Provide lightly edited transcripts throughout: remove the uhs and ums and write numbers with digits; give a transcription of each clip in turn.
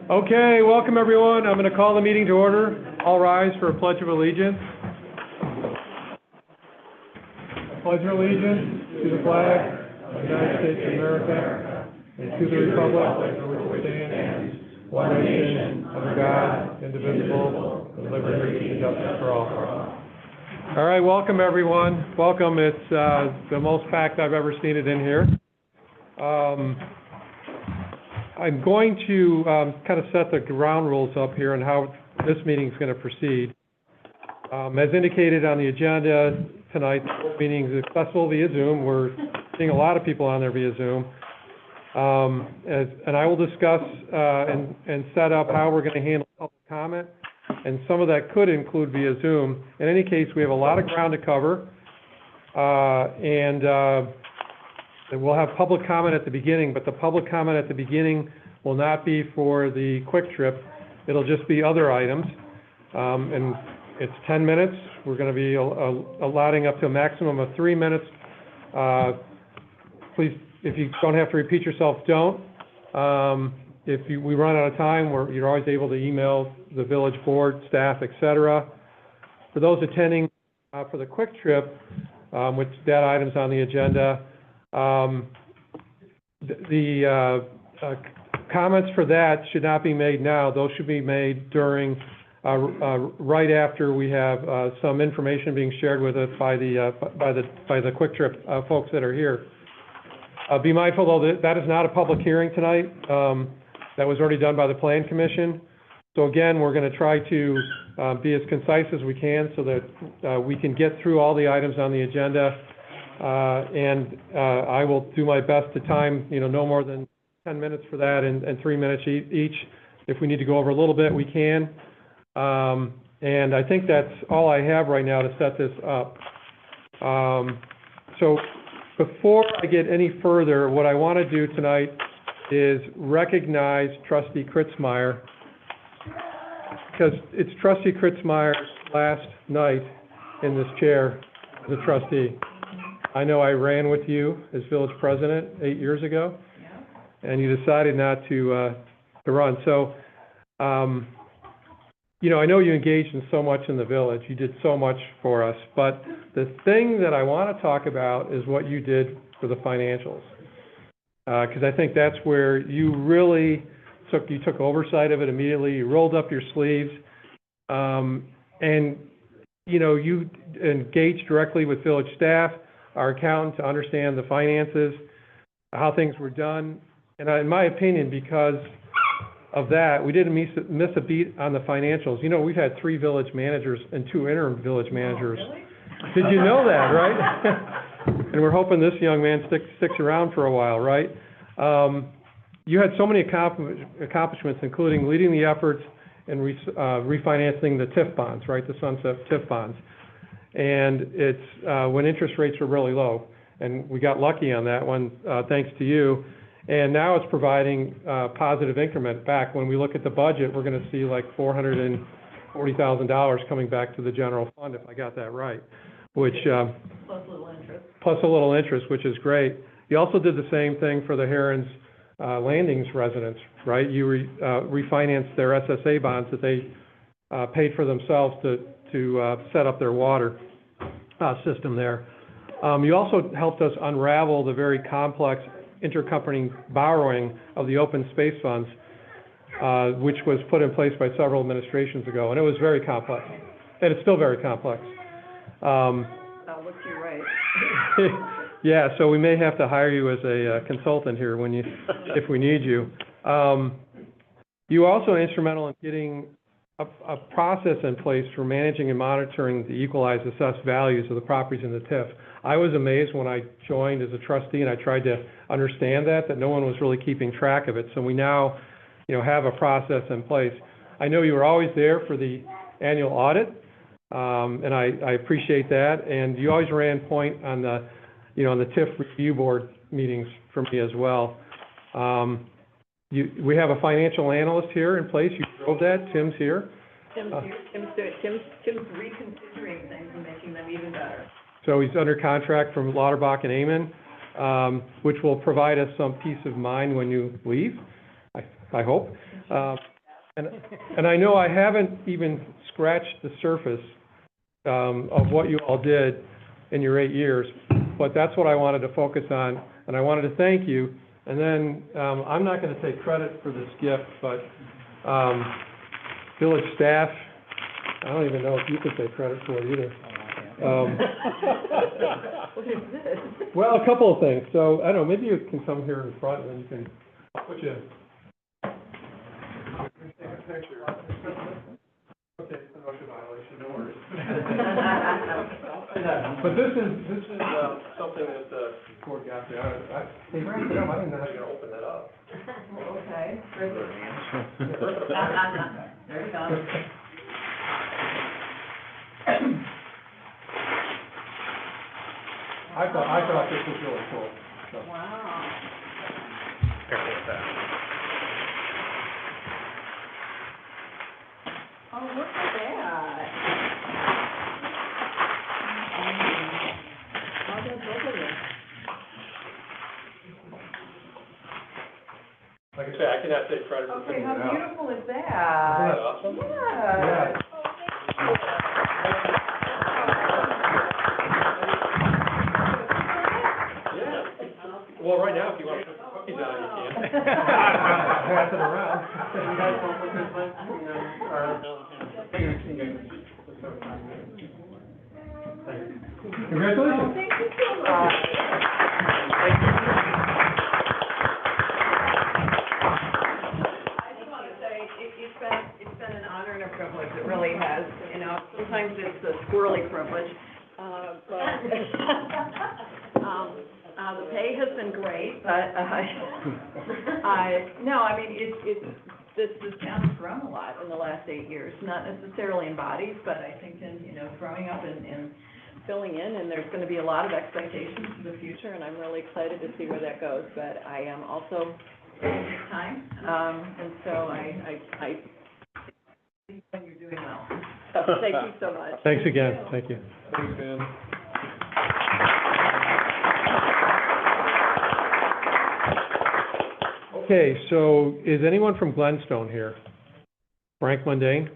Okay, welcome everyone. I'm going to call the meeting to order. All rise for a Pledge of Allegiance. I pledge allegiance to the flag of the United States of America and to the republic for which it stands, one nation, under God, indivisible, with liberty and justice for all. All right, welcome everyone. Welcome. It's the most packed I've ever seen it in here. I'm going to kind of set the ground rules up here and how this meeting is going to proceed. As indicated on the agenda tonight, the meeting is accessible via Zoom. We're seeing a lot of people on there via Zoom. And I will discuss and set up how we're going to handle public comment, and some of that could include via Zoom. In any case, we have a lot of ground to cover, and we'll have public comment at the beginning, but the public comment at the beginning will not be for the quick trip. It'll just be other items. And it's 10 minutes. We're going to be allotting up to a maximum of 3 minutes. Please, if you don't have to repeat yourself, don't. If we run out of time, you're always able to email the village board, staff, etc. For those attending for the quick trip, with that items on the agenda, comments for that should not be made now. Those should be made during, right after we have some information being shared with us by the quick trip folks that are here. Be mindful though that is not a public hearing tonight. That was already done by the Plan Commission. So again, we're going to try to be as concise as we can so that we can get through all the items on the agenda. And I will do my best to time, no more than 10 minutes for that and 3 minutes each. If we need to go over a little bit, we can. And I think that's all I have right now to set this up. So before I get any further, what I want to do tonight is recognize Trustee Kritzmeyer, because it's Trustee Kritzmeyer's last night in this chair as a trustee. I know I ran with you as village president 8 years ago, and you decided not to run. So, I know you engaged in so much in the village. You did so much for us. But the thing that I want to talk about is what you did for the financials, because I think that's where you really took oversight of it immediately. You rolled up your sleeves, and you engaged directly with village staff, our accountant, to understand the finances, how things were done. And in my opinion, because of that, we didn't miss a beat on the financials. We've had 3 village managers and 2 interim village managers. Oh, really? Did you know that, right? And we're hoping this young man sticks around for a while, right? You had so many accomplishments, including leading the efforts in refinancing the TIF bonds, right, the sunset TIF bonds. And it's when interest rates were really low. And we got lucky on that one, thanks to you. And now it's providing positive increment back. When we look at the budget, we're going to see like $440,000 coming back to the general fund, if I got that right, which plus a little interest. Plus a little interest, which is great. You also did the same thing for the Herons Landings residents, right? You refinanced their SSA bonds that they paid for themselves to set up their water system there. You also helped us unravel the very complex intercompany borrowing of the open space funds, which was put in place by several administrations ago, and it was very complex, and it's still very complex. That looks you right. Yeah, so we may have to hire you as a consultant here if we need you. You were also instrumental in getting a process in place for managing and monitoring the equalized assessed values of the properties in the TIF. I was amazed when I joined as a trustee and I tried to understand that no one was really keeping track of it. So we now, have a process in place. I know you were always there for the annual audit, and I appreciate that. And you always ran point on the, on the TIF review board meetings for me as well. We have a financial analyst here in place. You drove that. Tim's here. Tim's here. Tim's reconfiguring things and making them even better. So he's under contract from Lauterbach and Amon. which will provide us some peace of mind when you leave, I hope. And I know I haven't even scratched the surface of what you all did in your 8 years, but that's what I wanted to focus on, and I wanted to thank you. And then, I'm not gonna take credit for this gift, but, village staff, I don't even know if you could take credit for it either. What is this? Well, a couple of things. So, I don't know, maybe you can come here in front, and then you can, I'll put you in. Take a picture. Okay, it's an OSHA violation, no worries. But this is something that the board got there. Hey, Frank, I didn't know how you're gonna open that up. Okay. There you go. I thought this was really cool. So. Wow. Careful with that. Oh, look at that. How did both of you? Like I say, I cannot take credit for Okay, figuring how it out. beautiful is that? Isn't that awesome? Yeah. Yeah. Well, right now, if you want to put the cookies on, you can. Pass it around. You guys want to put this one? Congratulations. Thank you so much. I just want to say, it's been an honor and a privilege, it really has, you know, sometimes it's a squirrely privilege, but, the pay has been great, but, this town has grown a lot in the last 8 years, not necessarily in bodies, but I think in, you know, growing up and filling in, and there's gonna be a lot of expectations for the future, and I'm really excited to see where that goes, but I am also taking this time, and so I think when you're doing well. So, thank you so much. Thanks again, thank you. Thanks, Ben. Okay, so is anyone from Glenstone here? Frank Mundane?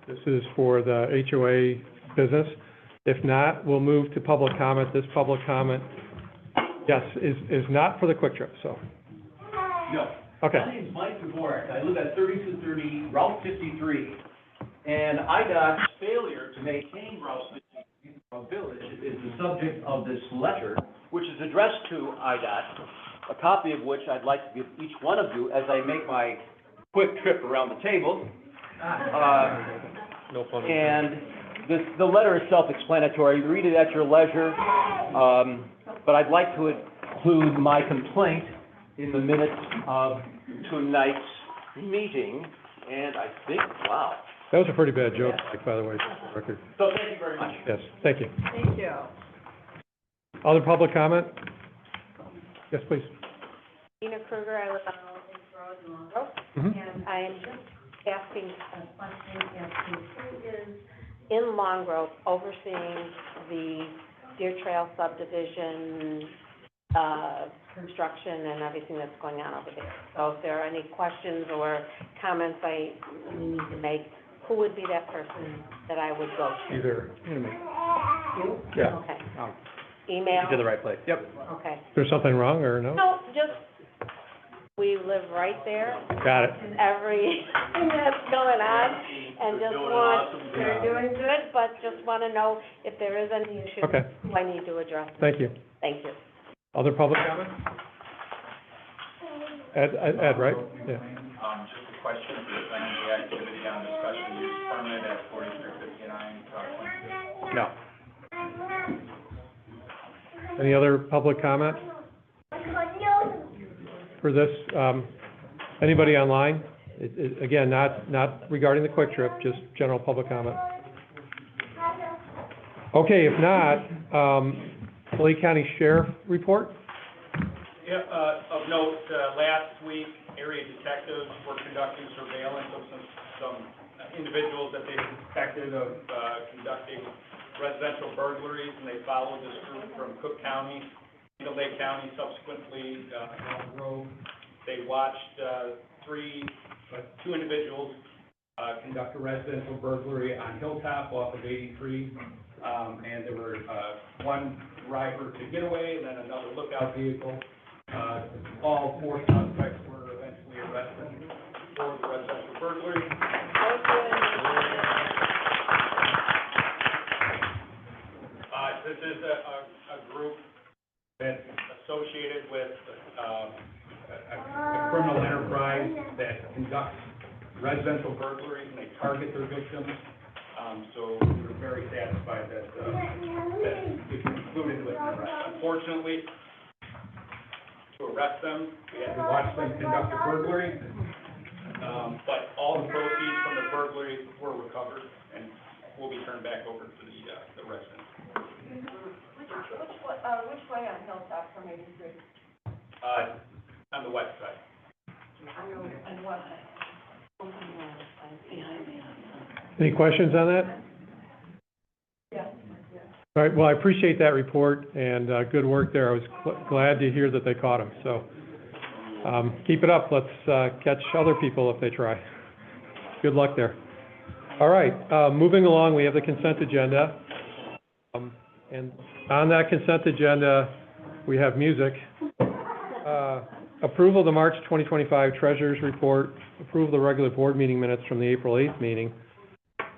This is for the HOA business. If not, we'll move to public comment. This public comment, yes, is not for the Quick Trip, so. No. Okay. My name's Mike Dvorak. I live at 3230 Route 53. And IDOT's failure to maintain Route 53 from Village is the subject of this letter, which is addressed to IDOT, a copy of which I'd like to give each one of you as I make my quick trip around the table. No pun And the letter is self-explanatory. Read it at your leisure. But I'd like to include my complaint in the minutes of tonight's meeting. And I think, wow. That was a pretty bad joke, Mike, by the way, for the record. So thank you very much. Yes, thank you. Thank you. Other public comment? Yes, please. Nina Kruger, I live on Old Road in Long Grove, Mhm. and I am just asking a question as to who is in Long Grove overseeing the Deer Trail subdivision, construction and everything that's going on over there. So if there are any questions or comments I need to make, who would be that person that I would go to? Either, You? yeah. Okay. Oh, Email? you did the right place. Yep. Okay. Is there something wrong, or no? No, just, we live right there. Got it. And everything that's going on, and just want, they're doing good, but just want to know if there is any issue. Okay. Who I need to address. Thank you. Thank you. Other public comment? Ed, right? Yeah. Just a question, if there's any activity on the special use permit at 4359, No. Any other public comment? For this, anybody online? Again, not regarding the Quick Trip, just general public comment. Okay, if not, Lake County Sheriff report? Yeah, of note, last week, area detectives were conducting surveillance of some individuals that they suspected of conducting residential burglaries, and they followed this group from Cook County to Lake County subsequently, Elm Grove. They watched, two individuals, conduct a residential burglary on Hilltop off of 83. And there were, one driver to get away, and then another lookout vehicle. All four suspects were eventually arrested for the residential burglary. This is a group that's associated with, a criminal enterprise that conducts residential burglaries, and they target their victims. So we were very satisfied that it's included with the arrest. Unfortunately, to arrest them, we had to watch them conduct a burglary. But all the proceeds from the burglary were recovered and will be turned back over to the residents. Which way on Hilltop from 83? On the west side. And what? Any questions on that? Yeah. All right, well, I appreciate that report, and good work there. I was glad to hear that they caught him, so keep it up. Let's catch other people if they try. Good luck there. All right, moving along, we have the consent agenda. And on that consent agenda, we have music. Approval of the March 2025 Treasurers Report, approval of the regular board meeting minutes from the April 8th meeting,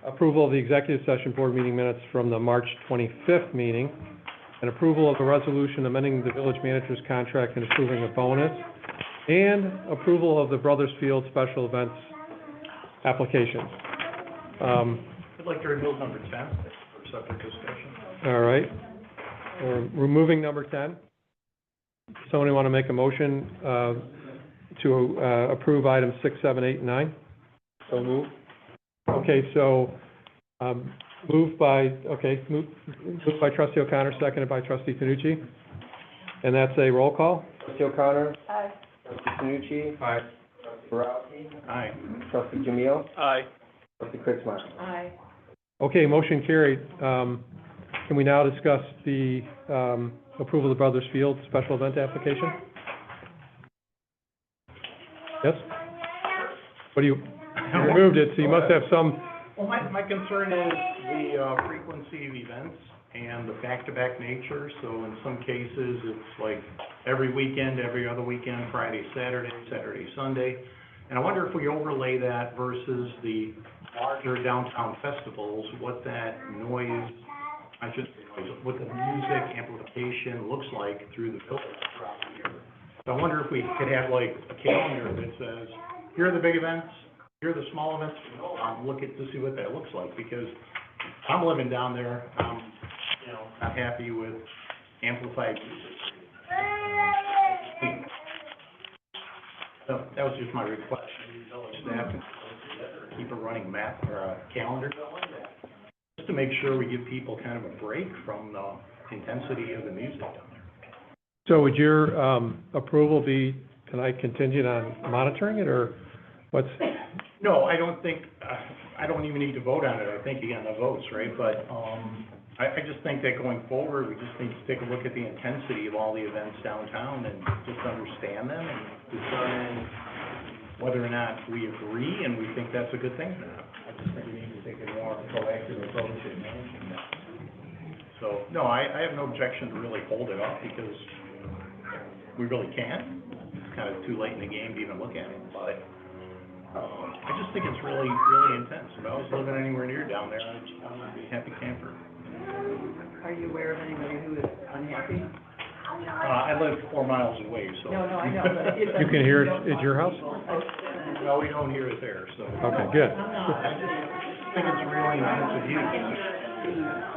approval of the executive session board meeting minutes from the March 25th meeting, and approval of a resolution amending the village manager's contract and approving a bonus, and approval of the Brothers Field special events applications. I'd like to remove number 10 for separate discussion. All right. We're removing number 10. Somebody want to make a motion to approve items 6, 7, 8, and 9? So moved. Okay, so moved by trustee O'Connor, seconded by trustee Tanucci. And that's a roll call? Trustee O'Connor. Aye. Trustee Tanucci. Aye. Trustee Borowski. Aye. Trustee Jamil. Aye. Trustee Kritzmeyer. Aye. Okay, motion carried. Can we now discuss the approval of the Brothers Field special event application? Yes? What do you removed it, so you must have some, Well, my concern is the frequency of events and the back-to-back nature. So in some cases, it's like every weekend, every other weekend, Friday, Saturday, Saturday, Sunday. And I wonder if we overlay that versus the larger downtown festivals, what that noise, what the music amplification looks like through the village throughout the year. So I wonder if we could have like a calendar that says, here are the big events, here are the small events, look at to see what that looks like, because I'm living down there, not happy with amplified music. So that was just my request, village staff can keep a running map or a calendar going, just to make sure we give people kind of a break from the intensity of the music down there. so would your approval be, tonight contingent on monitoring it, or what's? No, I don't think, I don't even need to vote on it, I think you got the votes, right? But, I just think that going forward, we just need to take a look at the intensity of all the events downtown and just understand them and determine whether or not we agree and we think that's a good thing or not. I just think we need to take a more proactive approach in managing that. So, no, I have no objection to really hold it up because we really can't. It's kind of too late in the game to even look at it, but I just think it's really, really intense. If I was living anywhere near down there, I'd be a happy camper. Are you aware of anybody who is unhappy? I live 4 miles away, so. No, I know, but if. You can hear it at your house? No, we don't hear it there, so. Okay, good. I just think it's really intensive use.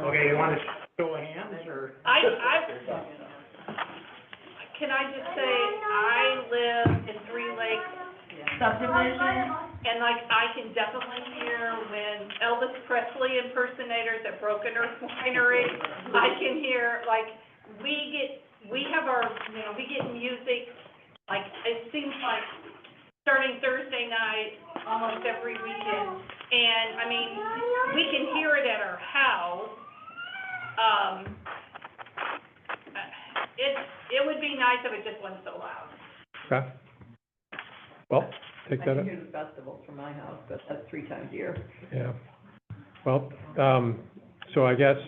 Okay, you want to show of hands, or? Can I just say, I live in Three Lakes subdivision, and like, I can definitely hear when Elvis Presley impersonators at Broken Earth Winery, I can hear, like, we have our, we get music, like, it seems like starting Thursday night, almost every weekend, and, I mean, we can hear it at our house. it would be nice if it just wasn't so loud. Okay. Well, take I that, can hear the festivals from my house, but that's 3 times a year. yeah. Well, so I guess,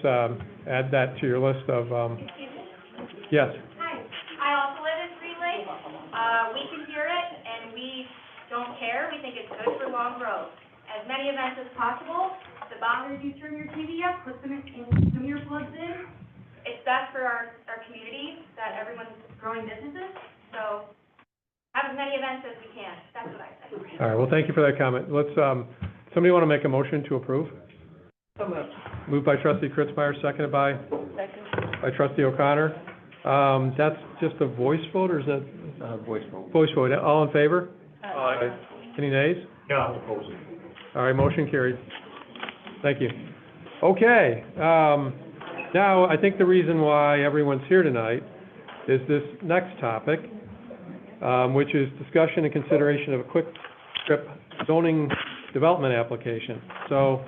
add that to your list of, yes. Hi, I also live in Green Lake. We can hear it, and we don't care. We think it's good for Long Grove. As many events as possible, the longer you turn your TV up, put some earplugs in. It's best for our community, that everyone's growing businesses, so have as many events as we can. That's what I say. All right, well, thank you for that comment. Let's, somebody want to make a motion to approve? So moved. Moved by trustee Kritzmeyer, seconded by trustee O'Connor. That's just a voice vote, or is that Voice vote. voice vote? All in favor? Aye. Any nays? Yeah, I'll oppose it. All right, motion carried. Thank you. Okay, now, I think the reason why everyone's here tonight is this next topic, which is discussion and consideration of a quick trip zoning development application. So,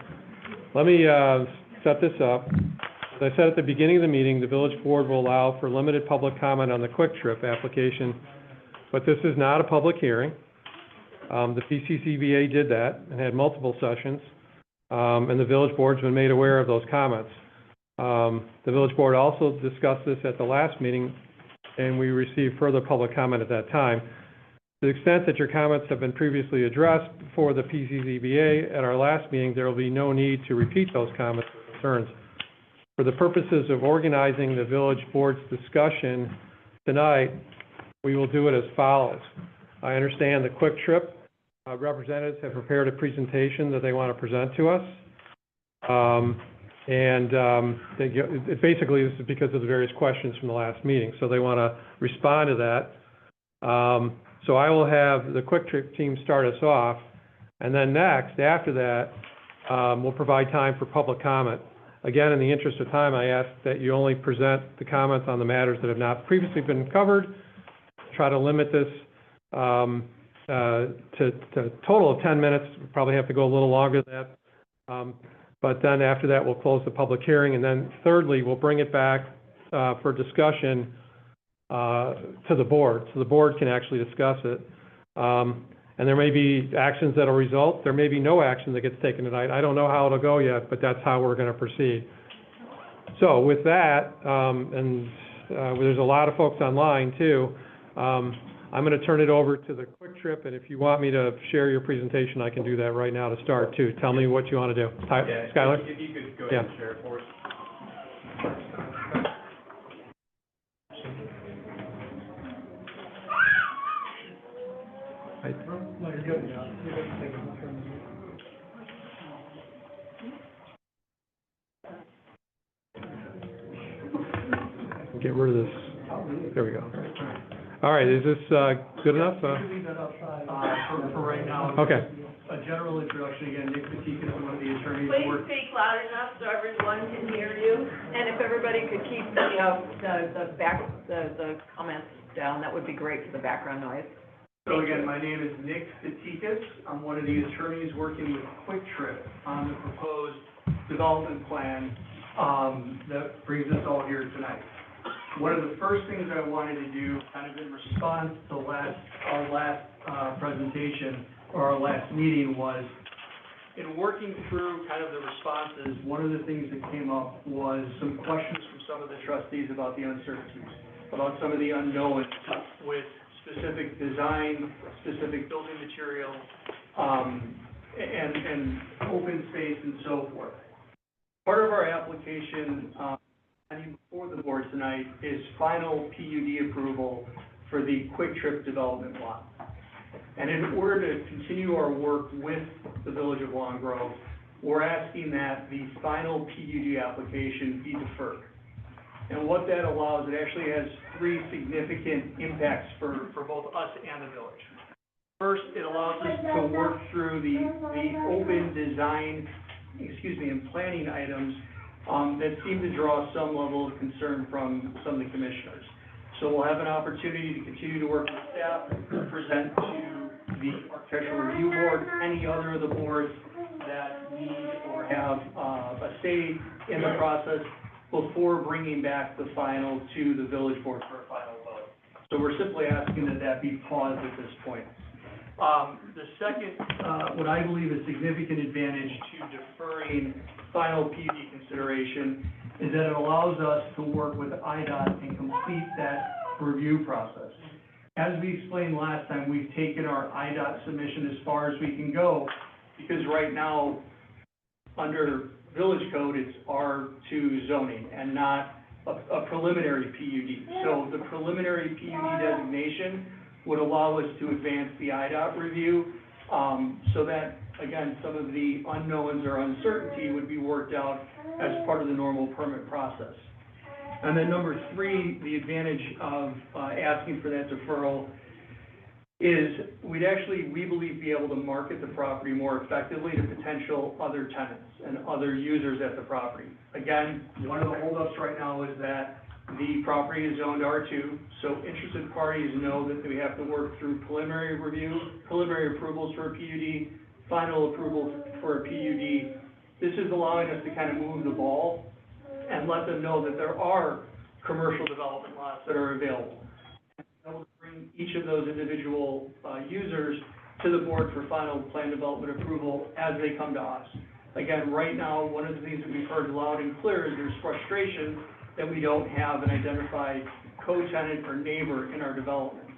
let me, set this up. As I said at the beginning of the meeting, the village board will allow for limited public comment on the quick trip application, but this is not a public hearing. The PCCBA did that and had multiple sessions, and the village board's been made aware of those comments. The village board also discussed this at the last meeting, and we received further public comment at that time. To the extent that your comments have been previously addressed before the PCCBA at our last meeting, there will be no need to repeat those comments or concerns. For the purposes of organizing the village board's discussion tonight, we will do it as follows. I understand the Quick Trip representatives have prepared a presentation that they want to present to us. Basically, this is because of the various questions from the last meeting, so they want to respond to that. So I will have the Quick Trip team start us off, and then next, after that, we'll provide time for public comment. Again, in the interest of time, I ask that you only present the comments on the matters that have not previously been covered. Try to limit this to a total of 10 minutes. We'll probably have to go a little longer than that. But then after that, we'll close the public hearing, and then thirdly, we'll bring it back for discussion to the board, so the board can actually discuss it. And there may be actions that'll result. There may be no action that gets taken tonight. I don't know how it'll go yet, but that's how we're going to proceed. So with that, there's a lot of folks online too, I'm going to turn it over to the Quick Trip, and if you want me to share your presentation, I can do that right now to start too. Tell me what you want to do. Skylar? If you could go ahead and share it for us. Get rid of this. There we go. All right, is this good enough? Leave that outside, for right now. Okay. A general introduction, again, Nick Patika is one of the attorneys. Please speak loud enough so everyone can hear you, and if everybody could keep the comments down, that would be great for the background noise. So again, my name is Nick Patikas. I'm one of the attorneys working with Quick Trip on the proposed development plan, that brings us all here tonight. One of the first things I wanted to do, kind of in response to our last presentation, or our last meeting, was in working through kind of the responses, one of the things that came up was some questions from some of the trustees about the uncertainties, about some of the unknowns with specific design, specific building material, and open space and so forth. Part of our application, before the board tonight, is final PUD approval for the Quick Trip development lot. And in order to continue our work with the Village of Long Grove, we're asking that the final PUD application be deferred. And what that allows, it actually has three significant impacts for both us and the village. First, it allows us to work through the open design, and planning items that seem to draw some level of concern from some of the commissioners. So we'll have an opportunity to continue to work with staff, present to the Architectural Review Board, any other of the boards that need or have a say in the process. before bringing back the final to the village board for a final vote. So we're simply asking that that be paused at this point. The second, what I believe is significant advantage to deferring final PUD consideration is that it allows us to work with IDOT and complete that review process. As we explained last time, we've taken our IDOT submission as far as we can go, because right now, under village code, it's R2 zoning and not a preliminary PUD. So the preliminary PUD designation would allow us to advance the IDOT review, so that, again, some of the unknowns or uncertainty would be worked out as part of the normal permit process. And then number three, the advantage of asking for that deferral is we'd actually, we believe, be able to market the property more effectively to potential other tenants and other users at the property. Again, one of the holdups right now is that the property is zoned R2, so interested parties know that we have to work through preliminary review, preliminary approvals for a PUD, final approval for a PUD. This is allowing us to kind of move the ball and let them know that there are commercial development lots that are available. And able to bring each of those individual users to the board for final plan development approval as they come to us. Again, right now, one of the things that we've heard loud and clear is there's frustration that we don't have an identified co-tenant or neighbor in our development.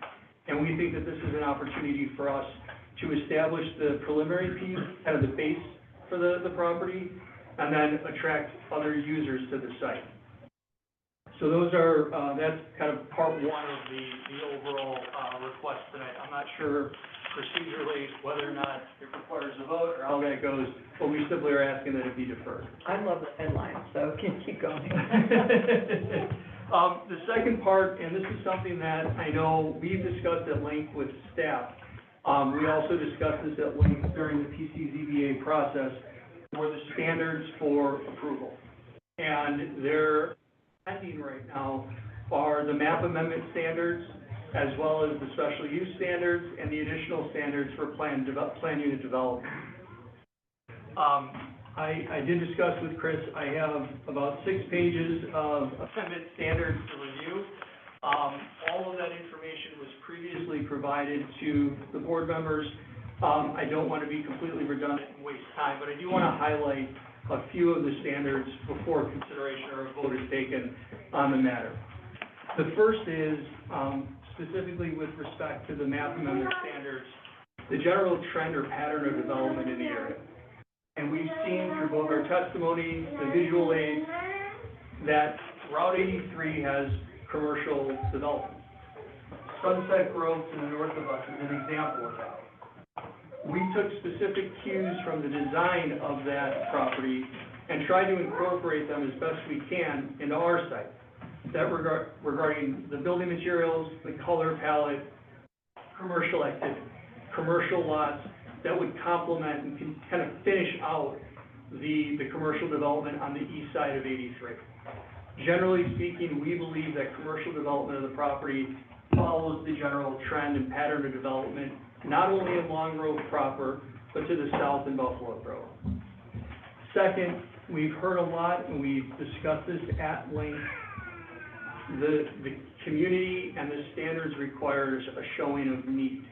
And we think that this is an opportunity for us to establish the preliminary PUD, kind of the base for the property, and then attract other users to the site. So those are, that's kind of part one of the overall request tonight. I'm not sure procedurally whether or not it requires a vote or how that goes, but we simply are asking that it be deferred. I love the headline, so can keep going. The second part, and this is something that I know we've discussed at length with staff. We also discussed this at length during the PCZBA process, were the standards for approval. And they're pending right now are the map amendment standards, as well as the special use standards and the additional standards for plan unit development. I did discuss with Chris, I have about 6 pages of amendment standards to review. All of that information was previously provided to the board members. I don't want to be completely redundant and waste time, but I do want to highlight a few of the standards before consideration or a vote is taken on the matter. The first is, specifically with respect to the map amendment standards, the general trend or pattern of development in the area. And we've seen through both our testimony, the visual aids, that Route 83 has commercial development. Sunset Grove to the north of us is an example of that. We took specific cues from the design of that property and tried to incorporate them as best we can into our site. That regarding the building materials, the color palette, commercial activity, commercial lots that would complement and can kind of finish out the commercial development on the east side of 83. Generally speaking, we believe that commercial development of the property follows the general trend and pattern of development, not only in Long Grove proper, but to the south in Buffalo Grove. Second, we've heard a lot, and we've discussed this at length. The community and the standards requires a showing of need.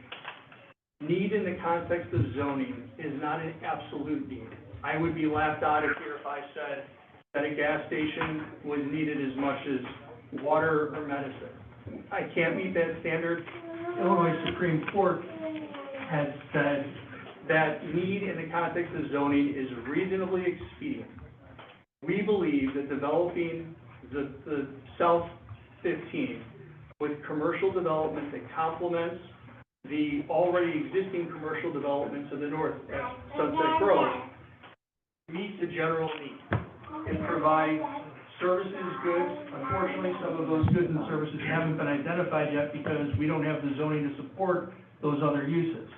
Need in the context of zoning is not an absolute need. I would be laughed out of here if I said that a gas station was needed as much as water or medicine. I can't meet that standard. Illinois Supreme Court has said that need in the context of zoning is reasonably expedient. We believe that developing the South 15 with commercial development that complements the already existing commercial development to the north at Sunset Grove meets the general need and provide services, goods. Unfortunately, some of those goods and services haven't been identified yet because we don't have the zoning to support those other uses.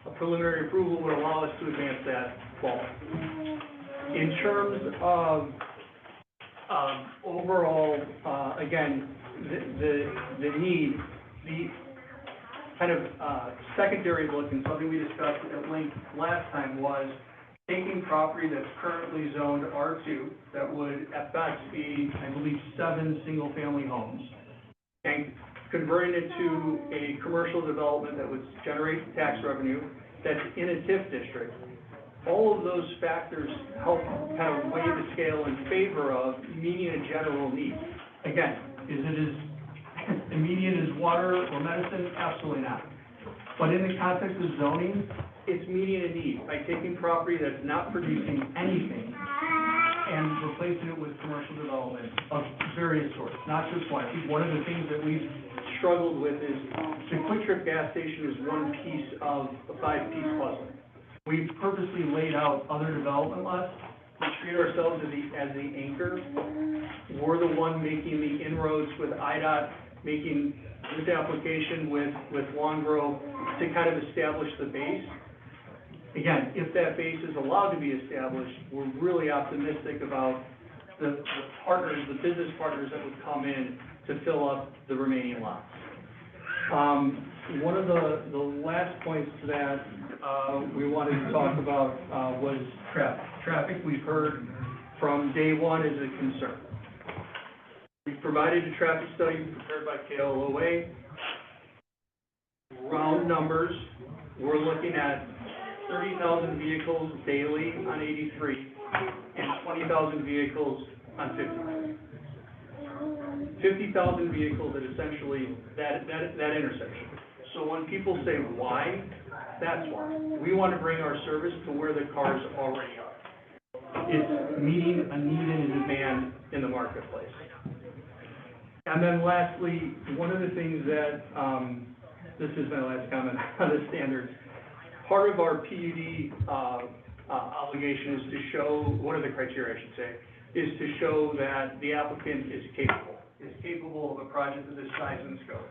A preliminary approval would allow us to advance that forward. In terms of overall, again, the need, the kind of secondary look, and something we discussed at length last time was taking property that's currently zoned R2, that would at best be, I believe, 7 single-family homes, and converting it to a commercial development that would generate tax revenue that's in a TIF district. All of those factors help kind of weigh the scale in favor of meeting a general need. Again, is it as immediate as water or medicine? Absolutely not. But in the context of zoning, it's meeting a need by taking property that's not producing anything and replacing it with commercial development of various sorts, not just one. I think one of the things that we've struggled with is the Quick Trip gas station is one piece of a 5-piece puzzle. We've purposely laid out other development lots. We treat ourselves as the anchor. We're the one making the inroads with IDOT, making this application with Long Grove to kind of establish the base. Again, if that base is allowed to be established, we're really optimistic about the partners, the business partners that would come in to fill up the remaining lots. One of the last points to that we wanted to talk about was traffic. Traffic, we've heard from day one, is a concern. We've provided a traffic study prepared by KLOA. Round numbers, we're looking at 30,000 vehicles daily on 83 and 20,000 vehicles on 50. 50,000 vehicles at essentially that intersection. So when people say why, that's why. We want to bring our service to where the cars already are. It's meeting a need and a demand in the marketplace. And then lastly, one of the things that, this is my last comment on the standards, part of our PUD obligation is to show, one of the criteria I should say, is to show that the applicant is capable of a project of this size and scope.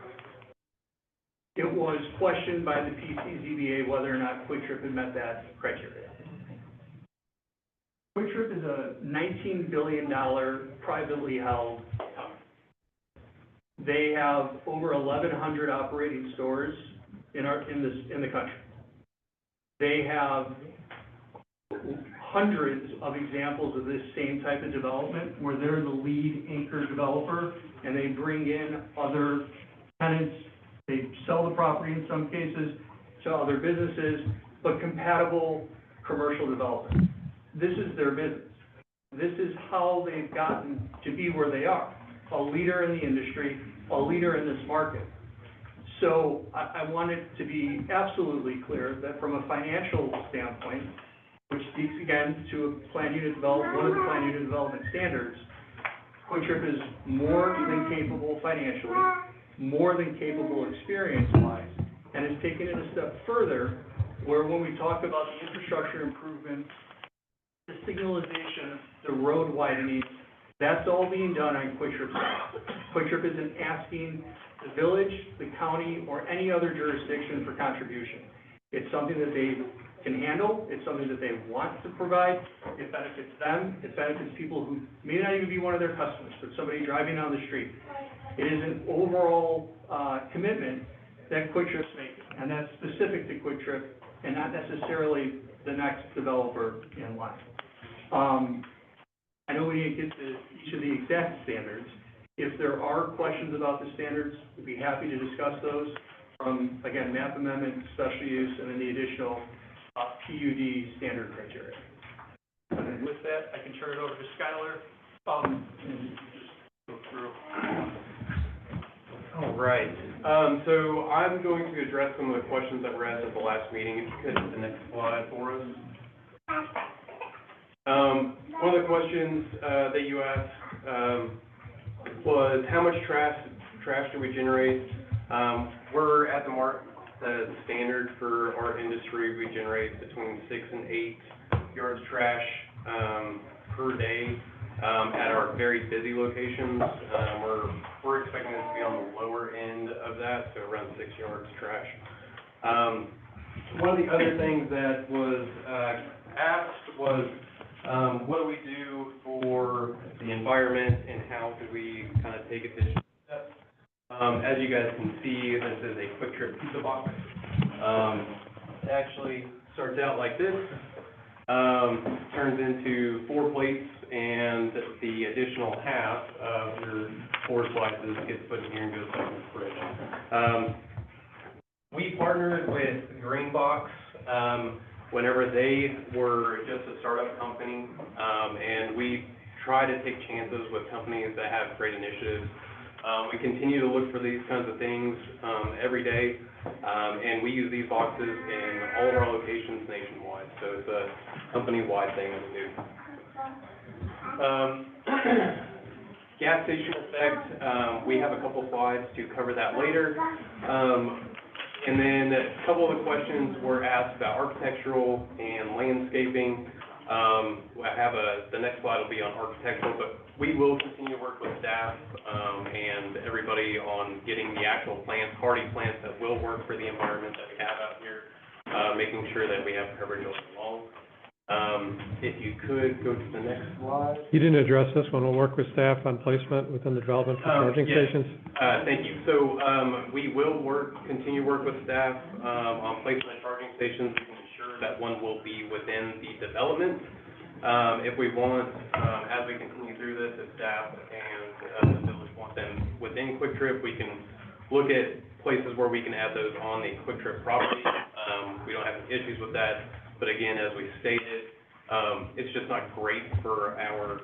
It was questioned by the PCZBA whether or not Quick Trip had met that criteria. Quick Trip is a $19 billion privately held company. They have over 1,100 operating stores in the country. They have hundreds of examples of this same type of development where they're the lead anchor developer and they bring in other tenants. They sell the property in some cases to other businesses, but compatible commercial development. This is their business. This is how they've gotten to be where they are, a leader in the industry, a leader in this market. So I want it to be absolutely clear that from a financial standpoint, which speaks again to a plan unit development, one of the plan unit development standards, Quick Trip is more than capable financially, more than capable experience-wise, and has taken it a step further where when we talk about the infrastructure improvements, the signalization, the road widening, that's all being done on Quick Trip's side. Quick Trip isn't asking the village, the county, or any other jurisdiction for contribution. It's something that they can handle, it's something that they want to provide, it benefits them, it benefits people who may not even be one of their customers, but somebody driving down the street. It is an overall commitment that Quick Trip's making, and that's specific to Quick Trip and not necessarily the next developer in line. I know we didn't get to each of the exact standards. If there are questions about the standards, we'd be happy to discuss those from, again, map amendment, special use, and then the additional PUD standard criteria. And with that, I can turn it over to Skylar, and just go through. All right. So I'm going to address some of the questions that were asked at the last meeting. If you could hit the next slide for us. One of the questions that you asked was how much trash do we generate? We're at the standard for our industry. We generate between 6 and 8 yards trash per day at our very busy locations. We're expecting this to be on the lower end of that, so around 6 yards trash. One of the other things that was asked was what do we do for the environment and how do we kind of take additional steps? As you guys can see, this is a Quick Trip pizza box. It actually starts out like this. turns into 4 plates, and the additional half of your 4 slices gets put in here and goes back in the fridge. We partnered with Greenbox, whenever they were just a startup company, and we try to take chances with companies that have great initiatives. We continue to look for these kinds of things, every day, and we use these boxes in all of our locations nationwide, so it's a company-wide thing that we do. Gas station effect, we have a couple slides to cover that later. And then a couple of the questions were asked about architectural and landscaping. I have the next slide will be on architectural, but we will continue to work with staff, and everybody on getting the actual plants, hardy plants that will work for the environment that we have out here, making sure that we have coverage all along. If you could go to the next slide. You didn't address this one. We'll work with staff on placement within the development for charging yes. stations. Thank you. So, we will continue to work with staff, on placement of charging stations to ensure that one will be within the development. If we want, as we continue through this, if staff and, the village want them within Quick Trip, we can look at places where we can add those on the Quick Trip property. We don't have any issues with that, but again, as we stated, it's just not great for our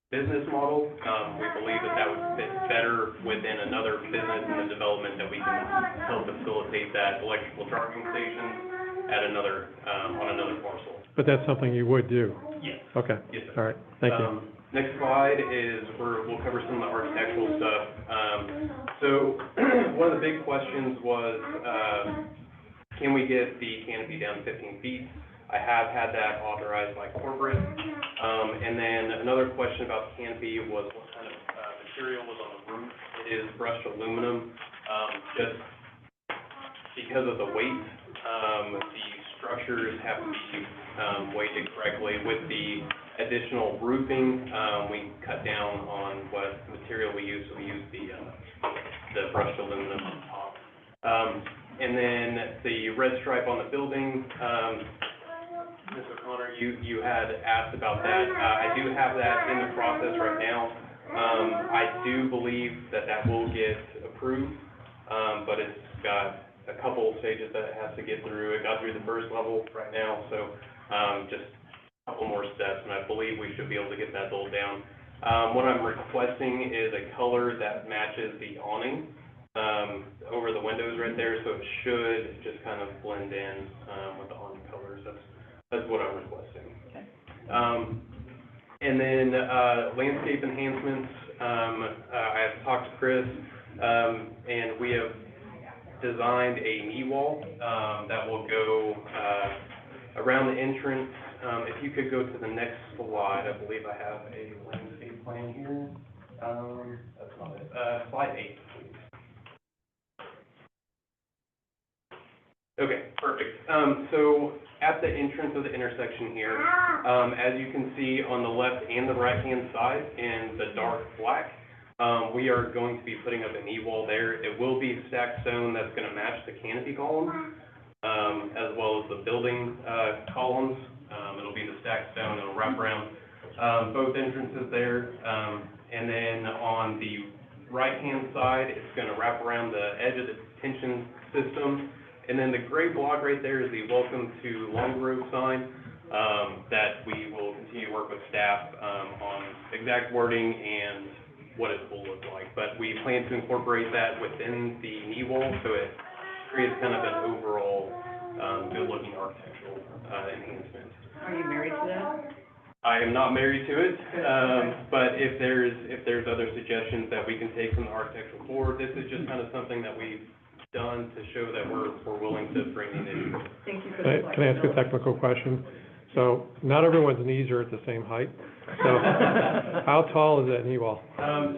business model. We believe that would fit better within another business in the development, that we can help facilitate that electrical charging station at another, on another parcel. But that's something you would do? Yes. Okay. Yes, sir. All right, thank you. Next slide is we'll cover some of the architectural stuff. So one of the big questions was, can we get the canopy down to 15 feet? I have had that authorized by corporate. And then another question about the canopy was what kind of material was on the roof. It is brushed aluminum. Just because of the weight, the structures have to be weighted correctly. With the additional roofing, we cut down on what material we use, so we use the brushed aluminum on top. And then the red stripe on the building, Ms. O'Connor, you had asked about that. I do have that in the process right now. I do believe that will get approved, but it's got a couple stages that it has to get through. It got through the first level right now, so just a couple more steps, and I believe we should be able to get that built down. What I'm requesting is a color that matches the awning over the windows right there, so it should just kind of blend in with the awning colors. That's what I'm requesting. Okay. And then landscape enhancements. I have talked to Chris, and we have designed a knee wall that will go around the entrance. If you could go to the next slide, I believe I have a landscape plan here. That's not it. Slide 8, please. Okay, perfect. So at the entrance of the intersection here, as you can see on the left and the right-hand side in the dark black, we are going to be putting up a knee wall there. It will be stacked stone that's going to match the canopy columns, as well as the building columns. It'll be the stacked stone. It'll wrap around both entrances there. And then on the right-hand side, it's going to wrap around the edge of the detention system. And then the gray block right there is the Welcome to Long Grove sign that we will continue to work with staff on exact wording and what it will look like. But we plan to incorporate that within the knee wall, so it creates kind of an overall good-looking architectural enhancement. Are you married to that? I am not married to it, but if there's other suggestions that we can take from the architectural board, this is just kind of something that we've done to show that we're willing to bring the initiative. Thank you for the Can I ask a technical question? So not everyone's knees are at the same height. So how tall is that knee wall?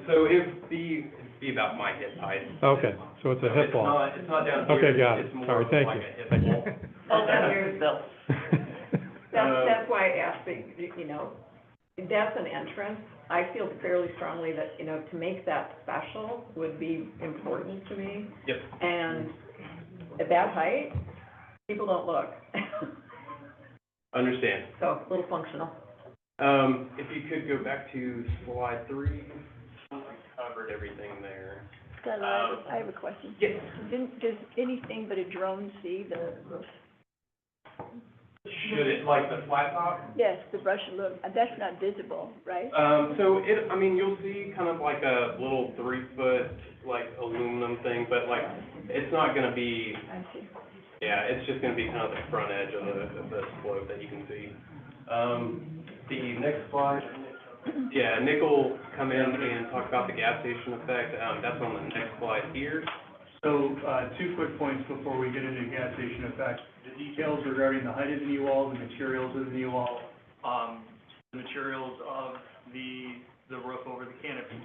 So it'd be about my hip height. Okay, so it's a hip wall. It's not down here. Okay, got it. It's more Sorry, thank like you. a hip Thank you. wall. Oh, that's why I asked, that's an entrance. I feel fairly strongly that, to make that special would be important to me. Yep. And at that height, people don't look. Understand. So, a little functional. If you could go back to slide 3, I covered everything there. I have a question. Yes. Does anything but a drone see the roof? Should it, like the flat top? Yes, the Russian look, that's not visible, right? So I mean, you'll see kind of like a little 3-foot, like, aluminum thing, but like, it's not gonna be, I see. yeah, it's just gonna be kind of the front edge of the slope that you can see. The next slide, yeah, Nick will come in and talk about the gas station effect, that's on the next slide here. So, 2 quick points before we get into gas station effect. The details regarding the height of the knee wall, the materials of the knee wall, the materials of the roof over the canopy.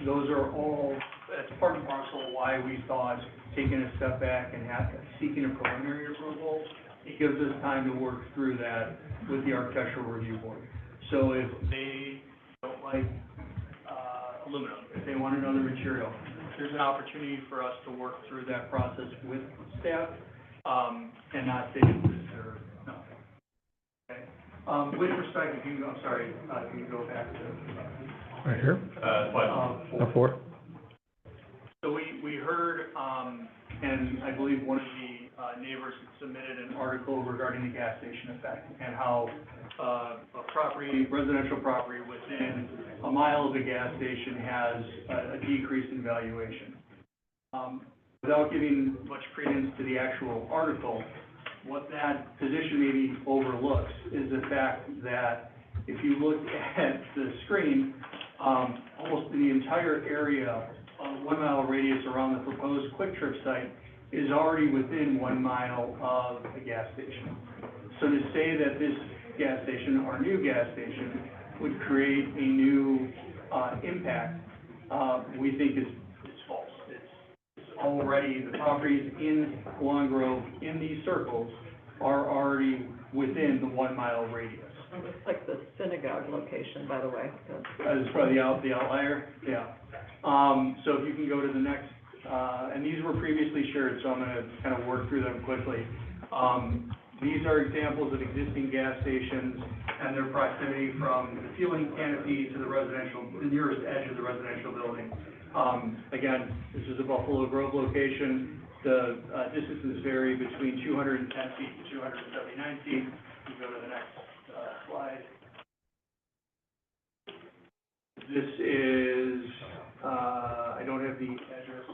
Those are all, that's part and parcel why we thought taking a step back and seeking a preliminary approval, it gives us time to work through that with the architectural review board. So if they don't like, aluminum, if they want another material, there's an opportunity for us to work through that process with staff, and not say this or nothing. Okay? With respect, if you go, I'm sorry, can you go back to, Right here, slide 4. So we heard, and I believe one of the neighbors had submitted an article regarding the gas station effect and how a property, residential property within a mile of a gas station has a decrease in valuation. Without giving much credence to the actual article, what that position maybe overlooks is the fact that if you look at the screen, almost the entire area of 1 mile radius around the proposed Quick Trip site is already within 1 mile of a gas station. So to say that this gas station or new gas station would create a new impact, we think is false. It's already, the properties in Long Grove, in these circles, are already within the 1 mile radius. It looks like the synagogue location, by the way. That's probably the outlier, yeah. So if you can go to the next, and these were previously shared, so I'm gonna kind of work through them quickly. These are examples of existing gas stations and their proximity from the fueling canopy to the nearest edge of the residential building. Again, this is a Buffalo Grove location. The distances vary between 210 feet and 279 feet. You go to the next slide. This is, I don't have the address.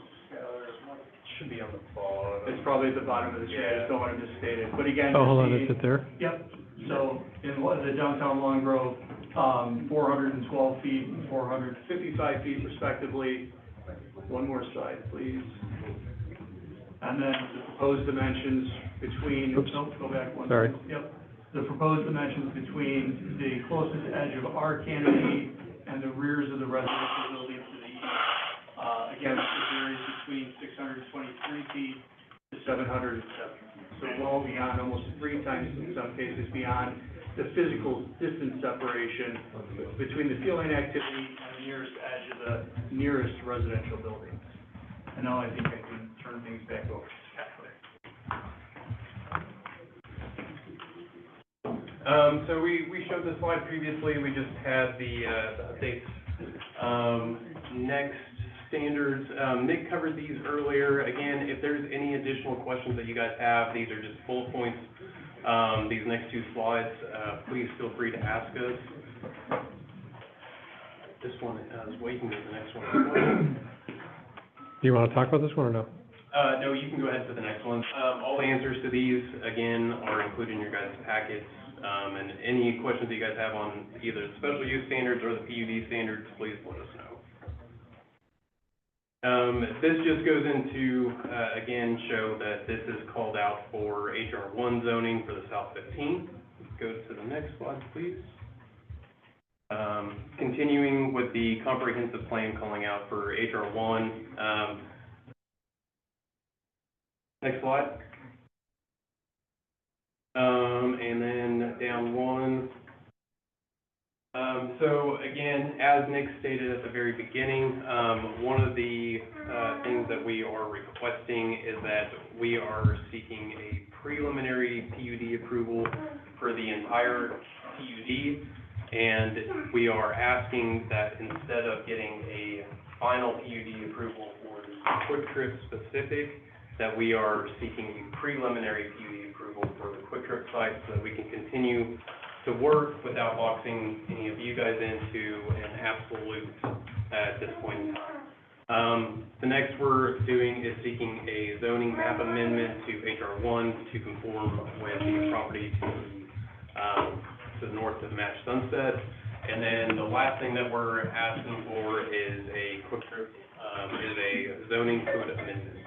Should be on the bottom. It's probably at the bottom of the sheet, I just don't want to misstate it, but again. Oh, hold on, you is see- it there? Yep, so in the downtown Long Grove, 412 feet and 455 feet respectively. One more slide, please. And then the proposed dimensions between, Oops. nope, go back one. Sorry. Yep, the proposed dimensions between the closest edge of our canopy and the rears of the residential buildings to the east. Again, it varies between 623 feet to 707 feet. So well beyond, almost 3 times in some cases beyond the physical distance separation between the fueling activity and the nearest edge of the nearest residential buildings. And now I think I can turn things back over to Scott. So we showed this slide previously, we just had the updates. Next, standards, Nick covered these earlier. Again, if there's any additional questions that you guys have, these are just bullet points. These next 2 slides, please feel free to ask us. This one is waiting for the next one as well. Do you want to talk about this one or no? No, you can go ahead to the next one. All the answers to these, again, are included in your guys' packets. And any questions that you guys have on either the special use standards or the PUD standards, please let us know. This just goes into, again, show that this is called out for HR1 zoning for the South 15. Go to the next slide, please. Continuing with the comprehensive plan calling out for HR1. Next slide. And then down one. So again, as Nick stated at the very beginning, one of the things that we are requesting is that we are seeking a preliminary PUD approval for the entire PUD, and we are asking that instead of getting a final PUD approval for the Quick Trip specific, that we are seeking a preliminary PUD approval for the Quick Trip site so that we can continue to work without boxing any of you guys into an absolute at this point in time. The next we're doing is seeking a zoning map amendment to HR 1 to conform with the property to the north of Match Sunset. And then the last thing that we're asking for is a Quick Trip, is a zoning code amendment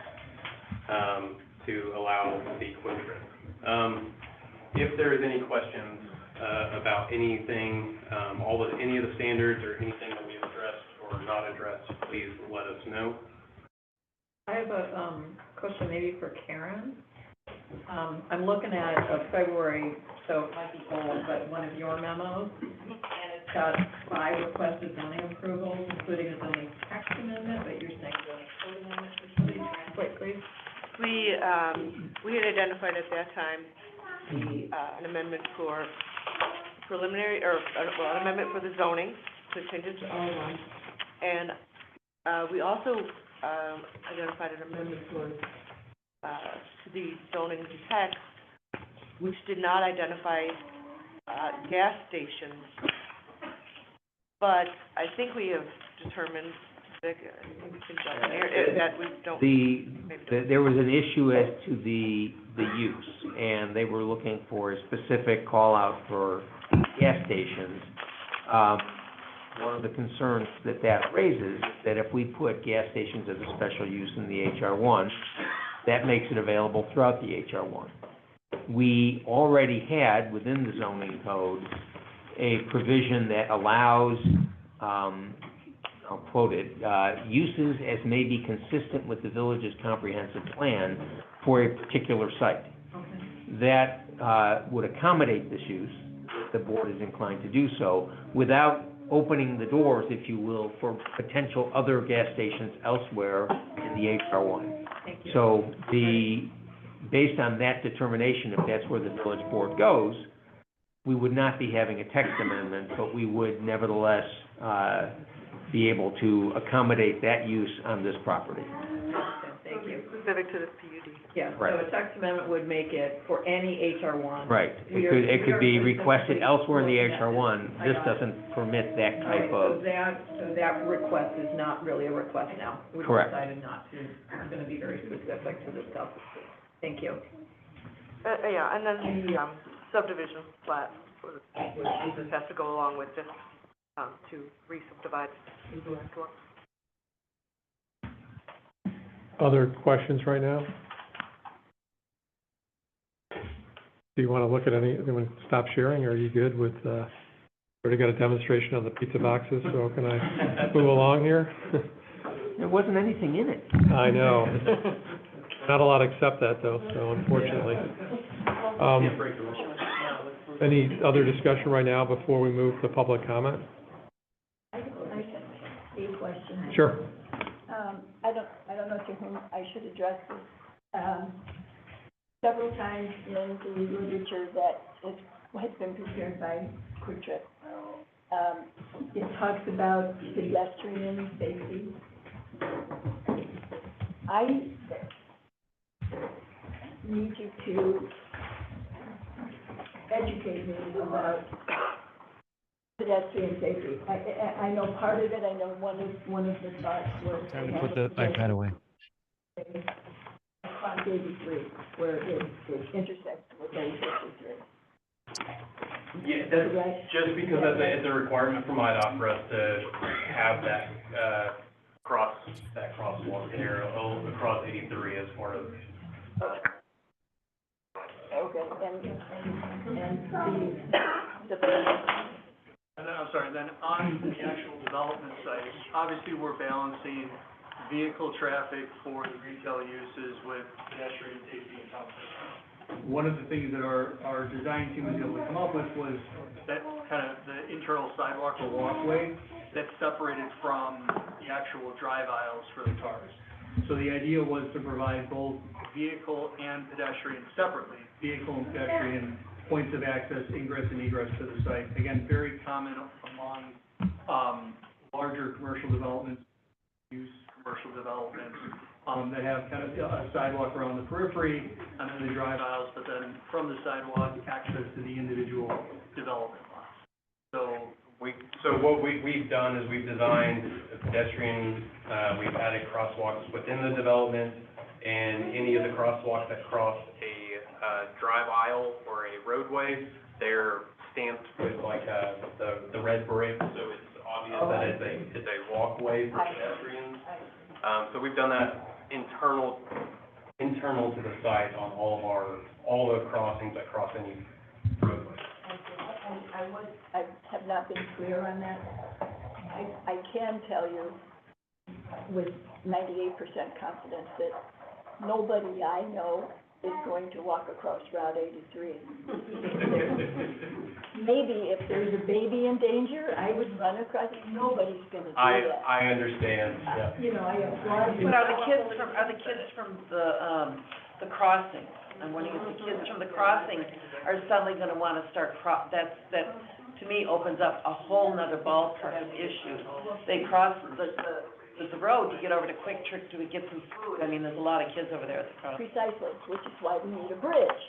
to allow the Quick Trip. If there is any questions about anything, any of the standards or anything that we have addressed or not addressed, please let us know. I have a, question maybe for Karen. I'm looking at February, so it might be old, but one of your memos, and it's got 5 requested zoning approvals, including a zoning text amendment, but you're saying zoning code amendment, for somebody translate, please? We had identified at that time an amendment for preliminary, or, well, an amendment for the zoning, to change it to R1. And we also identified an amendment for to the zoning text, which did not identify gas stations. But I think we have determined that we don't. There was an issue as to the use, and they were looking for a specific call out for gas stations. One of the concerns that raises is that if we put gas stations as a special use in the HR1, that makes it available throughout the HR1. We already had within the zoning code a provision that allows, I'll quote it, uses as may be consistent with the village's comprehensive plan for a particular site. That would accommodate this use, if the board is inclined to do so, without opening the doors, if you will, for potential other gas stations elsewhere in the HR1. Thank you. So based on that determination, if that's where the village board goes, we would not be having a text amendment, but we would nevertheless be able to accommodate that use on this property. Thank you. Specific to this PUD. Yeah, so Right. a text amendment would make it for any HR1. Right. It could be requested elsewhere in the HR1. This doesn't permit that type So of, that request is not really a request now. Correct. We decided not to. We're gonna be very specific to this stuff. Thank you. Yeah, and then the subdivision plat, which this has to go along with this, to re-subdivide. Other questions right now? Do you want to look at any, you want to stop sharing, or are you good with, already got a demonstration of the pizza boxes, so can I move along here? there wasn't anything in it. I know. Not a lot accept that, though, so unfortunately. Any other discussion right now before we move to public comment? I have a question. Sure. I don't know to whom I should address this. Several times in the literature that has been prepared by Quick Trip, it talks about pedestrian safety. I need you to educate me about pedestrian safety. I know part of it. I know one of the thoughts was Time to put the iPad away. On 83, where it intersects with 53. Yeah, that's just because it's a requirement from IDOT for us to have that, crosswalk there, across 83 as part of. Okay, and And then, I'm sorry, then on the actual development site, obviously we're balancing vehicle traffic for the retail uses with pedestrian safety and comfort. One of the things that our design team was able to come up with was that kind of the internal sidewalk or walkway that's separated from the actual drive aisles for the cars. So the idea was to provide both vehicle and pedestrian separately, vehicle and pedestrian points of access, ingress and egress to the site. Again, very common among, larger commercial developments, use commercial developments, that have kind of a sidewalk around the periphery, and then the drive aisles, but then from the sidewalk, access to the individual development lots. So what we've done is we've designed a pedestrian, we've added crosswalks within the development, and any of the crosswalks that cross a drive aisle or a roadway, they're stamped with like the red brick, so it's obvious that it's a walkway for pedestrians. So we've done that internal to the site on all the crossings that cross any roadway. I have not been clear on that. I can tell you with 98% confidence that nobody I know is going to walk across Route 83. Maybe if there's a baby in danger, I would run across it. Nobody's gonna do that. I understand, yeah. You know, I applaud you. But are the kids from the crossing? I'm wondering if the kids from the crossing are suddenly gonna wanna start that to me opens up a whole nother ballpark of issues. They cross the road to get over to Quick Trip to get some food. I mean, there's a lot of kids over there at the crossing. Precisely, which is why we need a bridge.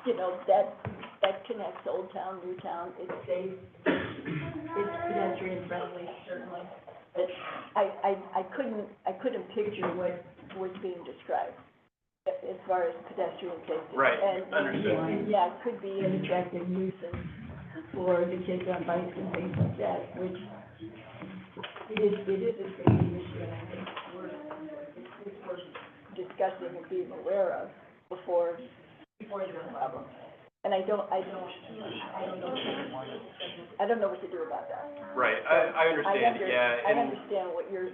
You know, that connects Old Town, New Town, it's safe, it's pedestrian friendly, certainly. But I couldn't picture what was being described as far as pedestrian safety. Right, And, understood. yeah, it could be an attractive nuisance for the kids on bikes and things like that, which it is a safety issue, and I think it's worth discussing and being aware of before there's a problem. And I don't know what to do about that. Right, I understand, yeah. I understand what you're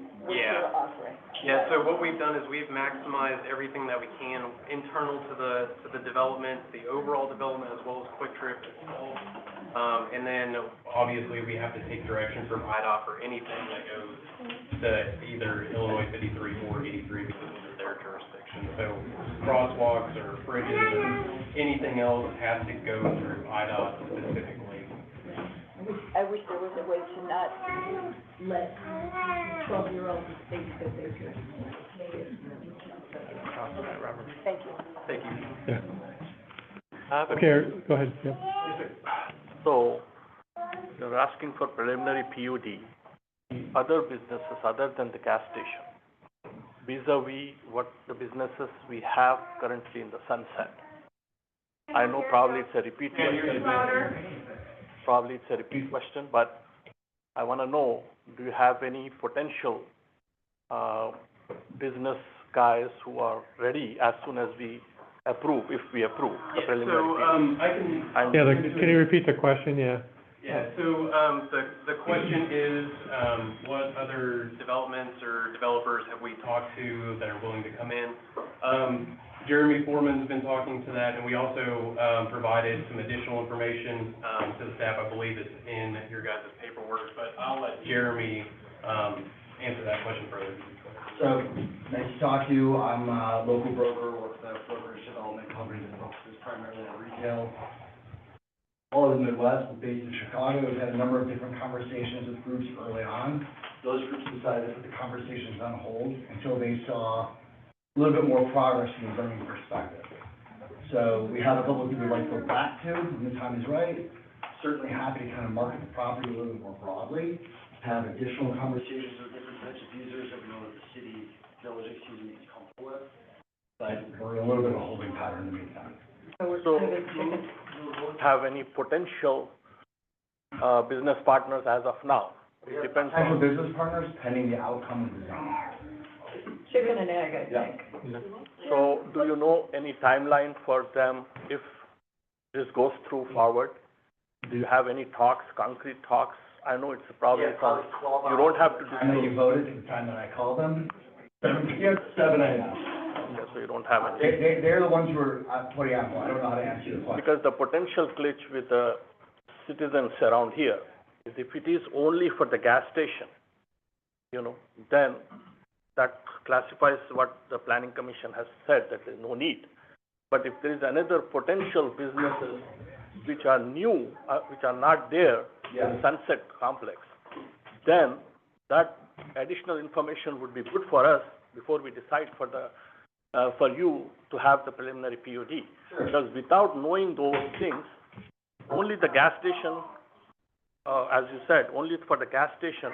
offering. Yeah, so what we've done is we've maximized everything that we can internal to the development, the overall development, as well as Quick Trip itself. And then obviously we have to take direction from IDOT for anything that goes to either Illinois 53 or 83 because of their jurisdiction. So crosswalks or bridges or anything else has to go through IDOT specifically. I wish there was a way to not let 12-year-olds think that they could make it. Thank you. Thank you. Yeah. Okay, go ahead, yeah. So, you're asking for preliminary PUD, other businesses other than the gas station, vis-a-vis what the businesses we have currently in the Sunset. I know probably it's a repeat question, but I want to know, do you have any potential business guys who are ready as soon as we approve, if we approve the preliminary PUD? Can you repeat the question, yeah? Yeah, so, the question is, what other developments or developers have we talked to that are willing to come in? Jeremy Foreman's been talking to that, and we also, provided some additional information, to the staff. I believe it's in your guys' paperwork, but I'll let Jeremy, answer that question further. So, nice to talk to you. I'm a local broker, work for the brokerage development company that focuses primarily on retail. All over the Midwest, but based in Chicago. We've had a number of different conversations with groups early on. Those groups decided to put the conversations on hold until they saw a little bit more progress from a zoning perspective. So we have a couple of people we'd like to go back to when the time is right. Certainly happy to kind of market the property a little bit more broadly, have additional conversations with different types of users that we know that the village is comfortable with. But we're in a little bit of a holding pattern in the meantime. So, you don't have any potential, business partners as of now? It depends Potential on. business partners pending the outcome of the zoning. Chicken and egg, I think. So, do you know any timeline for them if this goes through forward? Do you have any talks, concrete talks? I know it's probably, you don't have to The time that you voted, the time that I called them, 7 a.m. Okay, so you don't have any. They're the ones who are putting out, I don't know how to answer your question. Because the potential glitch with the citizens around here is if it is only for the gas station, then that classifies what the planning commission has said, that there's no need. But if there is another potential businesses which are new, which are not there in Sunset Complex, then that additional information would be good for us before we decide for the, for you to have the preliminary PUD. Because without knowing those things, only the gas station, as you said, only for the gas station,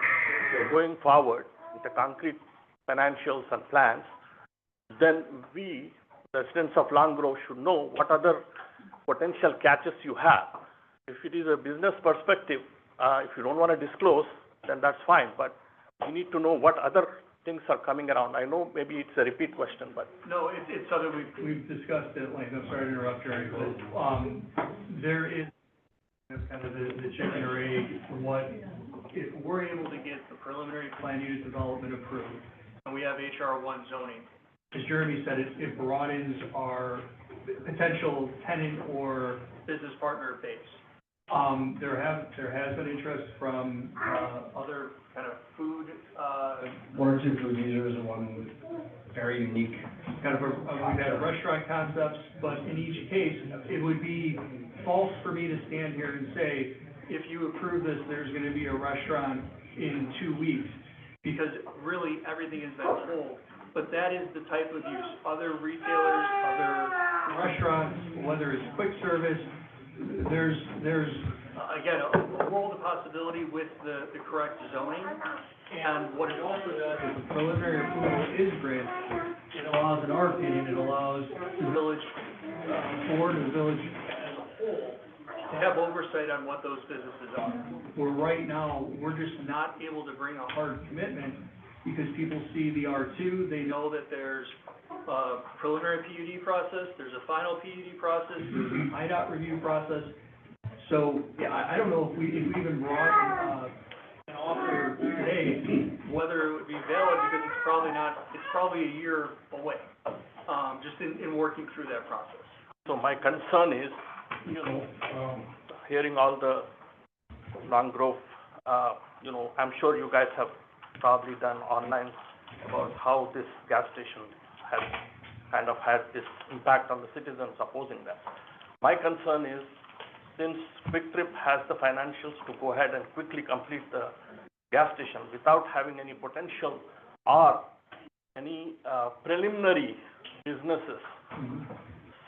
going forward with the concrete financials and plans, then we, the residents of Long Grove, should know what other potential catches you have. If it is a business perspective, if you don't want to disclose, then that's fine, but you need to know what other things are coming around. I know maybe it's a repeat question, but. No, it's something we've discussed at length. I'm sorry to interrupt, Jerry, but, there is kind of the chicken or egg, if we're able to get the preliminary plan unit development approved, and we have HR one zoning, as Jeremy said, it broadens our potential tenant or business partner base. There has been interest from, other kind of food, One or two food users and one very unique. kind of we've had restaurant concepts, but in each case, it would be false for me to stand here and say, if you approve this, there's gonna be a restaurant in 2 weeks, because really, everything has been told. But that is the type of use, other retailers, other restaurants, whether it's quick service, there's, again, a world of possibility with the correct zoning. And what it also does, if the preliminary approval is granted, it allows, in our opinion, it allows the village, board and the village as a whole to have oversight on what those businesses are. Where right now, we're just not able to bring a hard commitment because people see the R2, they know that there's a preliminary PUD process, there's a final PUD process, there's an IDOT review process. So, yeah, I don't know if we even brought, an offer today, whether it would be valid, because it's probably a year away, just in working through that process. So my concern is, hearing all the Long Grove, I'm sure you guys have probably done online about how this gas station has kind of had this impact on the citizens opposing that. My concern is, since Quick Trip has the financials to go ahead and quickly complete the gas station without having any potential or any preliminary businesses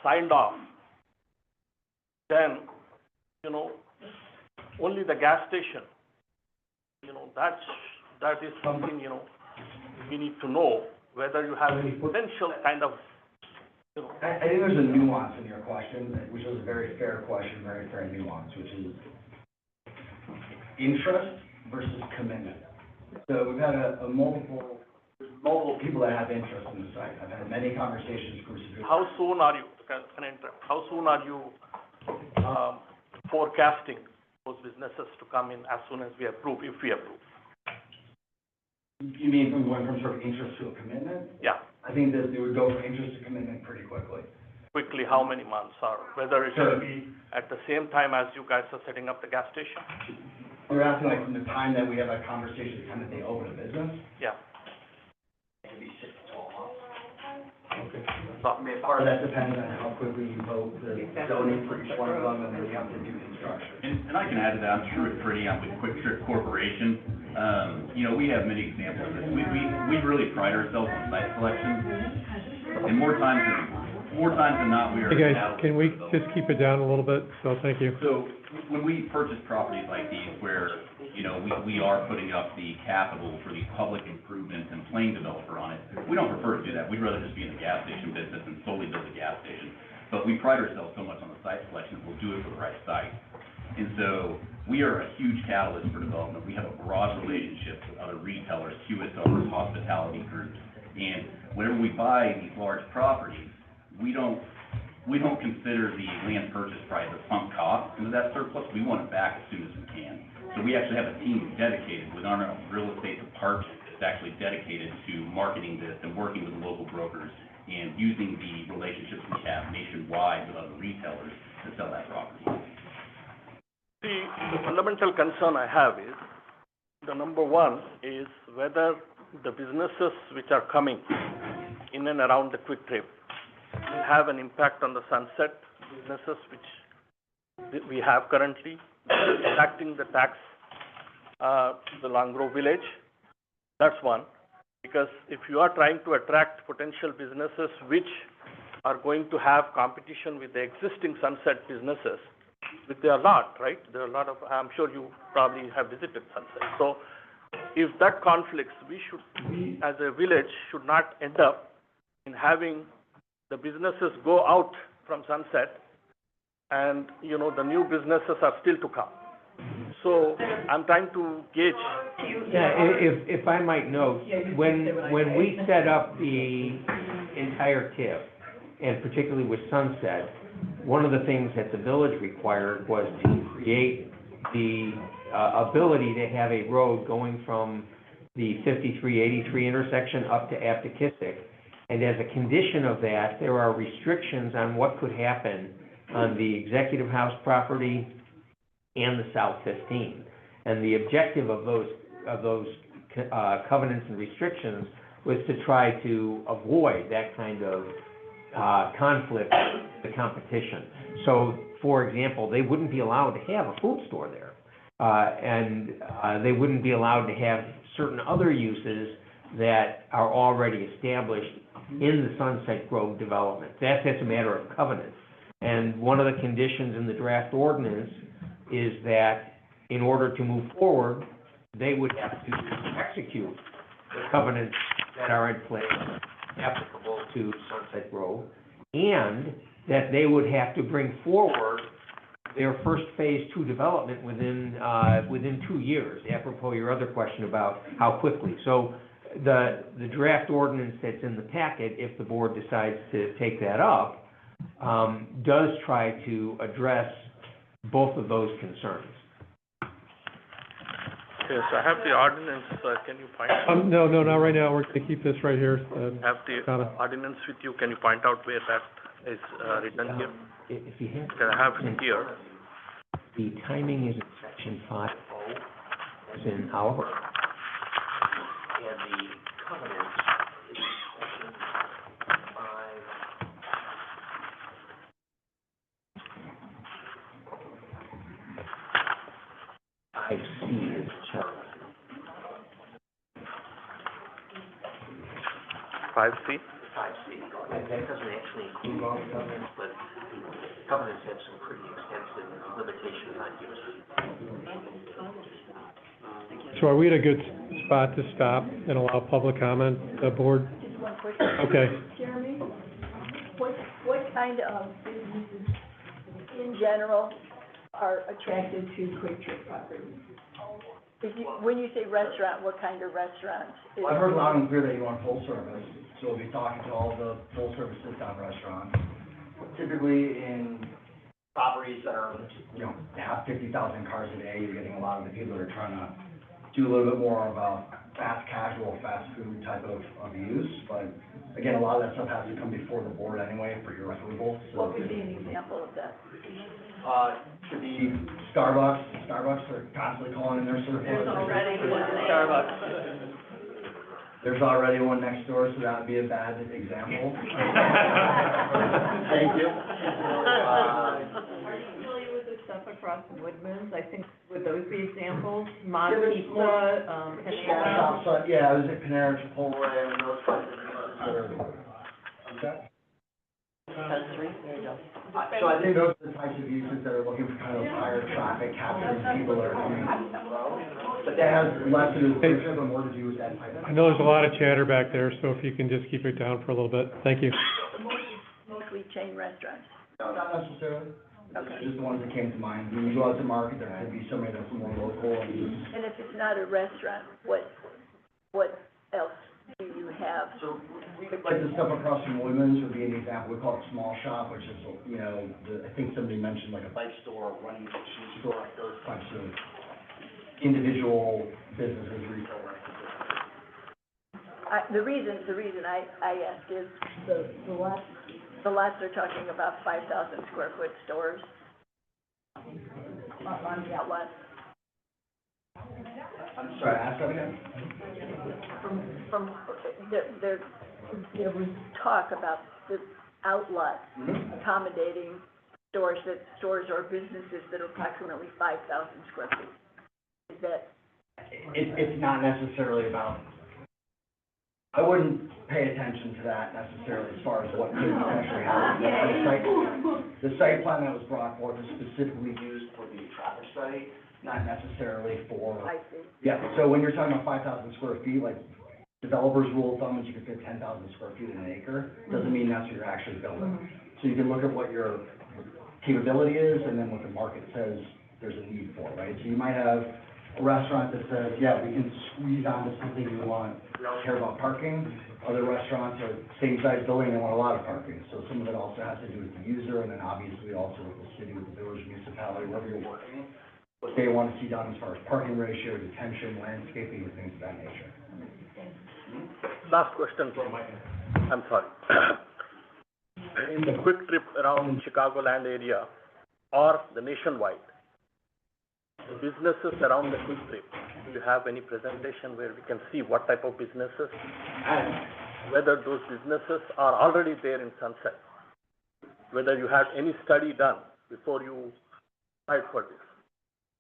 signed off, then, only the gas station, that is something, we need to know whether you have any potential kind of, I think there's a nuance in your question, which is a very fair question, very fair nuance, which is interest versus commitment. So we've had multiple people that have interest in the site. I've had many conversations. how soon are you, how soon are you forecasting those businesses to come in as soon as we approve, if we approve? You mean from going from sort of interest to a commitment? Yeah. I think that they would go from interest to commitment pretty quickly. Quickly, how many months, or whether it should be at the same time as you guys are setting up the gas station? You're asking like from the time that we have a conversation, the time that they open a business? Yeah. It could be 6 to 12 months. Okay. I mean, part of that depends on how quickly you vote the zoning for each one of them, and then you have to do construction. And I can add to that, I'm sure it's pretty, with Quick Trip Corporation, we have many examples of this. We really pride ourselves on site selection, and more times than not, we are. Hey, guys, can we just keep it down a little bit? So, thank you. So, when we purchase properties like these, where, we are putting up the capital for the public improvements and playing developer on it, we don't prefer to do that. We'd rather just be in the gas station business and solely build a gas station. But we pride ourselves so much on the site selection, we'll do it for the right site. And so, we are a huge catalyst for development. We have a broad relationship with other retailers, QSRs, hospitality groups. And whenever we buy these large properties, we don't consider the land purchase price a sunk cost into that surplus. We want it back as soon as we can. So we actually have a team dedicated with our real estate department that's actually dedicated to marketing this and working with the local brokers and using the relationships we have nationwide with other retailers to sell that property. The fundamental concern I have is, the number one is whether the businesses which are coming in and around the Quick Trip will have an impact on the Sunset businesses which we have currently, attracting the tax to the Long Grove Village. That's one. Because if you are trying to attract potential businesses which are going to have competition with the existing Sunset businesses, which there are a lot, right? There are a lot of, I'm sure you probably have visited Sunset. So if that conflicts, we as a village should not end up in having the businesses go out from Sunset and, you know, the new businesses are still to come. So I'm trying to gauge. Yeah, if I might note, when we set up the entire TIF, and particularly with Sunset, one of the things that the village required was to create the ability to have a road going from the 5383 intersection up to Aptekissick. And as a condition of that, there are restrictions on what could happen on the Executive House property and the South 15. And the objective of those covenants and restrictions was to try to avoid that kind of conflict with the competition. So, for example, they wouldn't be allowed to have a food store there. And they wouldn't be allowed to have certain other uses that are already established in the Sunset Grove development. That's a matter of covenant. And one of the conditions in the draft ordinance is that in order to move forward, they would have to execute the covenants that are in place applicable to Sunset Grove, and that they would have to bring forward their first phase 2 development within 2 years, apropos your other question about how quickly. So the draft ordinance that's in the packet, if the board decides to take that up, does try to address both of those concerns. Yes, I have the ordinance, can you find out? No, not right now, we're gonna keep this right here. Have the ordinance with you, can you point out where that is written here? If you have. Can I have it here? The timing is in section 5, as in however. And the covenants is section 5C is chart. 5C? 5C. That doesn't actually include all the covenants, but covenants have some pretty extensive limitations on use. So are we at a good spot to stop and allow public comment, the board? Just one question. Okay. Jeremy, what kind of businesses in general are attracted to Quick Trip properties? When you say restaurant, what kind of restaurants? Well, I've heard loud and clear that you want full service, so we'll be talking to all the full service sit-down restaurants. Typically in properties that are, have 50,000 cars a day, you're getting a lot of the people that are trying to do a little bit more of a fast casual, fast food type of use. But again, a lot of that stuff has to come before the board anyway for your approval, so. What would be an example of that? Could be Starbucks. Starbucks are constantly calling in their surplus. There's already one at Starbucks. There's already one next door, so that would be a bad example. Thank you. Are you familiar with the stuff across Woodman's? I think, would those be examples? Mon Pizza, Panera? Yeah, I was at Panera, Chipotle, and those types of businesses. Okay. So I think those are the types of uses that are looking for kind of higher traffic, capturing people that are coming. But that has less to do with Quick Trip and more to do with that type of. I know there's a lot of chatter back there, so if you can just keep it down for a little bit. Thank you. Mostly chain restaurants. No, not necessarily. Okay. Just the ones that came to mind. When you go out to market, there could be somebody that's more local and. And if it's not a restaurant, what else do you have? So, like the stuff across from Woodman's would be an example, we call it small shop, which is, I think somebody mentioned like a bike store, running shoe store, like those types of individual businesses, retail licenses. The reason I ask is the lots are talking about 5,000 square foot stores on the outlet. I'm sorry, ask that again? There was talk about the outlet accommodating stores or businesses that are approximately 5,000 square feet. Is that? It's not necessarily about, I wouldn't pay attention to that necessarily as far as what could potentially happen. The site plan that was brought forth is specifically used for the traffic study, not necessarily for. I see. Yeah, so when you're talking about 5,000 square feet, like developers' rule of thumb is you can fit 10,000 square feet in an acre, doesn't mean that's what you're actually building. So you can look at what your capability is and then what the market says there's a need for, right? So you might have a restaurant that says, yeah, we can squeeze onto something we want, we don't care about parking. Other restaurants are same size building, they want a lot of parking. So some of it also has to do with the user and then obviously also with the city, with the village, municipality, wherever you're working, what they want to see done as far as parking ratio, detention, landscaping, and things of that nature. Last question from my end. I'm sorry. In the quick trip around Chicagoland area or the nationwide, the businesses around the quick trip, do you have any presentation where we can see what type of businesses and whether those businesses are already there in Sunset? Whether you had any study done before you applied for this?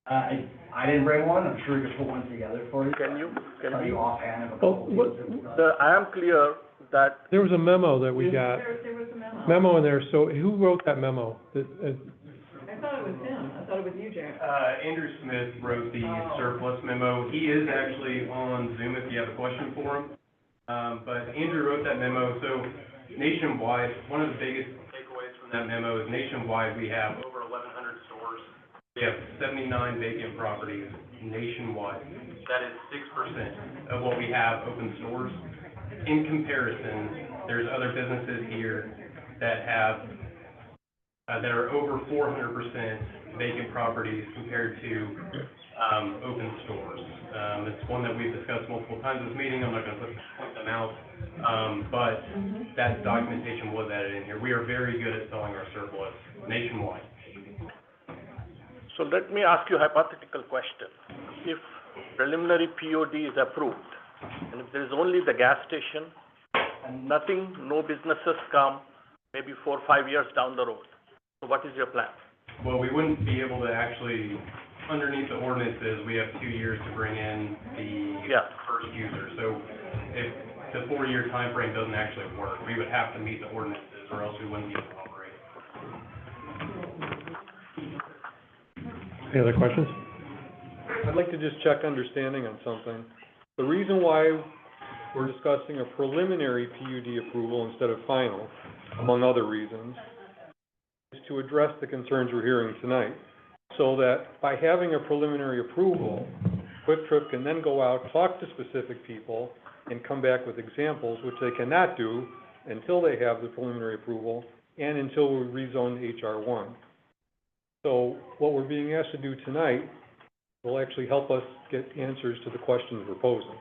I didn't bring one, I'm sure we could put one together for you. Can you Tell you offhand of a couple deals that we've done. I am clear that There was a memo that we got, There was a memo. memo in there, so who wrote that memo? I thought it was him. I thought it was you, Jared. Andrew Smith wrote the surplus memo. He is actually on Zoom if you have a question for him. But Andrew wrote that memo, so nationwide, one of the biggest takeaways from that memo is nationwide, we have over 1,100 stores. We have 79 vacant properties nationwide. That is 6% of what we have open stores. In comparison, there's other businesses here that have, that are over 400% vacant properties compared to, open stores. It's one that we've discussed multiple times in this meeting, I'm not gonna point them out, but that documentation was added in here. We are very good at selling our surplus nationwide. So let me ask you a hypothetical question. If preliminary POD is approved, and if there is only the gas station, and nothing, no businesses come, maybe 4 or 5 years down the road, so what is your plan? Well, we wouldn't be able to actually, underneath the ordinances, we have 2 years to bring in the first user. So if the 4-year time frame doesn't actually work, we would have to meet the ordinances or else we wouldn't be able to operate. Any other questions? I'd like to just check understanding on something. The reason why we're discussing a preliminary PUD approval instead of final, among other reasons, is to address the concerns we're hearing tonight. So that by having a preliminary approval, Quick Trip can then go out, talk to specific people, and come back with examples, which they cannot do until they have the preliminary approval and until we rezone HR1. So what we're being asked to do tonight will actually help us get answers to the questions we're posing.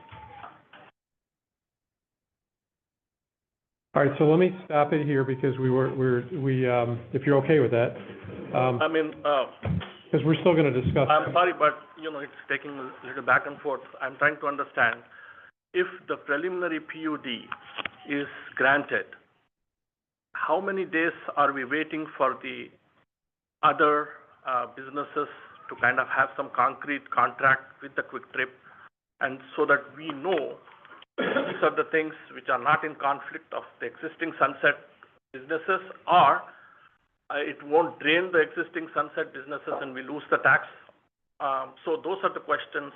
All right, so let me stop it here because if you're okay with that. Because we're still gonna discuss. I'm sorry, but, it's taking a little back and forth. I'm trying to understand, if the preliminary PUD is granted, how many days are we waiting for the other businesses to kind of have some concrete contract with the Quick Trip, and so that we know these are the things which are not in conflict of the existing Sunset businesses, or it won't drain the existing Sunset businesses and we lose the tax? So those are the questions.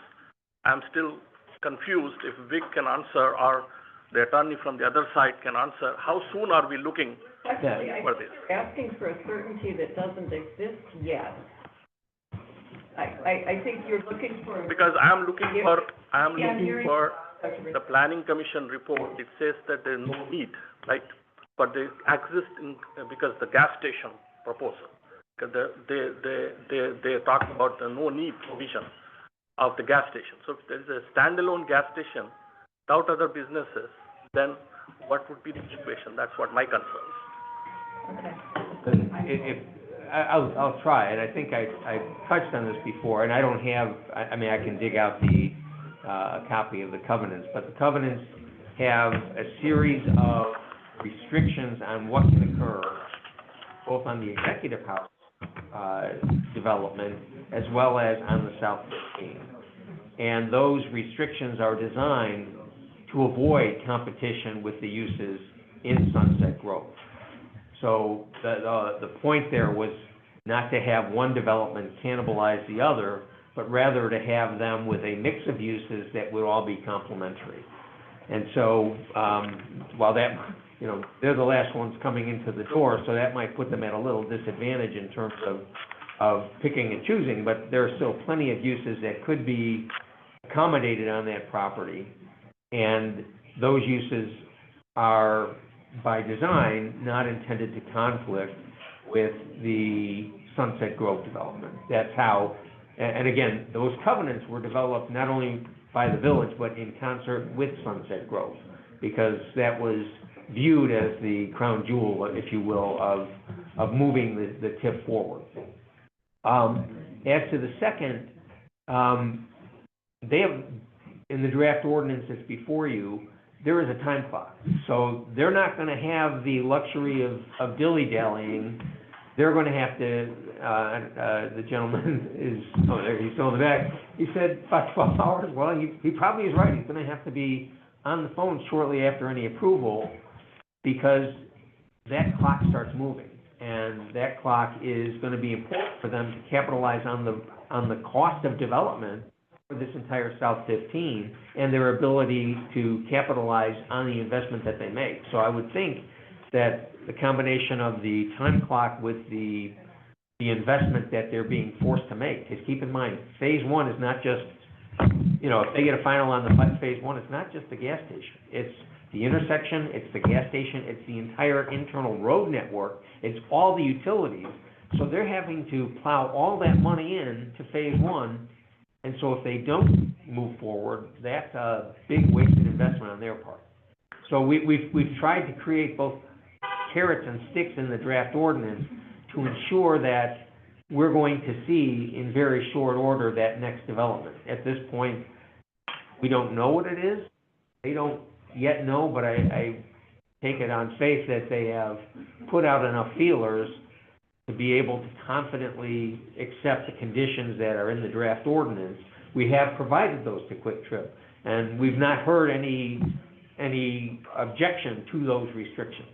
I'm still confused if Vic can answer or the attorney from the other side can answer. How soon are we looking Actually, I for think this? you're asking for a certainty that doesn't exist yet. I think you're looking for. Because I'm looking for Dr. the planning commission report. It says that there's no need, right? But they exist because the gas station proposal. Because they talk about the no need provision of the gas station. So if there is a standalone gas station without other businesses, then what would be the situation? That's what my concern is. If, I'll try, and I think I touched on this before, and I don't have, I mean, I can dig out the, copy of the covenants, but the covenants have a series of restrictions on what can occur, both on the Executive House, development, as well as on the South 15. And those restrictions are designed to avoid competition with the uses in Sunset Grove. So the point there was not to have one development cannibalize the other, but rather to have them with a mix of uses that would all be complementary. And so, while that, you know, they're the last ones coming into the door, so that might put them at a little disadvantage in terms of picking and choosing, but there are still plenty of uses that could be accommodated on that property. And those uses are, by design, not intended to conflict with the Sunset Grove development. That's how, and again, those covenants were developed not only by the village, but in concert with Sunset Grove, because that was viewed as the crown jewel, if you will, of moving the TIF forward. As to the second, they have, in the draft ordinance that's before you, there is a time clock. So they're not gonna have the luxury of dilly-dallying. They're gonna have to, the gentleman is, oh, there, he's still in the back. He said about 12 hours. Well, he probably is right. He's gonna have to be on the phone shortly after any approval, because that clock starts moving. And that clock is gonna be important for them to capitalize on the cost of development for this entire South 15 and their ability to capitalize on the investment that they make. So I would think that the combination of the time clock with the investment that they're being forced to make, because keep in mind, phase one is not just, you know, if they get a final on the phase one, it's not just the gas station. It's the intersection, it's the gas station, it's the entire internal road network, it's all the utilities. So they're having to plow all that money in to phase one. And so if they don't move forward, that's a big wasted investment on their part. So we've tried to create both carrots and sticks in the draft ordinance to ensure that we're going to see in very short order that next development. At this point, we don't know what it is. They don't yet know, but I take it on faith that they have put out enough feelers to be able to confidently accept the conditions that are in the draft ordinance. We have provided those to Quick Trip, and we've not heard any objection to those restrictions.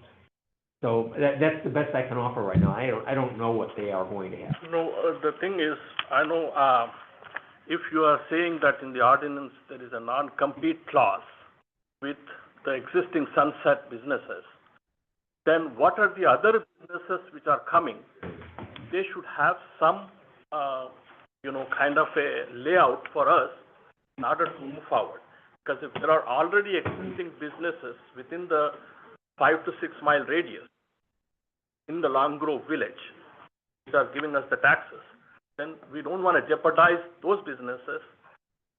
So that's the best I can offer right now. I don't know what they are going to have. No, the thing is, I know, if you are saying that in the ordinance there is a non-compete clause with the existing Sunset businesses, then what are the other businesses which are coming? They should have some, kind of a layout for us in order to move forward. Because if there are already existing businesses within the 5 to 6 mile radius in the Long Grove village, which are giving us the taxes, then we don't want to jeopardize those businesses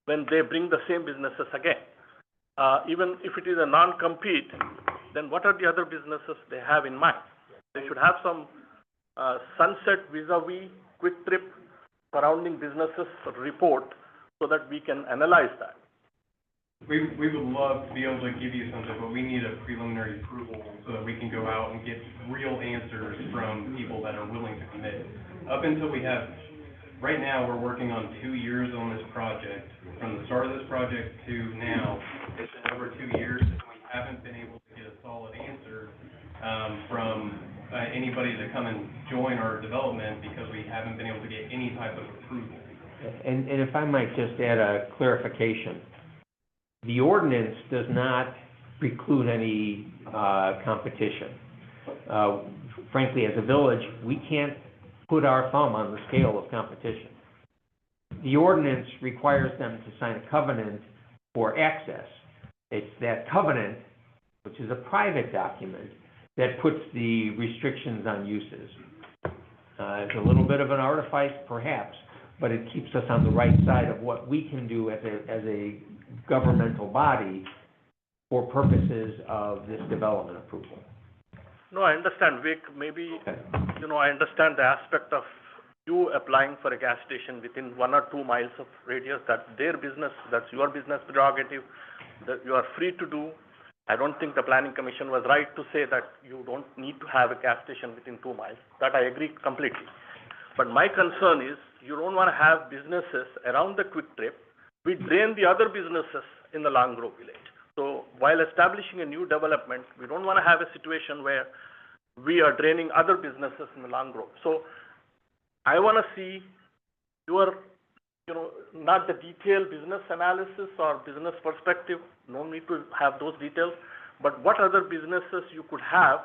when they bring the same businesses again. Even if it is a non-compete, then what are the other businesses they have in mind? They should have some Sunset vis-a-vis Quick Trip surrounding businesses report so that we can analyze that. We would love to be able to give you something, but we need a preliminary approval so that we can go out and get real answers from people that are willing to commit. Up until we have, right now, we're working on 2 years on this project. From the start of this project to now, it's been over 2 years, and we haven't been able to get a solid answer from anybody to come and join our development because we haven't been able to get any type of approval. And if I might just add a clarification. The ordinance does not preclude any competition. Frankly, as a village, we can't put our thumb on the scale of competition. The ordinance requires them to sign a covenant for access. It's that covenant, which is a private document, that puts the restrictions on uses. It's a little bit of an artifice, perhaps, but it keeps us on the right side of what we can do as a governmental body for purposes of this development approval. No, I understand, Vic, maybe I understand the aspect of you applying for a gas station within 1 or 2 miles of radius. That's their business, that's your business prerogative, that you are free to do. I don't think the planning commission was right to say that you don't need to have a gas station within 2 miles. That I agree completely. But my concern is, you don't want to have businesses around the Quick Trip. We drain the other businesses in the Long Grove village. So while establishing a new development, we don't want to have a situation where we are draining other businesses in the Long Grove. So I want to see your, not the detailed business analysis or business perspective, no need to have those details, but what other businesses you could have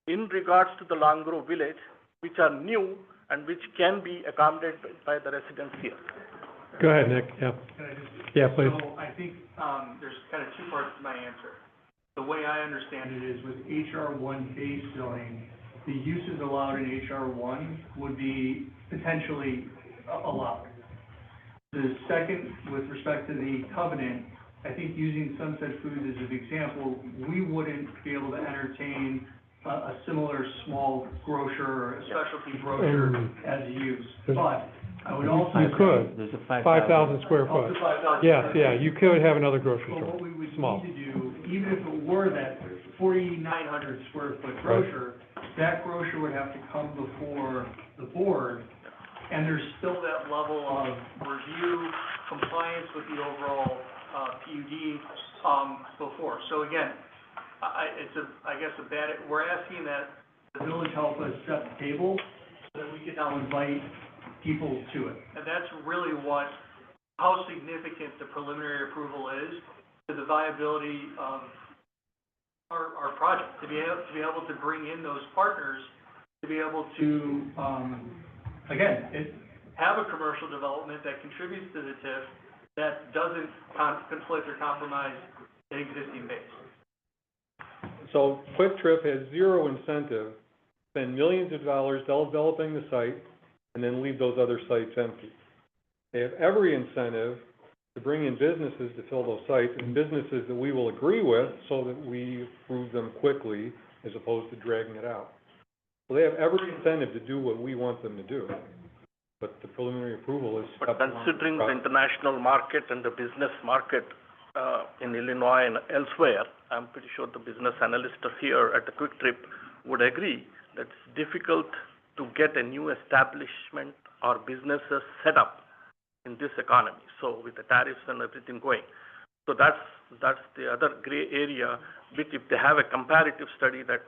in regards to the Long Grove village, which are new and which can be accommodated by the residents here. Go ahead, Nick, yeah. Can I just? Yeah, please. So I think, there's kind of two parts to my answer. The way I understand it is with HR one base zoning, the uses allowed in HR one would be potentially allowed. The second, with respect to the covenant, I think using Sunset Foods as an example, we wouldn't be able to entertain a similar small grocer or a specialty grocer as a use. But I would also You say. could. There's a 5,000 square Up foot. to 5,000. Yes, yeah, you could have another grocery But store, what we would small. need to do, even if it were that 4,900 square foot grocer, that grocer would have to come before the board, and there's still that level of review, compliance with the overall, PUD, before. So again, we're asking that the village help us set the table so that we can now invite people to it. And that's really how significant the preliminary approval is to the viability of our project, to be able to bring in those partners, to be able to, have a commercial development that contributes to the TIF that doesn't conflict or compromise the existing base. So Quick Trip has zero incentive, spend millions of dollars developing the site, and then leave those other sites empty. They have every incentive to bring in businesses to fill those sites, and businesses that we will agree with so that we approve them quickly as opposed to dragging it out. So they have every incentive to do what we want them to do. But the preliminary approval is. But considering the international market and the business market in Illinois and elsewhere, I'm pretty sure the business analysts here at the Quick Trip would agree that it's difficult to get a new establishment or businesses set up in this economy. So with the tariffs and everything going. So that's the other gray area, which if they have a comparative study that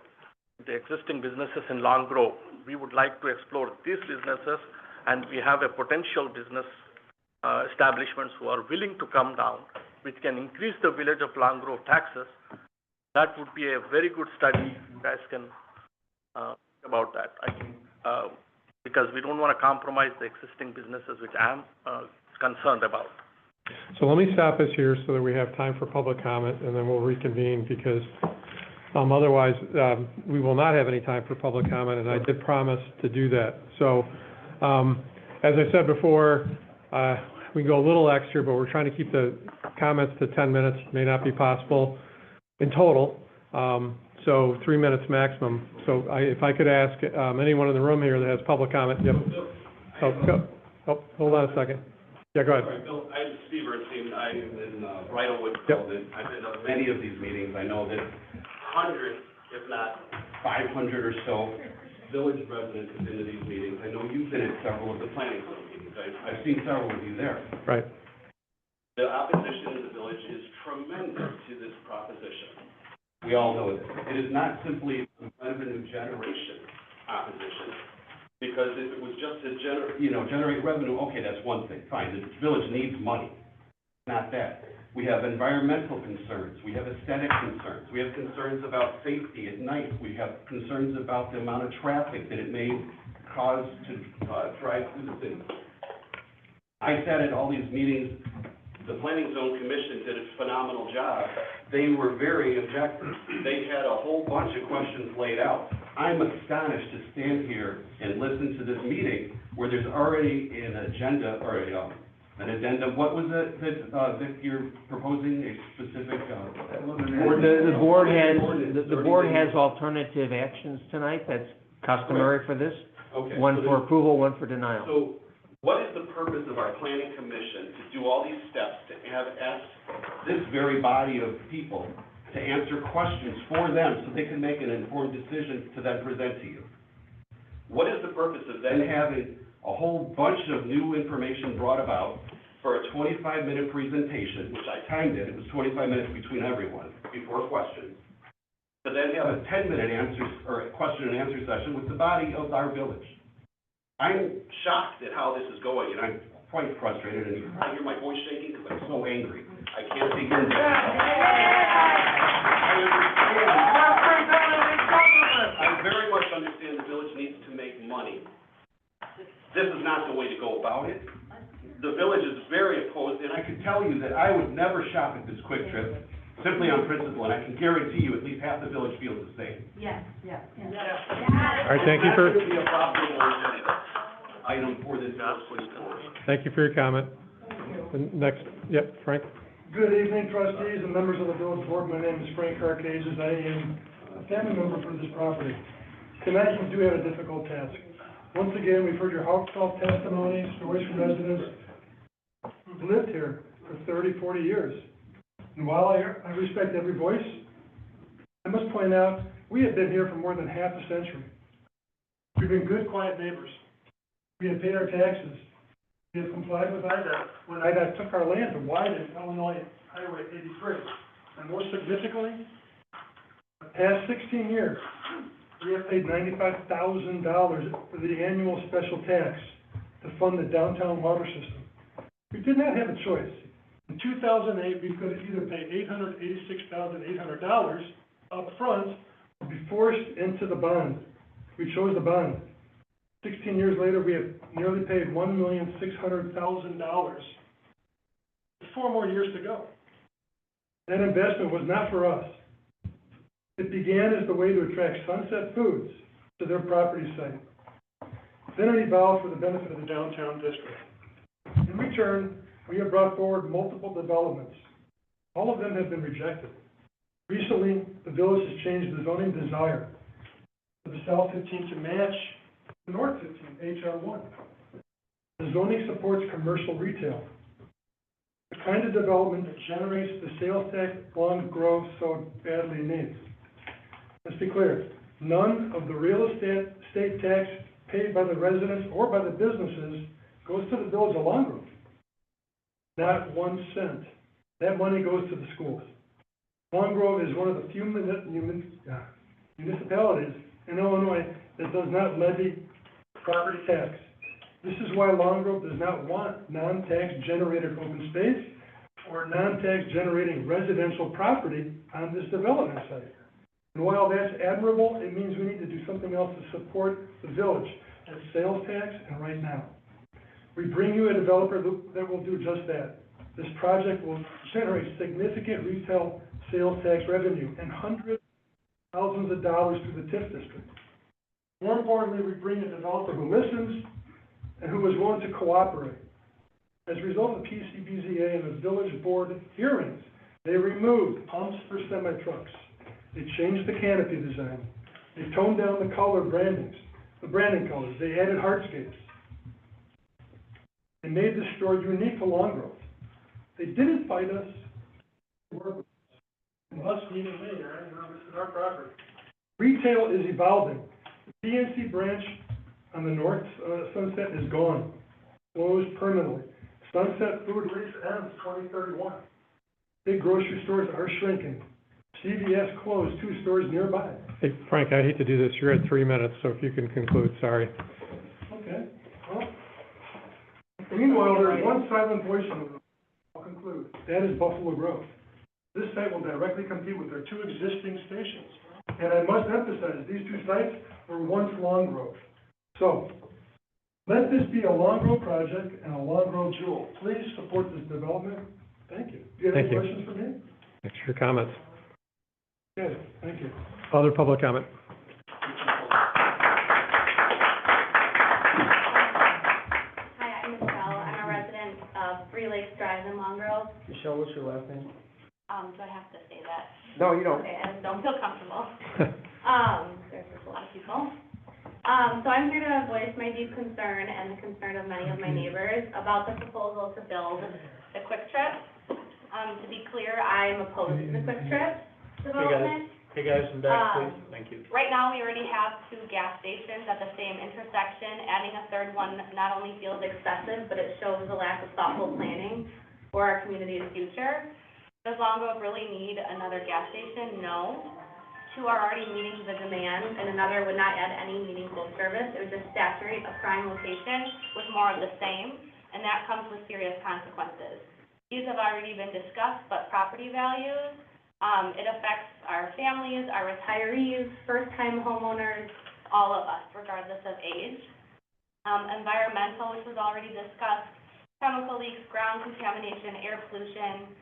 the existing businesses in Long Grove, we would like to explore these businesses, and we have a potential business establishments who are willing to come down, which can increase the village of Long Grove taxes. That would be a very good study. You guys can think about that, I think, because we don't want to compromise the existing businesses, which I'm concerned about. So let me stop us here so that we have time for public comment, and then we'll reconvene, because otherwise, we will not have any time for public comment, and I did promise to do that. So, as I said before, we can go a little extra, but we're trying to keep the comments to 10 minutes. May not be possible in total, so 3 minutes maximum. So if I could ask anyone in the room here that has public comment. Yep. Hold on a second. Yeah, go ahead. Sorry, Bill, I'm Steve Bernstein. I'm in Bridlewood, Golden. I've been to many of these meetings. I know that hundreds, if not 500 or so, village residents have been to these meetings. I know you've been at several of the planning board meetings. I've seen several of you there. Right. The opposition in the village is tremendous to this proposition. We all know this. It is not simply a revenue generation opposition, because if it was just to generate revenue, okay, that's one thing, fine. The village needs money. Not that. We have environmental concerns. We have aesthetic concerns. We have concerns about safety at night. We have concerns about the amount of traffic that it may cause to drive through the city. I sat at all these meetings. The Planning Zone Commission did a phenomenal job. They were very objective. They had a whole bunch of questions laid out. I'm astonished to stand here and listen to this meeting where there's already an agenda or an addendum. What was it that, Vic, you're proposing, a specific, The board has alternative actions tonight. That's customary for this. Okay. One so for then- approval, one for denial. So what is the purpose of our planning commission to do all these steps, to ask this very body of people to answer questions for them so they can make an informed decision to then present to you? What is the purpose of then having a whole bunch of new information brought about for a 25-minute presentation, which I timed it, it was 25 minutes between everyone, before questions, to then have a 10-minute question and answer session with the body of our village? I'm shocked at how this is going, and I'm quite frustrated, and you can probably hear my voice shaking because I'm so angry. I can't begin to. I very much understand the village needs to make money. This is not the way to go about it. The village is very opposed, and I can tell you that I would never shop at this Quick Trip, simply on principle, and I can guarantee you at least half the village feels the same. Yes, yes, yes. All right, thank you for, That would be a profitable item for this village. thank you for your comment. The next, yep, Frank? Good evening, trustees and members of the village board. My name is Frank Carcases. I am a family member for this property. Tonight, you do have a difficult task. Once again, we've heard your heartfelt testimony, stories from residents who've lived here for 30, 40 years. And while I respect every voice, I must point out, we have been here for more than half a century. We've been good, quiet neighbors. We have paid our taxes. We have complied with IDOT when IDOT took our land to widen Illinois Highway 83. And most significantly, the past 16 years, we have paid $95,000 for the annual special tax to fund the downtown water system. We did not have a choice. In 2008, we could either pay $886,800 up front or be forced into the bond. We chose the bond. 16 years later, we have nearly paid $1,600,000. 4 more years to go. That investment was not for us. It began as the way to attract Sunset Foods to their property site. Then it evolved for the benefit of the downtown district. In return, we have brought forward multiple developments. All of them have been rejected. Recently, the village has changed the zoning desire for the South 15 to match the North 15, HR 1. The zoning supports commercial retail, the kind of development that generates the sales tax Long Grove so badly needs. Let's be clear, none of the real estate tax paid by the residents or by the businesses goes to the village of Long Grove. Not 1 cent. That money goes to the schools. Long Grove is one of the few municipalities in Illinois that does not levy property tax. This is why Long Grove does not want non-tax generated open space or non-tax generating residential property on this development site. And while that's admirable, it means we need to do something else to support the village. That's sales tax and right now. We bring you a developer that will do just that. This project will generate significant retail sales tax revenue and hundreds of thousands of dollars through the TIF district. More importantly, we bring a developer who listens and who is willing to cooperate. As a result of PCBZA and the village board hearings, they removed pumps for semi-trucks. They changed the canopy design. They toned down the the branding colors. They added hardscapes. They made the store unique to Long Grove. They didn't fight us. They worked with us. And us, meaning me, this is our property. Retail is evolving. The PNC branch on the north Sunset is gone, closed permanently. Sunset Food lease ends 2031. Big grocery stores are shrinking. CVS closed 2 stores nearby. Hey, Frank, I hate to do this. You're at 3 minutes, so if you can conclude, sorry. Okay, well, meanwhile, there's one silent voice in the room. I'll conclude. That is Buffalo Grove. This site will directly compete with their 2 existing stations. And I must emphasize, these 2 sites were once Long Grove. So, let this be a Long Grove project and a Long Grove jewel. Please support this development. Thank you. Do you have any Thank you. questions for me? Thanks for your comments. Good, thank you. Other public comment? Hi, I'm Michelle. I'm a resident of Three Lakes Drive in Long Grove. Michelle, what's your last name? Do I have to say that? No, you don't. Okay, I don't feel comfortable. There's just a lot of people. So I'm here to voice my deep concern and the concern of many of my neighbors about the proposal to build the Quick Trip. To be clear, I'm opposed to the Quick Trip development. Hey guys, I'm back, please. Thank you. Right now, we already have 2 gas stations at the same intersection. Adding a third one not only feels excessive, but it shows a lack of thoughtful planning for our community's future. Does Long Grove really need another gas station? No. 2 are already meeting the demand, and another would not add any meaningful service. It would just saturate a prime location with more of the same, and that comes with serious consequences. These have already been discussed, but property values, it affects our families, our retirees, first-time homeowners, all of us, regardless of age. Environmental, which was already discussed, chemical leaks, ground contamination, air pollution.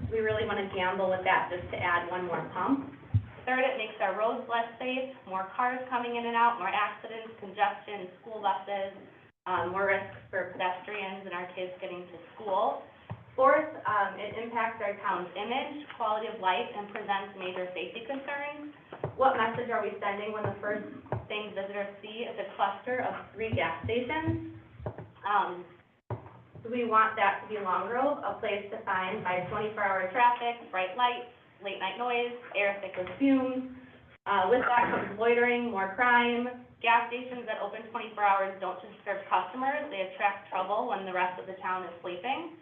We really want to gamble with that just to add one more pump. Third, it makes our roads less safe, more cars coming in and out, more accidents, congestion, school buses, more risks for pedestrians and our kids getting to school. Fourth, it impacts our town's image, quality of life, and presents major safety concerns. What message are we sending when the first thing visitors see is a cluster of 3 gas stations? We want that to be Long Grove, a place defined by 24-hour traffic, bright lights, late night noise, air thick with fumes. With that comes loitering, more crime. Gas stations that open 24 hours don't just serve customers, they attract trouble when the rest of the town is sleeping.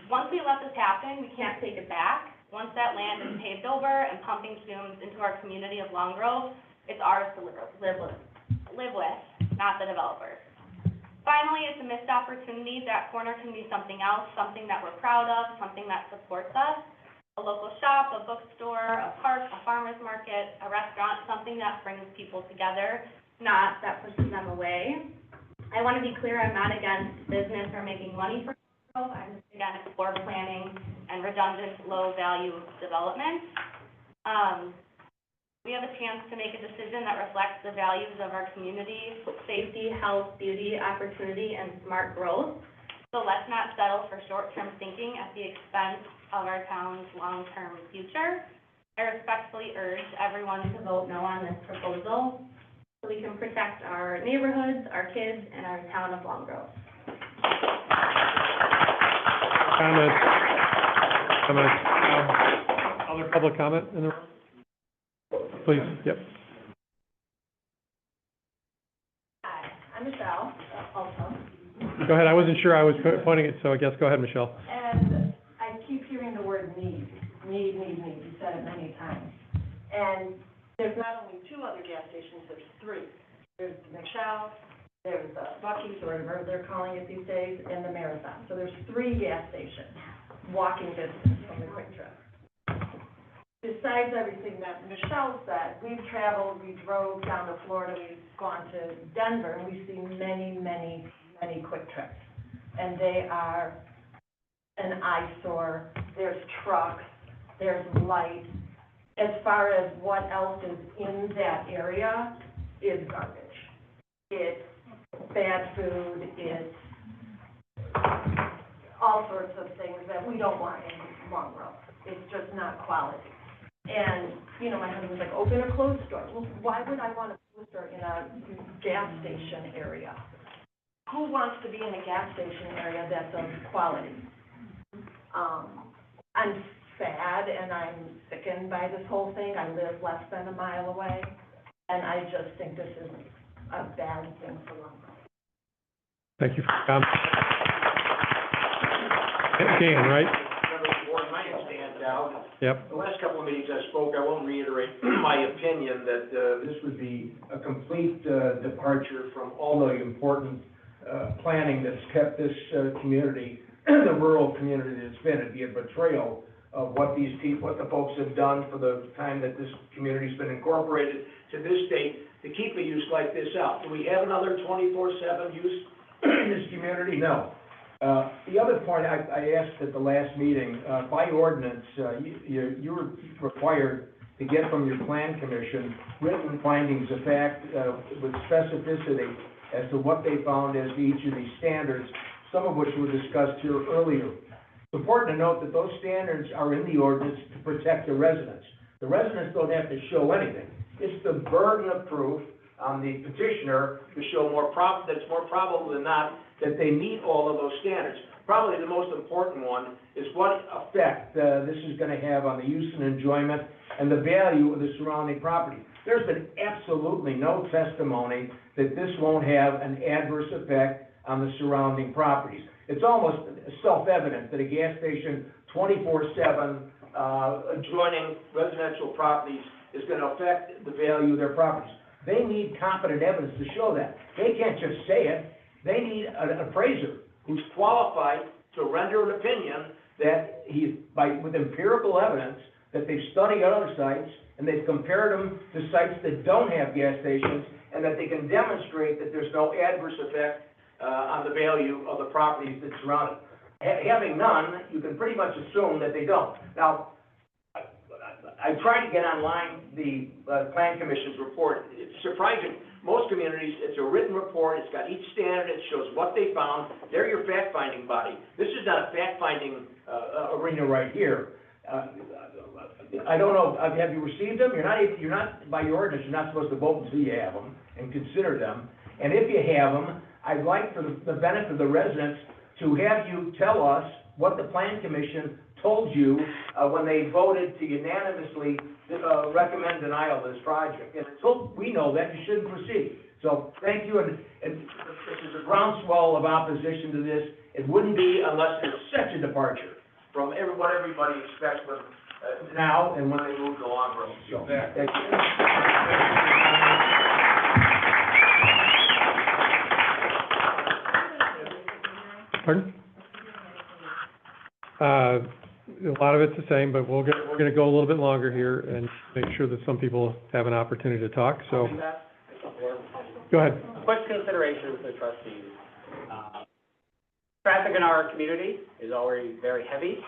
Once we let this happen, we can't take it back. Once that land is paved over and pumping fumes into our community of Long Grove, it's ours to live with, not the developers. Finally, it's a missed opportunity. That corner can be something else, something that we're proud of, something that supports us. A local shop, a bookstore, a park, a farmer's market, a restaurant, something that brings people together, not that pushes them away. I want to be clear, I'm not against business or making money for I'm just against floor planning and redundant, low-value development. We have a chance to make a decision that reflects the values of our community: safety, health, beauty, opportunity, and smart growth. So let's not settle for short-term thinking at the expense of our town's long-term future. I respectfully urge everyone to vote no on this proposal so we can protect our neighborhoods, our kids, and our town of Long Grove. Comments? Other public comment in the room? Please, yep. Hi, I'm Michelle, also. Go ahead, I wasn't sure I was pointing it, so I guess go ahead, Michelle. And I keep hearing the word need. You said it many times. And there's not only 2 other gas stations, there's 3. There's Michelle, there's Buc-ee's, or whatever they're calling it these days, and the Marathon. So there's 3 gas stations, walking distance from the Quick Trip. Besides everything that Michelle said, we've traveled, we drove down to Florida, we've gone to Denver, and we see many, many, many Quick Trips. And they are an eyesore. There's trucks, there's light. As far as what else is in that area is garbage. It's bad food, it's all sorts of things that we don't want in Long Grove. It's just not quality. And, you know, my husband's like, open a clothes store. Well, why would I want a clothes store in a gas station area? Who wants to be in a gas station area that's of quality? I'm sad and I'm sickened by this whole thing. I live less than a mile away, and I just think this is a bad thing for Long Grove. Thank you for your comment. Dan, right? My name's Dan Dowd. Yep. The last couple of meetings I spoke, I won't reiterate my opinion that this would be a complete departure from all the important planning that's kept this community, the rural community that's been. It'd be a betrayal of what these people, what the folks have done for the time that this community's been incorporated to this date to keep a use like this out. Do we have another 24/7 use in this community? No. The other point I asked at the last meeting, by ordinance, you were required to get from your plan commission written findings of fact with specificity as to what they found as to each of these standards, some of which were discussed here earlier. It's important to note that those standards are in the ordinance to protect the residents. The residents don't have to show anything. It's the burden of proof on the petitioner to show that it's more probable than not that they meet all of those standards. Probably the most important one is what effect this is going to have on the use and enjoyment and the value of the surrounding property. There's been absolutely no testimony that this won't have an adverse effect on the surrounding properties. It's almost self-evident that a gas station 24/7 adjoining residential properties is going to affect the value of their properties. They need competent evidence to show that. They can't just say it. They need an appraiser who's qualified to render an opinion that with empirical evidence, that they've studied other sites and they've compared them to sites that don't have gas stations, and that they can demonstrate that there's no adverse effect on the value of the properties that surround it. Having none, you can pretty much assume that they don't. Now, I tried to get online the Plan Commission's report. It's surprising. Most communities, it's a written report. It's got each standard. It shows what they found. They're your fact-finding body. This is not a fact-finding arena right here. I don't know. Have you received them? You're not by your ordinance. You're not supposed to vote until you have them and consider them. And if you have them, I'd like, for the benefit of the residents, to have you tell us what the Plan Commission told you when they voted to unanimously recommend denial of this project. And until we know that, you shouldn't proceed. So thank you, and this is a groundswell of opposition to this. It wouldn't be unless there's such a departure from what everybody expects from now and when they move to Long Road. So, thank you. Pardon? A lot of it's the same, but we're gonna go a little bit longer here and make sure that some people have an opportunity to talk, so. Go ahead. Quick considerations for trustees. Traffic in our community is already very heavy.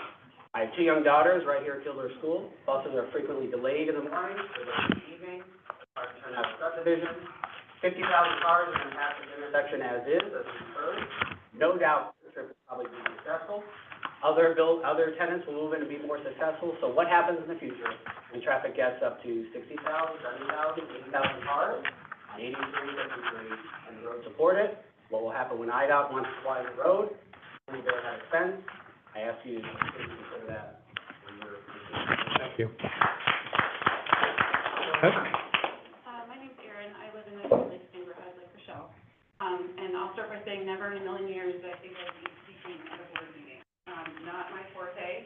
I have 2 young daughters right here at Gilder School. Buses are frequently delayed in the morning, delayed in the evening, cars turn out subdivision. 50,000 cars are going to pass this intersection as is, as we've heard. No doubt the trip will probably be successful. Other tenants will move in to be more successful. So what happens in the future when traffic gets up to 60,000, 70,000, 80,000 cars on 83, 53, and the road support it? What will happen when IDOT wants to widen the road? Will bear that expense? I ask you to consider that. Thank you. My name's Erin. I live in the Lakes neighborhood, Lake Rochelle. And I'll start by saying never in a million years that I think I'd be speaking at a board meeting. Not my forte.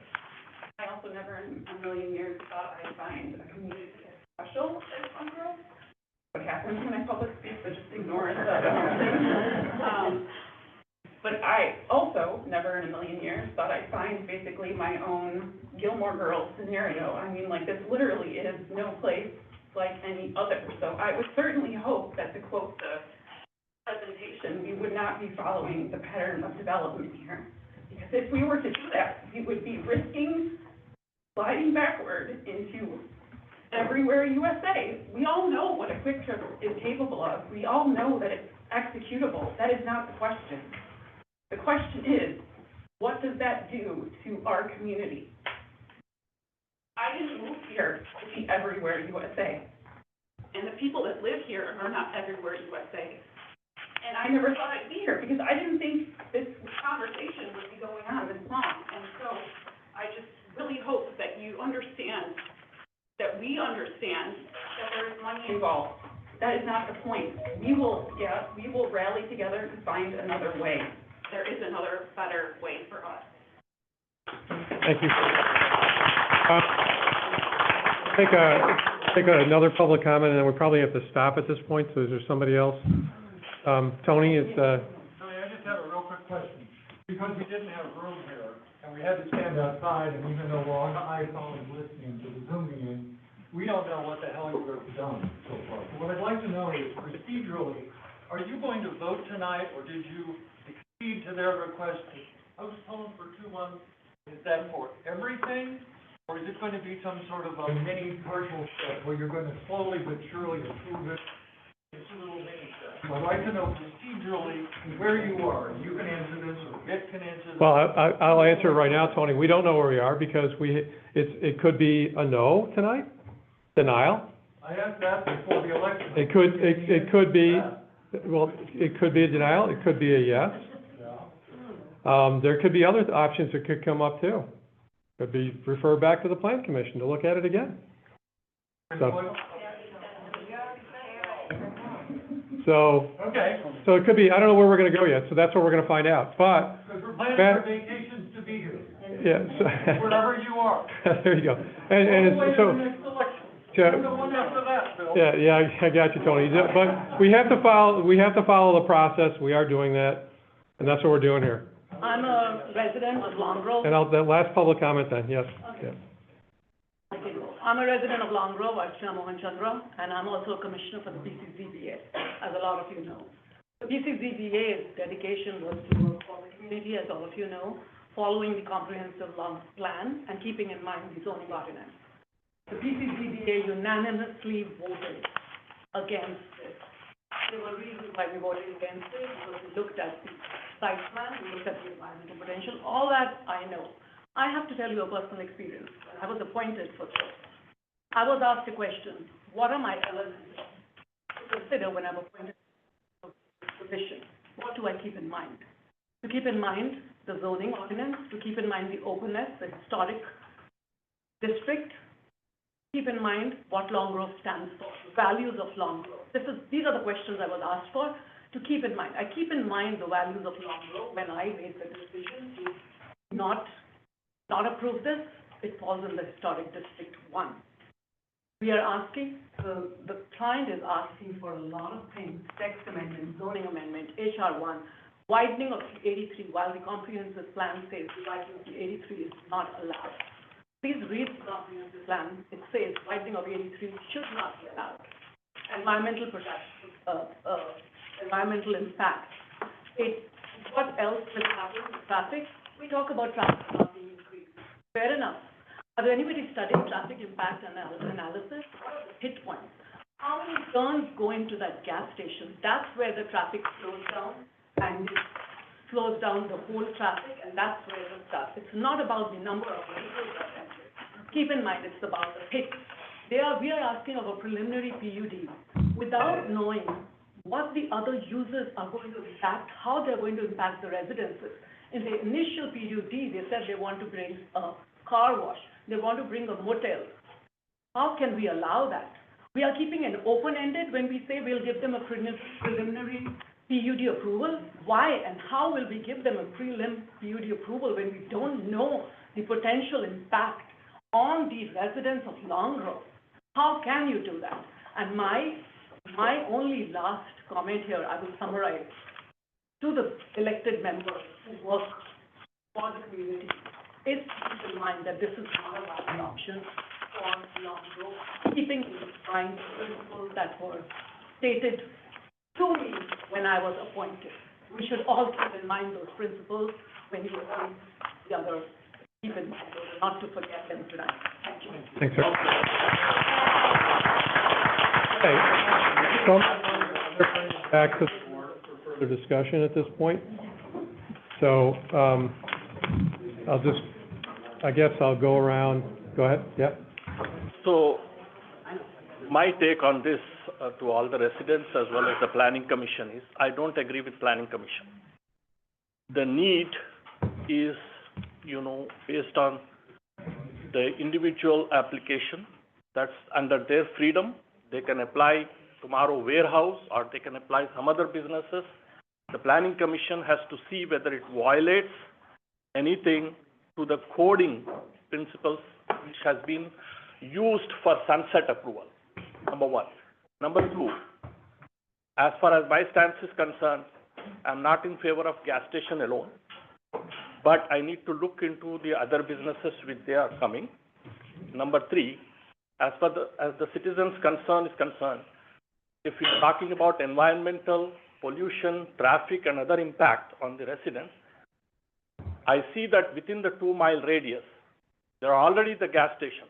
I also never in a million years thought I'd find a community as special as Long Grove. What happens when I public speak, so just ignore it. But I also never in a million years thought I'd find basically my own Gilmore Girls scenario. I mean, like, this literally is no place like any other. So I would certainly hope that, to quote the presentation, we would not be following the pattern of development here. Because if we were to do that, we would be risking sliding backward into everywhere USA. We all know what a quick trip is capable of. We all know that it's executable. That is not the question. The question is, what does that do to our community? I didn't move here to be everywhere USA. And the people that live here are not everywhere USA. And I never thought I'd be here because I didn't think this conversation would be going on this long. And so I just really hope that you understand, that we understand that there is money involved. That is not the point. We will rally together to find another way. There is another better way for us. Thank you. Take another public comment, and then we probably have to stop at this point, so is there somebody else? Tony, it's, Tony, I just have a real quick question. Because we didn't have room here, and we had to stand outside, and even though we're on the iPhone listening to the Zoom meeting, we don't know what the hell you have done so far. So what I'd like to know is, procedurally, are you going to vote tonight, or did you accede to their request to postpone for 2 months? Is that for everything, or is it going to be some sort of a mini partial step where you're going to slowly but surely approve it? It's a little mini step. So I'd like to know procedurally where you are. You can answer this, or Dick can answer this. well, I'll answer right now, Tony. We don't know where we are because it could be a no tonight, denial. I asked that before the election. It could be, well, it could be a denial, it could be a yes. There could be other options that could come up too. Could be refer back to the plan commission to look at it again. So, Okay, so it could be, I don't know where we're gonna go yet, so that's what we're gonna find out, but, because we're planning for vacations to be here, yeah, so. wherever you are. There you go. And All the it's, way to so, the next election. yeah, The one after that, Bill. yeah, I got you, Tony. But we have to follow the process, we are doing that, and that's what we're doing here. I'm a resident of Long Grove. And that last public comment then, yes, yeah. I'm a resident of Long Grove, Archana Mohan Chandra, and I'm also a commissioner for the PCZBA, as a lot of you know. The PCZBA's dedication was to work for the community, as all of you know, following the comprehensive long plan and keeping in mind the zoning ordinance. The PCZBA unanimously voted against it. There were reasons why we voted against it, because we looked at the site plan, we looked at the environmental potential, all that I know. I have to tell you a personal experience. I was appointed for this. I was asked a question, what are my elements to consider when I'm appointed to this position? What do I keep in mind? To keep in mind the zoning ordinance, to keep in mind the openness, the historic district, keep in mind what Long Grove stands for, values of Long Grove. These are the questions I was asked for, to keep in mind. I keep in mind the values of Long Grove when I made the decision to not approve this. It falls in the historic district 1. We are asking, the client is asking for a lot of things, text amendment, zoning amendment, HR 1, widening of 83, while the comprehensive plan says the widening of the 83 is not allowed. Please read the comprehensive plan. It says widening of 83 should not be allowed. Environmental protection, environmental impact. What else will happen with traffic? We talk about traffic not being increased. Fair enough. Have anybody studied traffic impact analysis? What are the hit points? How many turns go into that gas station? That's where the traffic slows down, and it slows down the whole traffic, and that's where the stuff. It's not about the number of vehicles that enter. Keep in mind, it's about the hits. We are asking of a preliminary PUD without knowing what the other users are going to impact, how they're going to impact the residences. In the initial PUD, they said they want to bring a car wash. They want to bring a motel. How can we allow that? We are keeping it open-ended when we say we'll give them a preliminary PUD approval. Why and how will we give them a prelim PUD approval when we don't know the potential impact on the residents of Long Grove? How can you do that? And my only last comment here, I will summarize, to the elected members who work for the community, is keep in mind that this is not a viable option for Long Grove, keeping in mind the principles that were stated to me when I was appointed. We should all keep in mind those principles when you appoint the others. Keep in mind, not to forget them tonight. Thank you. Thanks, sir. Okay, so back to the board for further discussion at this point. So, I'll go around, go ahead, yeah. So, my take on this to all the residents as well as the planning commission is, I don't agree with planning commission. The need is, based on the individual application, that's under their freedom. They can apply tomorrow warehouse, or they can apply some other businesses. The planning commission has to see whether it violates anything to the coding principles which has been used for sunset approval, number one. Number two, as far as my stance is concerned, I'm not in favor of gas station alone, but I need to look into the other businesses which they are coming. Number three, as the citizens' concern is concerned, if you're talking about environmental, pollution, traffic, and other impact on the residents, I see that within the 2-mile radius, there are already the gas stations.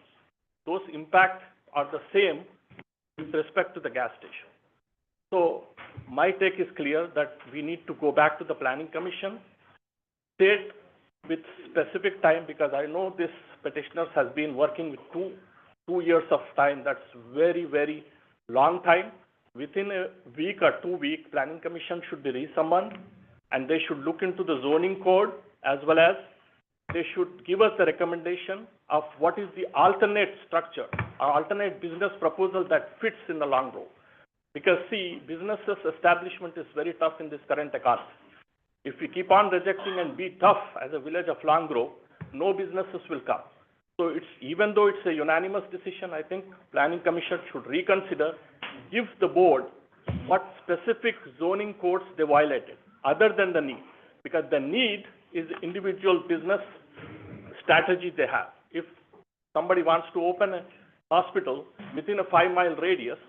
Those impacts are the same with respect to the gas station. So my take is clear that we need to go back to the planning commission, state with specific time, because I know this petitioners has been working with two 2 years of time, that's very, very long time. Within a week or 2 weeks, Planning Commission should be resummoned, and they should look into the zoning code, as well as they should give us the recommendation of what is the alternate structure, or alternate business proposal that fits in the long run. Because see, businesses establishment is very tough in this current economy. If we keep on rejecting and be tough as a village of Long Grove, no businesses will come. So it's, even though it's a unanimous decision, I think Planning Commission should reconsider, give the board what specific zoning codes they violated, other than the need. Because the need is individual business strategy they have. If somebody wants to open a hospital within a 5-mile radius,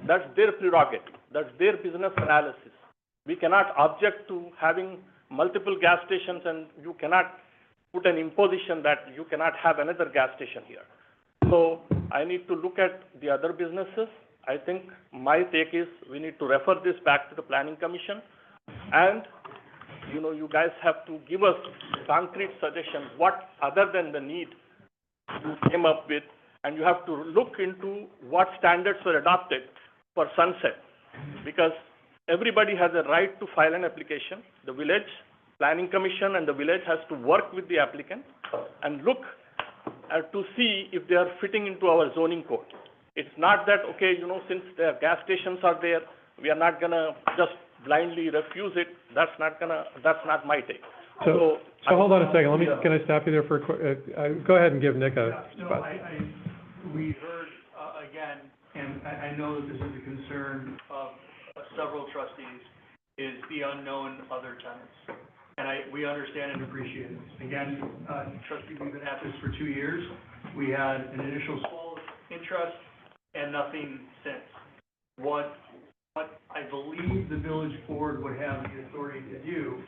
that's their prerogative, that's their business analysis. We cannot object to having multiple gas stations, and you cannot put an imposition that you cannot have another gas station here. So I need to look at the other businesses. I think my take is we need to refer this back to the Planning Commission, and you guys have to give us concrete suggestions, what other than the need you came up with, and you have to look into what standards were adopted for Sunset, because everybody has a right to file an application. The village, Planning Commission and the village has to work with the applicant and look to see if they are fitting into our zoning code. It's not that, okay, since the gas stations are there, we are not gonna just blindly refuse it. That's not my take. So hold on a second, can I stop you there for a quick, go ahead and give Nick a spot. We heard, again, and I know that this is a concern of several trustees, is the unknown other tenants. And we understand and appreciate it. Again, trustee, we've been at this for 2 years. We had an initial small interest and nothing since. What I believe the village board would have the authority to do,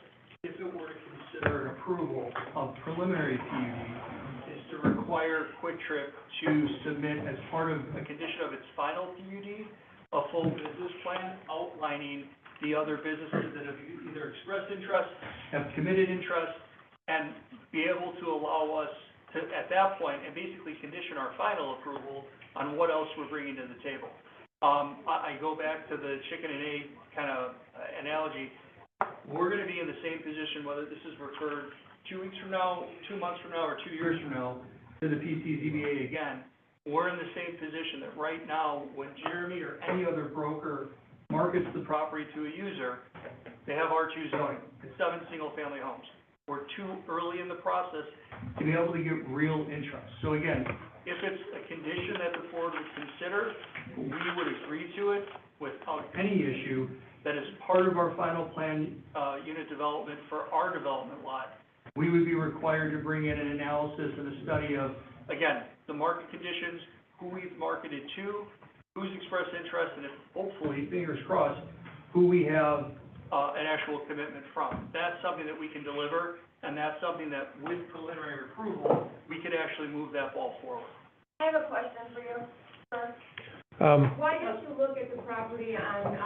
if it were to consider an approval of preliminary PUD, is to require Quick Trip to submit as part of a condition of its final PUD, a full business plan outlining the other businesses that have either expressed interest, have committed interest, and be able to allow us to, at that point, and basically condition our final approval on what else we're bringing to the table. I go back to the chicken and egg kind of analogy. We're going to be in the same position, whether this is referred 2 weeks from now, 2 months from now, or 2 years from now, to the PCZBA again. We're in the same position that right now, when Jeremy or any other broker markets the property to a user, they have R2 zoning. It's 7 single-family homes. We're too early in the process to be able to get real interest. So again, if it's a condition that the board would consider, we would agree to it without any issue. That is part of our final plan unit development for our development lot. We would be required to bring in an analysis and a study of, again, the market conditions, who we've marketed to, who's expressed interest, and if hopefully, fingers crossed, who we have an actual commitment from. That's something that we can deliver, and that's something that with preliminary approval, we could actually move that ball forward. I have a question for you, sir. Why didn't you look at the property on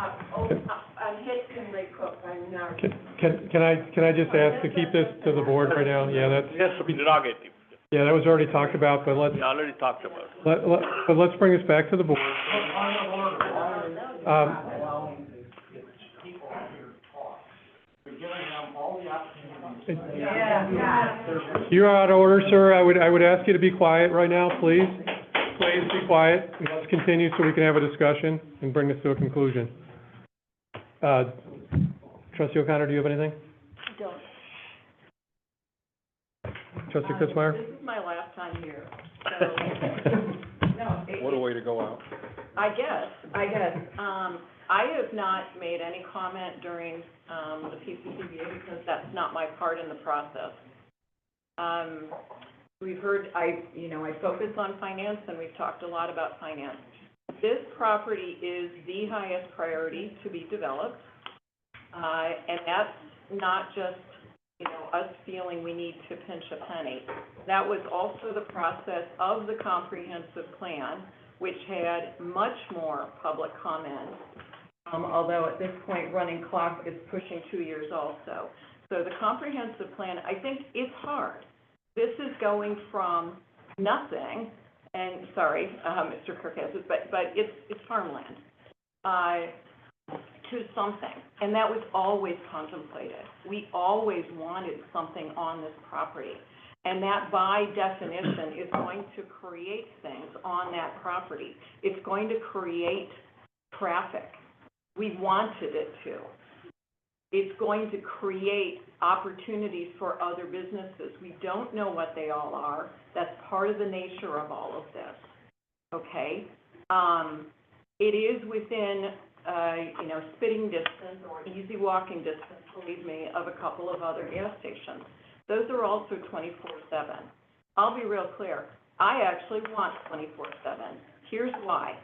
Hicks and Lake Cook on Nard? Can I just ask to keep this to the board right now? Yeah, that's. Yes, prerogative. Yeah, that was already talked about, but let's. We already talked about it. But let's bring this back to the board. You're out of order, sir. I would ask you to be quiet right now, please. Please be quiet. Let's continue so we can have a discussion and bring this to a conclusion. Trustee O'Connor, do you have anything? Don't. Trustee Kritzmeyer? This is my last time here, so, no. What a way to go out. I guess, I have not made any comment during, the PCCBA because that's not my part in the process. We've heard, I focus on finance and we've talked a lot about finance. This property is the highest priority to be developed. And that's not just, us feeling we need to pinch a penny. That was also the process of the comprehensive plan, which had much more public comment. Although at this point, running clock is pushing 2 years also. So the comprehensive plan, I think it's hard. This is going from nothing, and, sorry, Mr. Kirkazis, but it's farmland, to something. And that was always contemplated. We always wanted something on this property. And that, by definition, is going to create things on that property. It's going to create traffic. We wanted it to. It's going to create opportunities for other businesses. We don't know what they all are. That's part of the nature of all of this, okay? It is within, spitting distance or easy walking distance, believe me, of a couple of other gas stations. Those are also 24/7. I'll be real clear. I actually want 24/7. Here's why.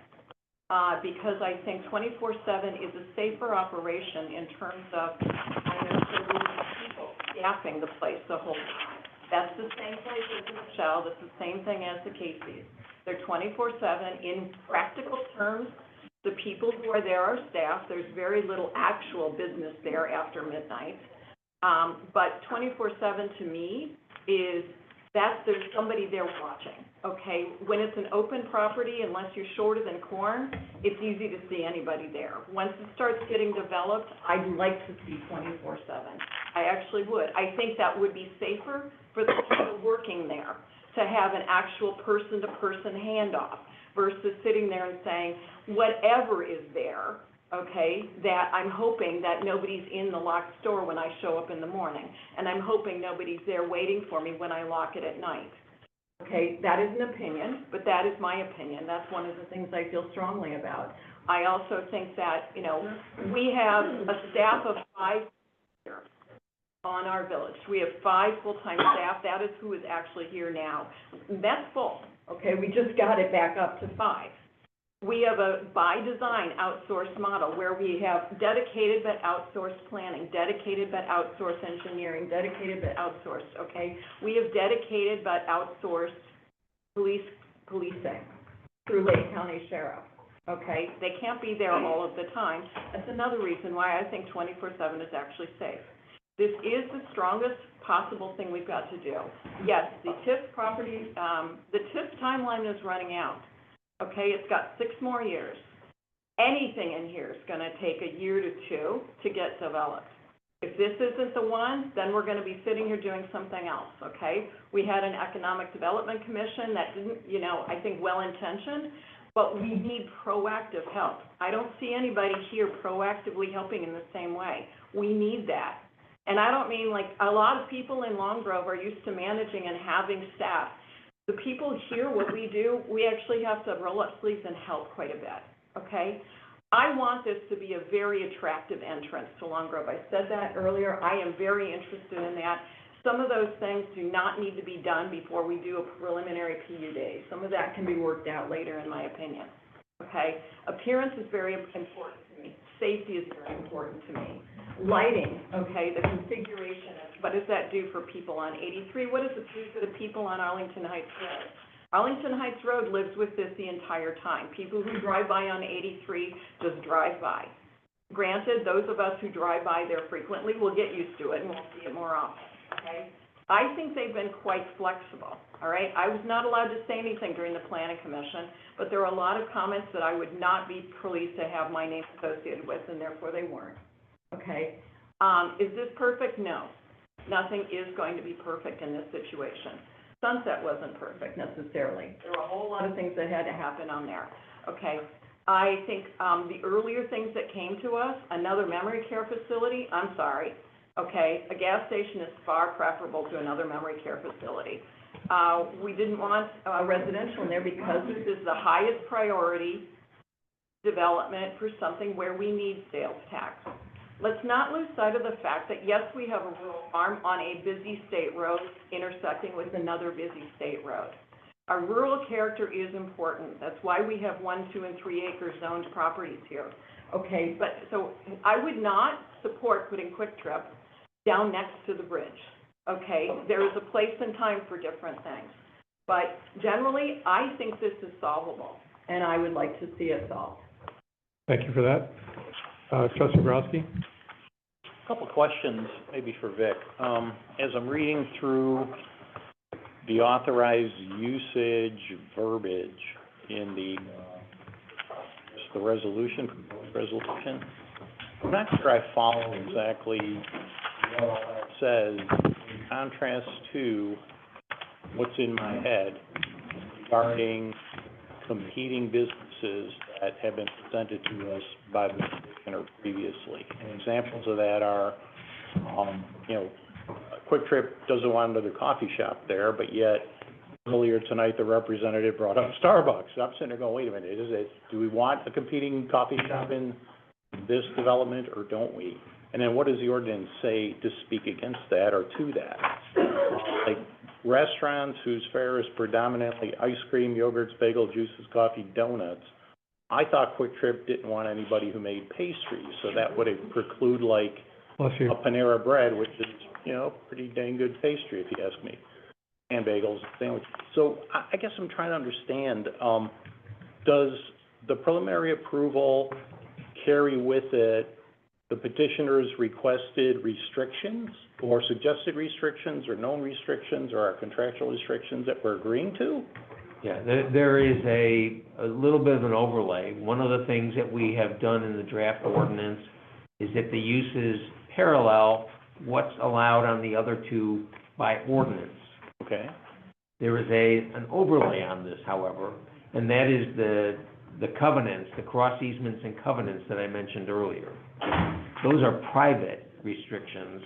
Because I think 24/7 is a safer operation in terms of people staffing the place the whole time. That's the same place as the Michelle, that's the same thing as the Casey's. They're 24/7. In practical terms, the people who are there are staff. There's very little actual business there after midnight. But 24/7 to me is there's somebody there watching, okay? When it's an open property, unless you're shorter than corn, it's easy to see anybody there. Once it starts getting developed, I'd like to see 24/7. I actually would. I think that would be safer for the people working there to have an actual person-to-person handoff versus sitting there and saying, whatever is there, okay, that I'm hoping that nobody's in the locked store when I show up in the morning, and I'm hoping nobody's there waiting for me when I lock it at night. Okay, that is an opinion, but that is my opinion. That's one of the things I feel strongly about. I also think that, we have a staff of 5 here on our village. We have 5 full-time staff. That is who is actually here now. That's full, okay? We just got it back up to 5. We have a, by design, outsourced model where we have dedicated but outsourced planning, dedicated but outsourced engineering, dedicated but outsourced, okay? We have dedicated but outsourced policing through Lake County Sheriff, okay? They can't be there all of the time. That's another reason why I think 24/7 is actually safe. This is the strongest possible thing we've got to do. Yes, the TIF property, the TIF timeline is running out. Okay, it's got 6 more years. Anything in here is gonna take a year to 2 to get developed. If this isn't the one, then we're gonna be sitting here doing something else, okay? We had an economic development commission that didn't, I think well-intentioned, but we need proactive help. I don't see anybody here proactively helping in the same way. We need that. And I don't mean like, a lot of people in Long Grove are used to managing and having staff. The people here, what we do, we actually have to roll up sleeves and help quite a bit, okay? I want this to be a very attractive entrance to Long Grove. I said that earlier. I am very interested in that. Some of those things do not need to be done before we do a preliminary PUD. Some of that can be worked out later, in my opinion, okay? Appearance is very important to me. Safety is very important to me. Lighting, okay, the configuration, what does that do for people on 83? What does it do for the people on Arlington Heights Road? Arlington Heights Road lives with this the entire time. People who drive by on 83 just drive by. Granted, those of us who drive by there frequently will get used to it and we'll see it more often, okay? I think they've been quite flexible, all right? I was not allowed to say anything during the planning commission, but there are a lot of comments that I would not be pleased to have my name associated with, and therefore they weren't, okay? Is this perfect? No. Nothing is going to be perfect in this situation. Sunset wasn't perfect necessarily. There were a whole lot of things that had to happen on there, okay? I think the earlier things that came to us, another memory care facility, I'm sorry, okay? A gas station is far preferable to another memory care facility. We didn't want residential in there because this is the highest priority development for something where we need sales tax. Let's not lose sight of the fact that, yes, we have a rural farm on a busy state road intersecting with another busy state road. Our rural character is important. That's why we have 1, 2, and 3 acre zoned properties here. Okay, but so I would not support putting Quick Trip down next to the bridge. Okay, there is a place and time for different things. But generally, I think this is solvable, and I would like to see it solved. Thank you for that. Trustee Borowski? Couple questions, maybe for Vic. As I'm reading through the authorized usage verbiage in the resolution, I'm not sure I follow exactly what all that says in contrast to what's in my head regarding competing businesses that have been presented to us by the commissioner previously. And examples of that are, Quick Trip doesn't want another coffee shop there, but yet earlier tonight, the representative brought up Starbucks. I'm sitting there going, wait a minute, do we want a competing coffee shop in this development or don't we? And then what does the ordinance say to speak against that or to that? Like restaurants whose fare is predominantly ice cream, yogurts, bagel, juices, coffee, donuts. I thought Quick Trip didn't want anybody who made pastries, so that would preclude like a Panera Bread, which is, pretty dang good pastry if you ask me, and bagels, sandwiches. So I guess I'm trying to understand, does the preliminary approval carry with it the petitioner's requested restrictions or suggested restrictions or known restrictions or our contractual restrictions that we're agreeing to? Yeah, there is a little bit of an overlay. One of the things that we have done in the draft ordinance is that the uses parallel what's allowed on the other two by ordinance. Okay. There is an overlay on this, however, and that is the covenants, the cross easements and covenants that I mentioned earlier. Those are private restrictions,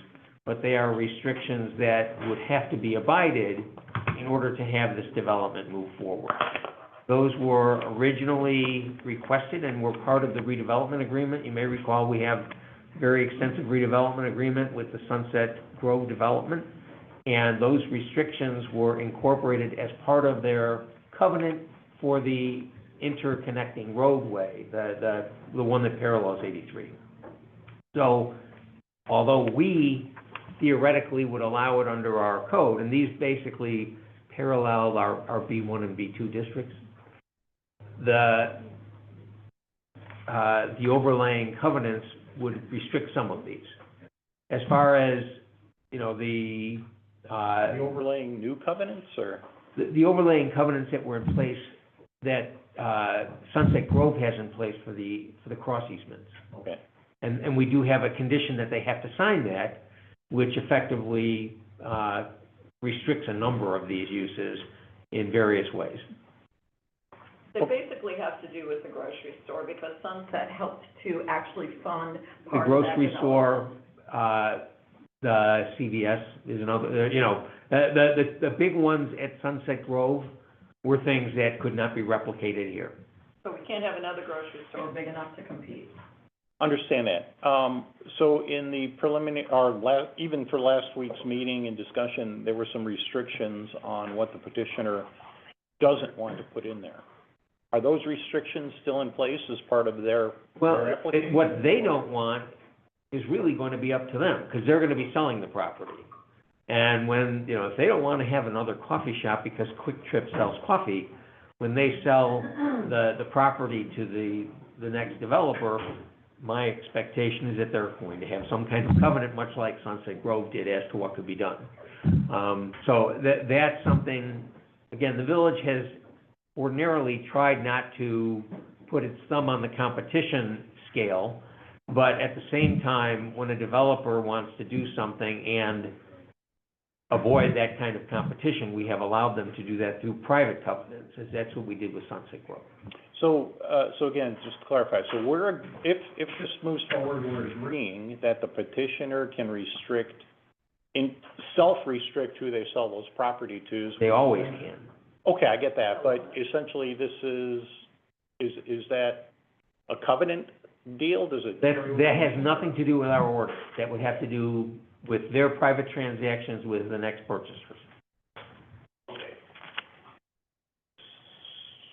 but they are restrictions that would have to be abided in order to have this development move forward. Those were originally requested and were part of the redevelopment agreement. You may recall we have very extensive redevelopment agreement with the Sunset Grove development, and those restrictions were incorporated as part of their covenant for the interconnecting roadway, the one that parallels 83. So, although we theoretically would allow it under our code, and these basically parallel our B1 and B2 districts, the overlaying covenants would restrict some of these. As far as, the overlaying new covenants, or? The overlaying covenants that were in place that Sunset Grove has in place for the cross easements. Okay. And we do have a condition that they have to sign that, which effectively restricts a number of these uses in various ways. They basically have to do with the grocery store, because Sunset helped to actually fund The part of that grocery store, development. the CVS is another, the big ones at Sunset Grove were things that could not be replicated here. So we can't have another grocery store big enough to compete. Understand that. So in the preliminary, or even for last week's meeting and discussion, there were some restrictions on what the petitioner doesn't want to put in there. Are those restrictions still in place as part of their application? What they don't want is really going to be up to them, because they're going to be selling the property. And when, if they don't want to have another coffee shop because Quick Trip sells coffee, when they sell the property to the next developer, my expectation is that they're going to have some kind of covenant, much like Sunset Grove did, as to what could be done. So that's something, again, the village has ordinarily tried not to put its thumb on the competition scale, but at the same time, when a developer wants to do something and avoid that kind of competition, we have allowed them to do that through private covenants, as that's what we did with Sunset Grove. So again, just to clarify, so if this moves forward, we're agreeing that the petitioner can self-restrict who they sell those property to. They always can. Okay, I get that, but essentially this is that a covenant deal? Does it? That has nothing to do with our ordinance. That would have to do with their private transactions with the next purchasers. Okay.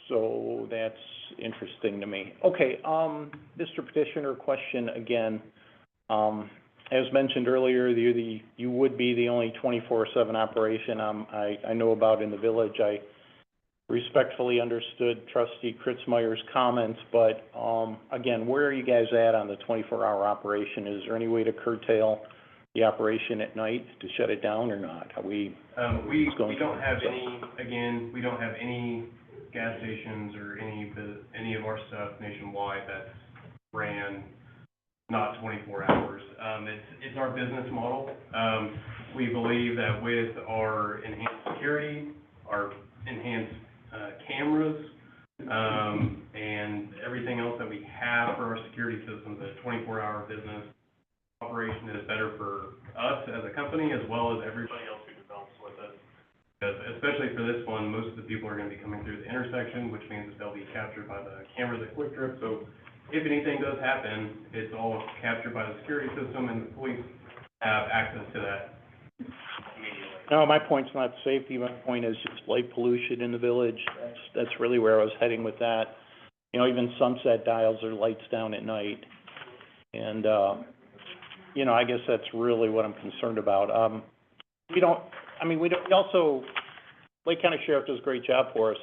So that's interesting to me. Okay, Mr. Petitioner, question again. As mentioned earlier, you would be the only 24/7 operation I know about in the village. I respectfully understood Trustee Kritzmeyer's comments, but again, where are you guys at on the 24-hour operation? Is there any way to curtail the operation at night to shut it down or not? Are we? We don't have any gas stations or any of our stuff nationwide that's ran not 24 hours. It's our business model. We believe that with our enhanced security, our enhanced cameras, and everything else that we have for our security systems, a 24-hour business operation is better for us as a company as well as everybody else who develops with us. Because especially for this one, most of the people are going to be coming through the intersection, which means that they'll be captured by the cameras at Quick Trip. So if anything does happen, it's all captured by the security system, and the police have access to that immediately. No, my point's not safety. My point is just light pollution in the village. That's really where I was heading with that. You know, even Sunset dials their lights down at night. And, you know, I guess that's really what I'm concerned about. We also, Lake County Sheriff does a great job for us,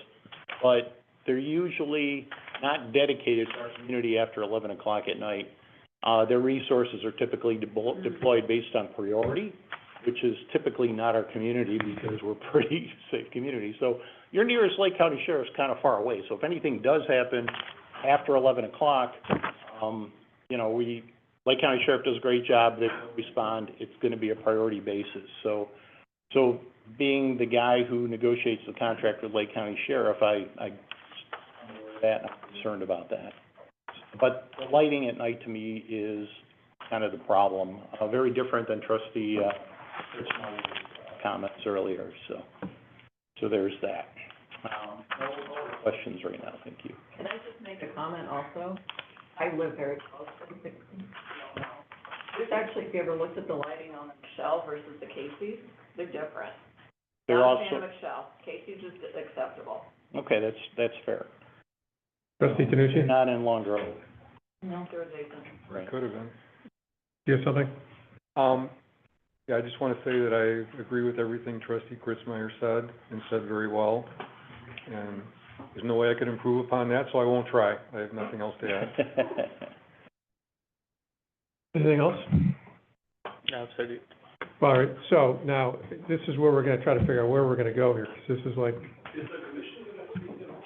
but they're usually not dedicated to our community after 11 o'clock at night. Their resources are typically deployed based on priority, which is typically not our community because we're a pretty safe community. So your nearest Lake County Sheriff is kind of far away. So if anything does happen after 11 o'clock, you know, Lake County Sheriff does a great job. They respond. It's going to be a priority basis. So being the guy who negotiates the contract with Lake County Sheriff, I'm concerned about that. But the lighting at night to me is kind of the problem. Very different than Trustee Kritzmeyer's comments earlier. So there's that. No other questions right now. Thank you. Can I just make a comment also? I live very close to the, there's actually, if you ever looked at the lighting on the Michelle versus the Casey's, they're different. They're Not also a fan of Michelle. Casey's is acceptable. okay. That's fair. Trustee Tanucci? Not in Long Grove. No, they're adjacent. Right. Could have been. Do you have something? Yeah, I just want to say that I agree with everything Trustee Kritzmeyer said, and said very well. And there's no way I could improve upon that, so I won't try. I have nothing else to add. Anything else? Yeah, I've said it. All right, so now, this is where we're gonna try to figure out where we're gonna go here, 'cause this is like, Is the commission going to speak at all?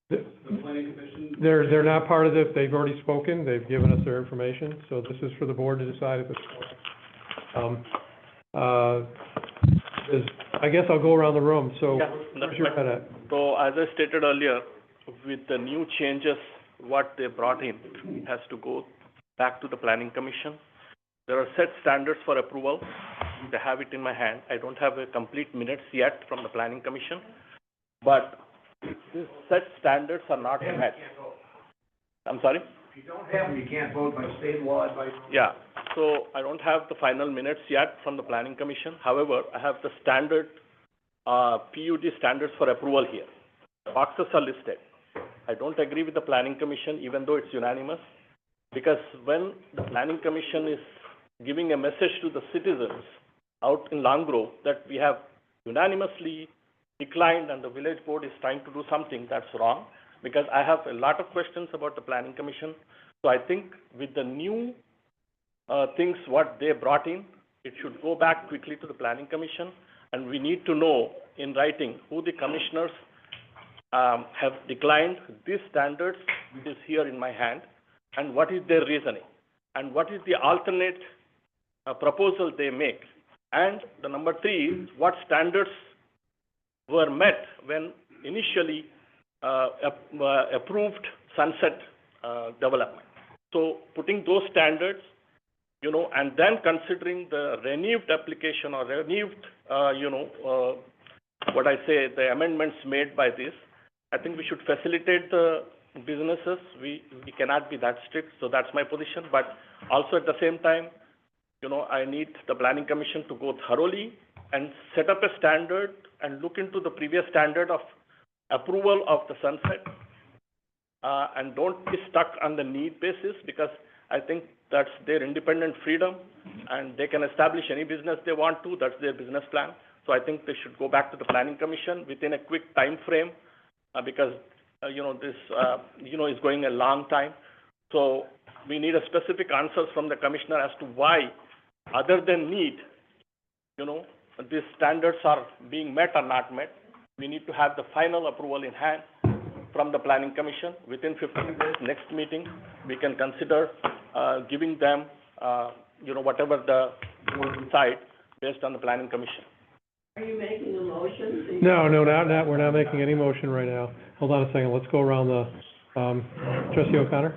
The planning commission? they're not part of this, they've already spoken, they've given us their information, so this is for the board to decide at this point. I guess I'll go around the room, so Yeah, where's your head at? So as I stated earlier, with the new changes, what they brought in, it has to go back to the planning commission. There are set standards for approval. I have it in my hand. I don't have a complete minutes yet from the planning commission, but these set standards are not met. I'm sorry? If you don't have them, you can't vote by state law, by. Yeah, so I don't have the final minutes yet from the planning commission. However, I have the standard, PUD standards for approval here. The boxes are listed. I don't agree with the planning commission, even though it's unanimous, because when the planning commission is giving a message to the citizens out in Long Grove that we have unanimously declined and the village board is trying to do something, that's wrong, because I have a lot of questions about the planning commission. So I think with the new things what they brought in, it should go back quickly to the planning commission, and we need to know in writing who the commissioners have declined these standards, which is here in my hand, and what is their reasoning, and what is the alternate proposal they make. And the number 3 is what standards were met when initially approved Sunset development. So putting those standards, you know, and then considering the renewed application or renewed, the amendments made by this, I think we should facilitate the businesses. We cannot be that strict, so that's my position. But also at the same time, you know, I need the planning commission to go thoroughly and set up a standard and look into the previous standard of approval of the Sunset, and don't be stuck on the need basis, because I think that's their independent freedom, and they can establish any business they want to. That's their business plan. So I think they should go back to the planning commission within a quick time frame, because this is going a long time. So we need a specific answers from the commissioner as to why other than need, these standards are being met or not met, we need to have the final approval in hand from the planning commission. Within 15 days, next meeting, we can consider giving them, whatever the board decide based on the planning commission. Are you making a motion? No, not, we're not making any motion right now. Hold on a second, let's go around the, trustee O'Connor?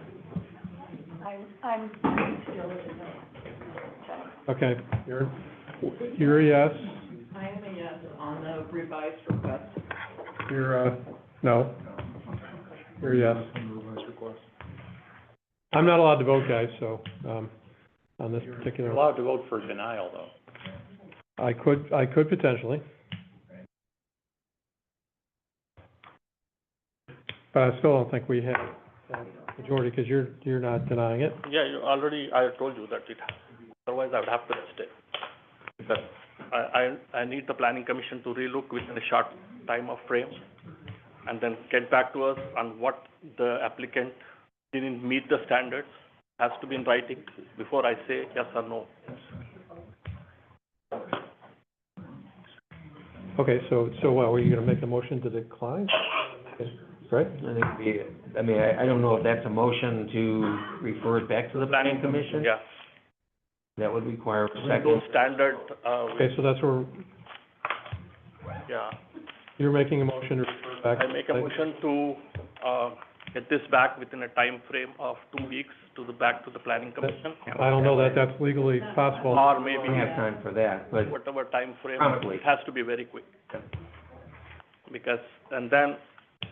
I'm still in the, Okay, you're a yes. I am a yes on the revised request. You're, no. You're a yes. I'm not allowed to vote, guys, so, on this particular. You're allowed to vote for denial, though. I could potentially. But I still don't think we have a majority, because you're not denying it. Yeah, I told you that otherwise I would have to stay. Because I need the planning commission to relook within a short time of frame and then get back to us on what the applicant didn't meet the standards, has to be in writing before I say yes or no. Okay, so what, were you gonna make a motion to decline? Right? I don't know if that's a motion to refer it back to the planning commission? Yeah. That would require a Those second. standard, Okay, so that's where, yeah. you're making a motion to refer back. I make a motion to get this back within a time frame of 2 weeks back to the planning commission. I don't know that that's legally possible. Or maybe We don't have time for that, but whatever time frame, promptly. it has to be very quick. Because, and then,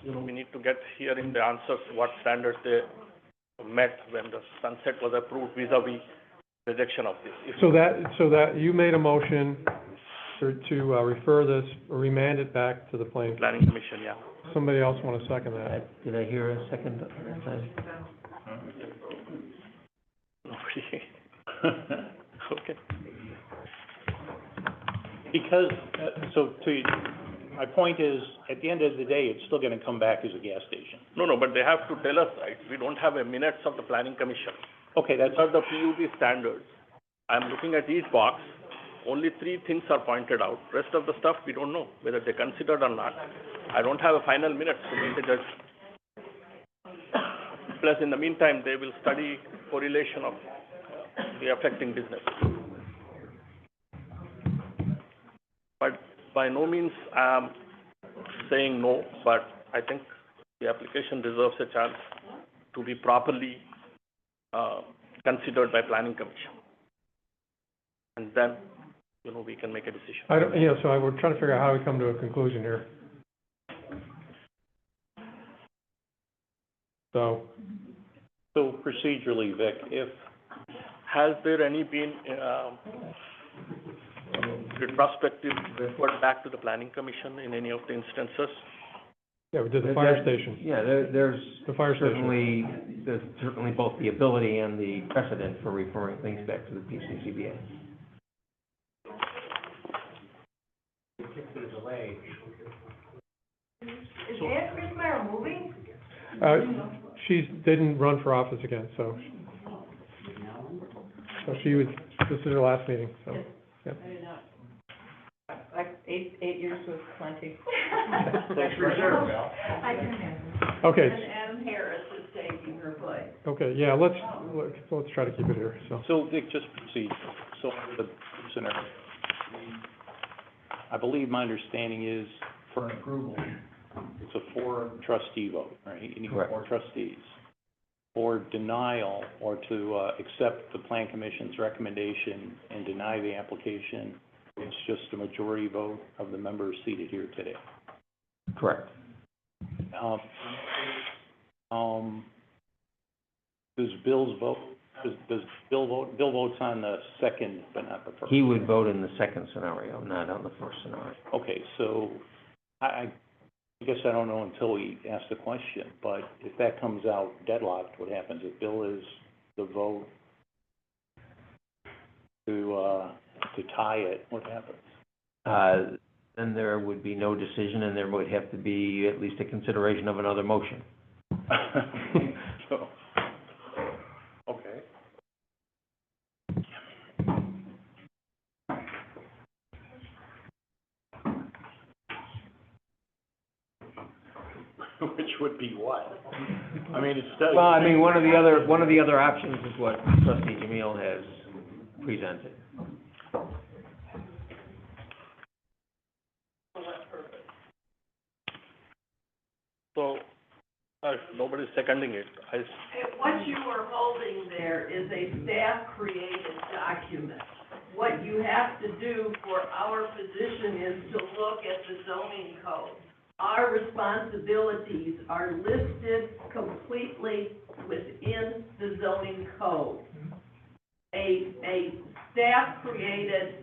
we need to get hearing the answers, what standards they met when the sunset was approved vis-a-vis rejection of this. So that, you made a motion to refer this, or remand it back to the planning. Planning commission, yeah. Somebody else want to second that? Did I hear a second that time? Nobody. Okay. Because, my point is, at the end of the day, it's still gonna come back as a gas station. No, but they have to tell us, right? We don't have a minutes of the planning commission. Okay, These are the PUD standards. I'm looking at each box, only 3 things are pointed out. Rest of the stuff, we don't know whether they considered or not. I don't have a final minutes to make a judgment. Plus, in the meantime, they will study correlation of the affecting business. But by no means I'm saying no, but I think the application deserves a chance to be properly considered by planning commission. And then, we can make a decision. We're trying to figure out how we come to a conclusion here. So procedurally, Vic, Has there been retrospective report back to the planning commission in any of the instances? yeah, we did the fire station. Yeah, there's The fire station. there's certainly both the ability and the precedent for referring things back to the PCCBA. Is Ann Christmeyer moving? She didn't run for office again, so this is her last meeting, so, yeah. I did not. Like, 8 years was plenty. That's reserved, Val. I can handle Okay, And Adam Harris is taking her place. okay, yeah, let's try to keep it here, so. So Vic, just proceed. So the scenario, I believe my understanding is for an approval, it's a 4-trustee vote, right? You need Correct. 4 trustees. For denial or to accept the plan commission's recommendation and deny the application, it's just a majority vote of the members seated here today. Correct. Does Bill's vote, does Bill vote? Bill votes on the second, but not the first. He would vote in the second scenario, not on the first scenario. Okay, so I guess I don't know until we ask the question, but if that comes out deadlocked, what happens? If Bill is the vote to tie it, what happens? Then there would be no decision, and there would have to be at least a consideration of another motion. So, okay. which would be what? I mean, it's still. Well, I mean, one of the other options is what trustee Jamil has presented. So, if nobody's seconding it, What you are holding there is a staff-created document. What you have to do for our position is to look at the zoning code. Our responsibilities are listed completely within the zoning code. A staff-created,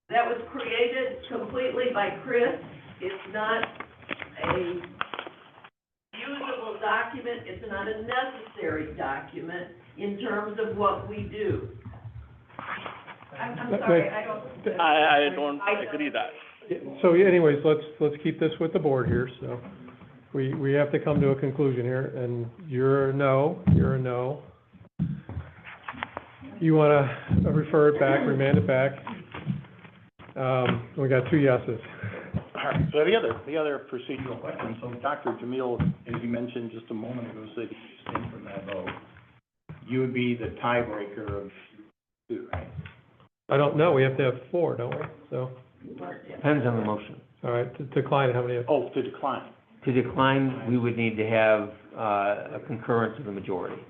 that was created completely by Chris, it's not a usable document, it's not a necessary document in terms of what we do. I'm sorry, I don't agree that. So anyways, let's keep this with the board here, so we have to come to a conclusion here, and you're a no. You wanna refer it back, remand it back? We got 2 yeses. All right, so the other procedural question, so Dr. Jamil, as you mentioned just a moment ago, said you abstained from that vote. You would be the tiebreaker of 2, right? I don't know, we have to have 4, don't we? So, Depends on the motion. all right, to decline, how many? Oh, to decline. To decline, we would need to have, a concurrence of the majority.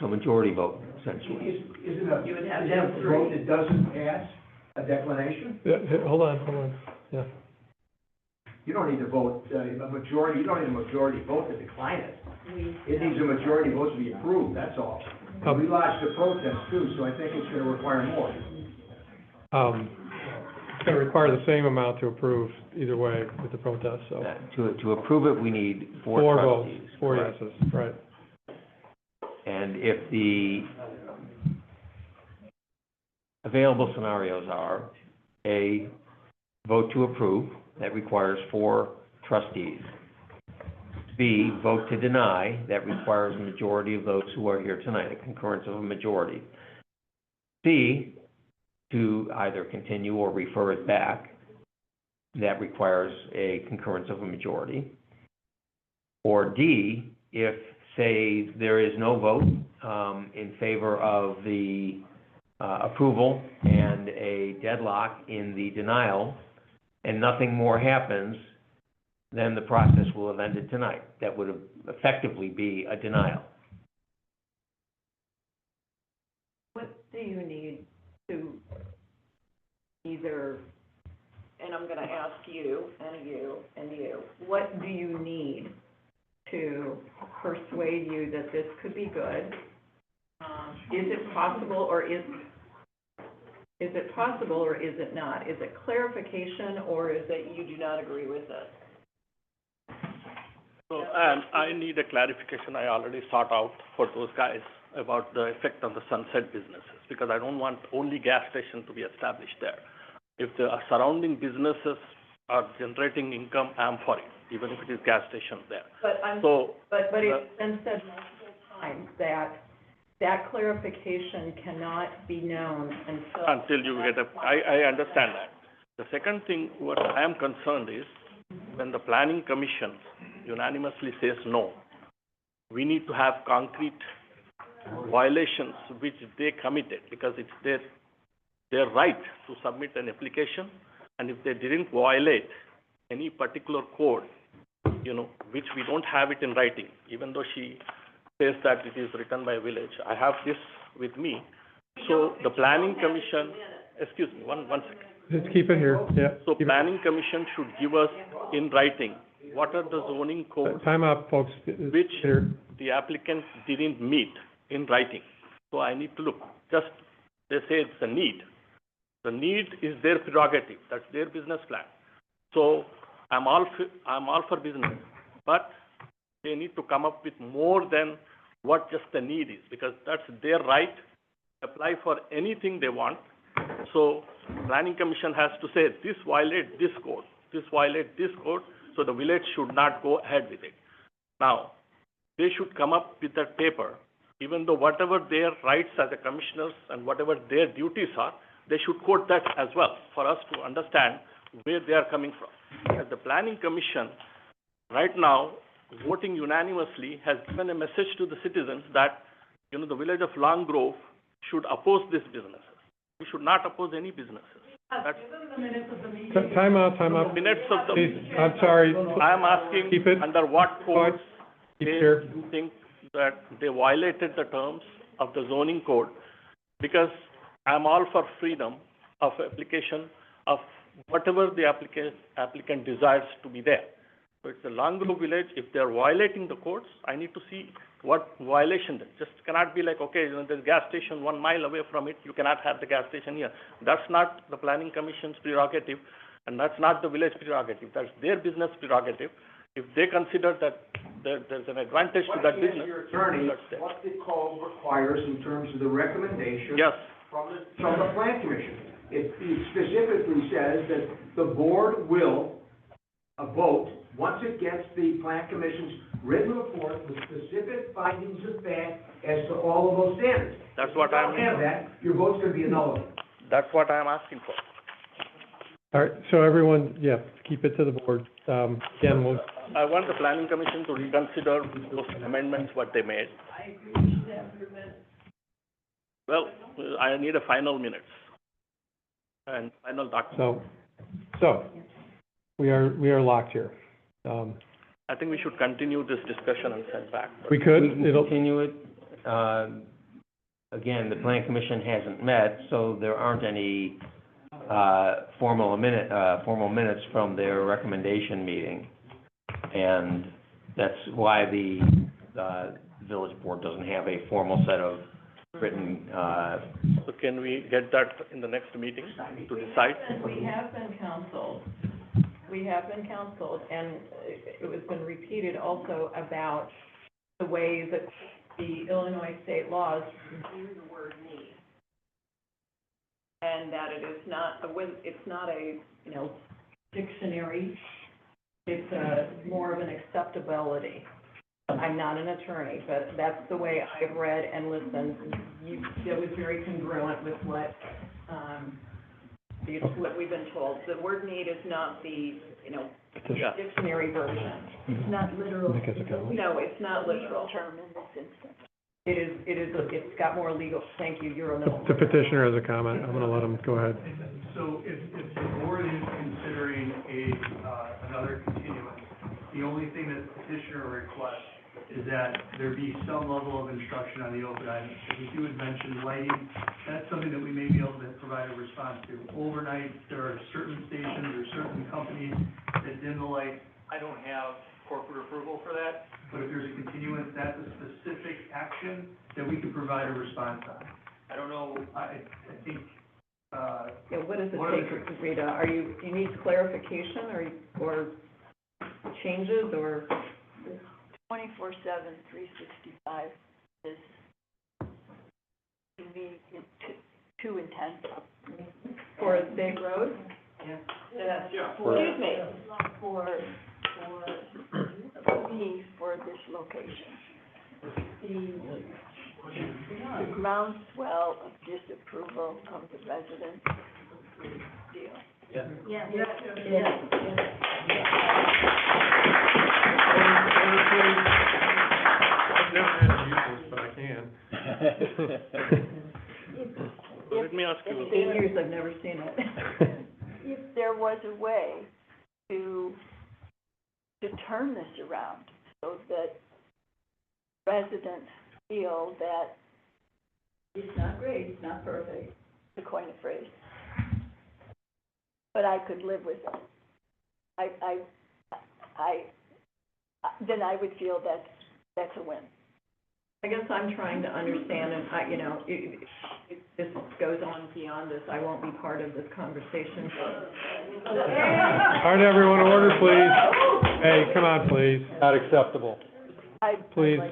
So majority vote, essentially. Isn't You would have to have 3. vote that doesn't pass a declination? Yeah, hold on, yeah. You don't need to vote, a majority, you don't need a majority vote to decline it. It needs a majority vote to be approved, that's all. We lodged a protest too, so I think it's gonna require more. It's gonna require the same amount to approve either way with the protest, so. To approve it, we need 4 4 votes, trustees. 4 correct. yeses, right. And if the available scenarios are, A, vote to approve, that requires 4 trustees. B, vote to deny, that requires a majority of those who are here tonight, a concurrence of a majority. C, to either continue or refer it back, that requires a concurrence of a majority. Or D, if, say, there is no vote in favor of the approval and a deadlock in the denial, and nothing more happens, then the process will have ended tonight. That would effectively be a denial. What do you need to either, and I'm gonna ask you, and you, and you, what do you need to persuade you that this could be good? Is it possible, or is it not? Is it clarification, or is it you do not agree with this? So, and I need a clarification I already sought out for those guys about the effect on the sunset businesses, because I don't want only gas station to be established there. If the surrounding businesses are generating income, I'm for it, even if it is gas station there. But it's been said multiple times that clarification cannot be known Until you get I understand that. The second thing, what I am concerned is, when the planning commission unanimously says no, we need to have concrete violations which they committed, because it's their right to submit an application, and if they didn't violate any particular code, which we don't have it in writing, even though she says that it is written by village. I have this with me. So the planning commission, excuse me, one second. Just keep it here, yeah. So planning commission should give us in writing, what are the zoning codes Time out, folks. which Here. the applicant didn't meet in writing. So I need to look, just, they say it's a need. The need is their prerogative, that's their business plan. So I'm all for business, but they need to come up with more than what just the need is, because that's their right, apply for anything they want. So planning commission has to say, this violates this code, this violates this code, so the village should not go ahead with it. Now, they should come up with that paper, even though whatever their rights as a commissioners and whatever their duties are, they should quote that as well, for us to understand where they are coming from. Because the planning commission Right now, voting unanimously has given a message to the citizens that, the village of Long Grove should oppose these businesses. We should not oppose any businesses. That's Time out. minutes of the. Please, I'm sorry. I am asking Keep it. under what codes Keep they here. think that they violated the terms of the zoning code, because I'm all for freedom of application of whatever the applicant desires to be there. So it's a Long Grove village. If they're violating the codes, I need to see what violation there. Just cannot be like, okay, there's a gas station 1 mile away from it, you cannot have the gas station here. That's not the planning commission's prerogative, and that's not the village prerogative. That's their business prerogative. If they consider that there's an advantage to that business, Your attorney, that's there. what the code requires in terms of the recommendation Yes. from the plan commission. It specifically says that the board will vote once it gets the plan commission's written report with specific findings of fact as to all of those standards. That's what If you don't I'm, have that, your vote's gonna be a nullity. that's what I'm asking for. All right, so everyone, keep it to the board. Again, we'll, I want the planning commission to reconsider those amendments, what they made. I agree with that, Ruben. Well, I need a final minutes and final document. so, we are locked here. I think we should continue this discussion and send back. We could, We can it'll, continue it. Again, the plan commission hasn't met, so there aren't any, formal minutes from their recommendation meeting. And that's why the village board doesn't have a formal set of written, So can we get that in the next meeting to decide? We have been counseled. And it was been repeated also about the way that the Illinois state laws do the word need. And that it is not a dictionary, it's more of an acceptability. I'm not an attorney, but that's the way I've read and listened. It was very congruent with what we've been told. The word need is not the, dictionary version. It's not literal. No, it's not literal. Term in this instance. It's got more legal, thank you, you're a little. the petitioner has a comment. I'm gonna let him go ahead. So if the board is considering another continuance, the only thing that the petitioner requests is that there be some level of instruction on the open items. If you had mentioned lighting, that's something that we may be able to provide a response to. Overnight, there are certain stations or certain companies that dim the lights. I don't have corporate approval for that, but if there's a continuance, that's a specific action that we could provide a response on. I don't know, I think, What does it take, Rita? Do you need clarification or changes or? 24/7, 365 is, to me, too intense. For a state road? Yeah. Excuse me. For me, for this location. The groundswell of disapproval of the residents deal. Yeah. Yeah. I've never had to use this, but I can. Let me ask you. 8 years, I've never seen it. If there was a way to turn this around so that residents feel that It's not great, it's not perfect. to coin a phrase, but I could live with it. Then I would feel that's a win. I guess I'm trying to understand, and if this goes on beyond this, I won't be part of this conversation. All right, everyone, order, please. Hey, come on, please. Not acceptable. Please. I'd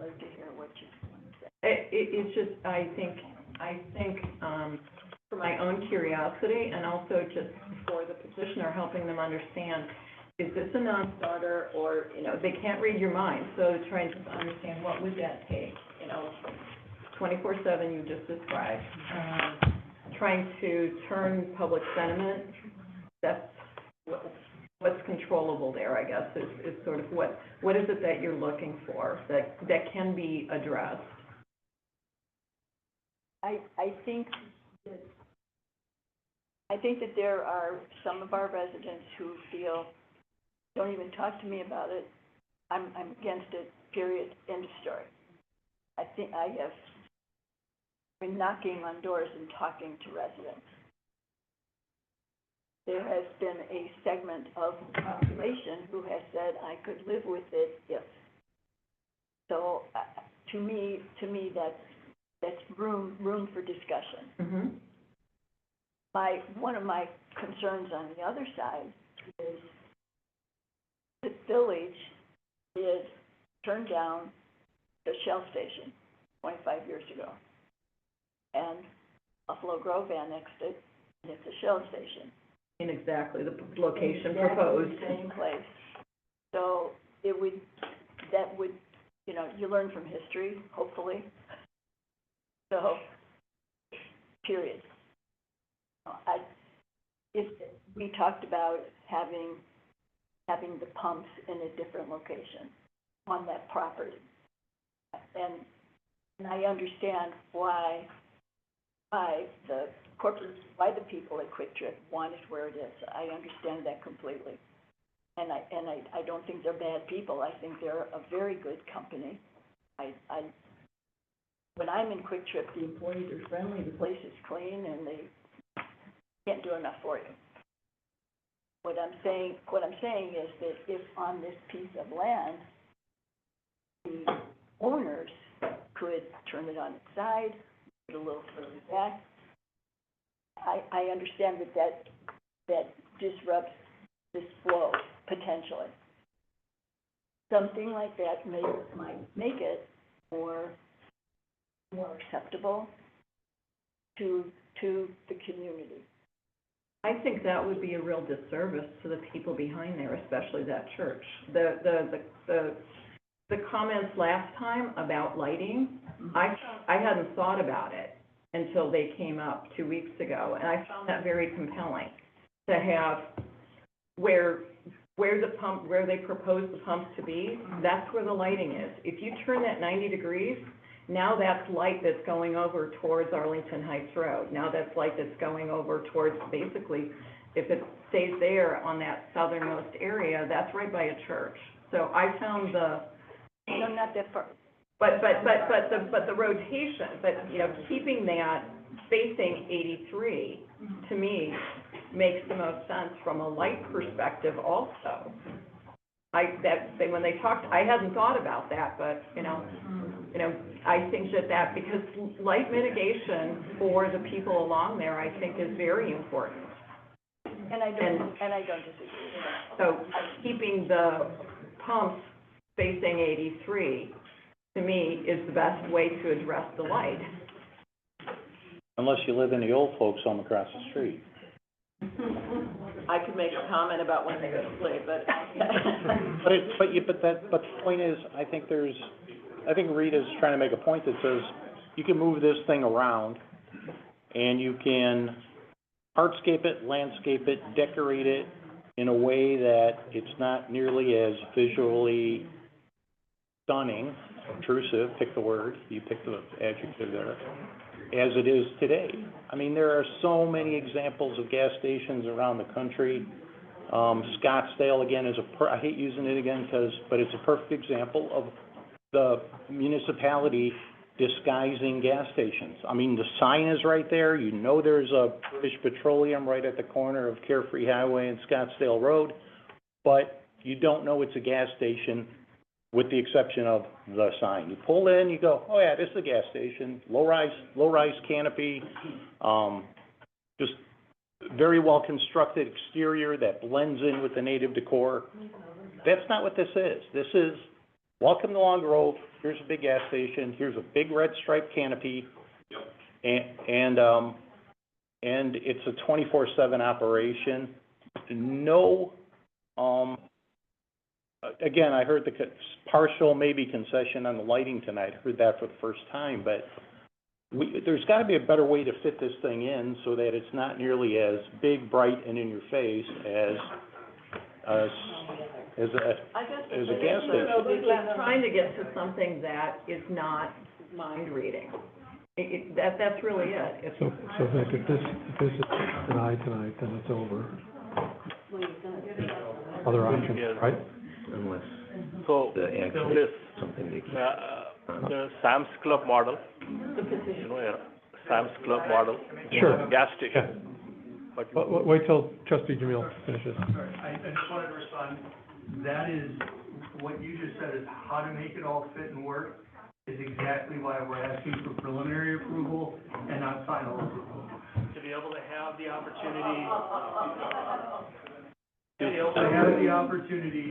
like to hear what you want to say. It's just, I think, for my own curiosity and also just for the petitioner, helping them understand, is this a non-starter or, they can't read your mind, so trying to understand what would that take, 24/7 you just described. Trying to turn public sentiment, that's what what's controllable there, I guess, is sort of what is it that you're looking for that can be addressed? I think that there are some of our residents who feel, don't even talk to me about it, I'm against it, period, end of story. I think I have been knocking on doors and talking to residents. There has been a segment of the population who has said, I could live with it if. So, to me, that's room for discussion. Mm-hmm. One of my concerns on the other side is the village is turned down the Shell station 25 years ago. And Buffalo Grove annexed it, and it's a Shell station. In exactly the location Exactly proposed. the same place. So that would, you learn from history, hopefully. So, period. If we talked about having the pumps in a different location on that property. And I understand why the people at Quick Trip want it where it is. I understand that completely. And I don't think they're bad people. I think they're a very good company. When I'm in Quick Trip, the employees are friendly, the place is clean, and they can't do enough for you. What I'm saying is that if on this piece of land, the owners could turn it on its side, put it a little further back, I understand that disrupts this flow, potentially. Something like that might make it more acceptable to the community. I think that would be a real disservice to the people behind there, especially that church. The comments last time about lighting, I hadn't thought about it until they came up 2 weeks ago, and I found that very compelling to have where they propose the pumps to be, that's where the lighting is. If you turn that 90 degrees, now that's light that's going over towards Arlington Heights Road. Now that's light that's going over towards, basically, if it stays there on that southernmost area, that's right by a church. So I found No, not that far. But the rotation, keeping that facing 83, to me, makes the most sense from a light perspective also. When they talked, I hadn't thought about that, but, I think that because light mitigation for the people along there, I think, is very important. And I don't disagree with that. So keeping the pumps facing 83, to me, is the best way to address the light. Unless you live in the old folks home across the street. I could make a comment about when they go to sleep, but. But the point is, I think Rita's trying to make a point that says, you can move this thing around, and you can hardscape it, landscape it, decorate it in a way that it's not nearly as visually stunning, obtrusive, pick the word, you pick the adjective there, as it is today. I mean, there are so many examples of gas stations around the country. Scottsdale, again, I hate using it again but it's a perfect example of the municipality disguising gas stations. I mean, the sign is right there. There's a British Petroleum right at the corner of Carefree Highway and Scottsdale Road, but you don't know it's a gas station with the exception of the sign. You pull in, you go, oh yeah, this is a gas station, low-rise canopy, just very well-constructed exterior that blends in with the native decor. That's not what this is. This is, welcome to Long Grove, here's a big gas station, here's a big red striped canopy, and it's a 24/7 operation. No, again, I heard the partial maybe concession on the lighting tonight. I heard that for the first time, but there's got to be a better way to fit this thing in so that it's not nearly as big, bright, and in your face as as I guess As a the gas thing is, station. this is trying to get to something that is not mind reading. That's really it. It's, So Vic, if this is denied tonight, then it's over. Other options, Yes. right? Unless So, the actual, this, something they keep. the Sam's Club model, the petition. Sam's Club model, Sure. gas station. But Wait till trustee Jamil finishes. Sorry, I just wanted to respond. That is, what you just said is how to make it all fit and work is exactly why we're asking for preliminary approval and not final approval. To be able to have the opportunity,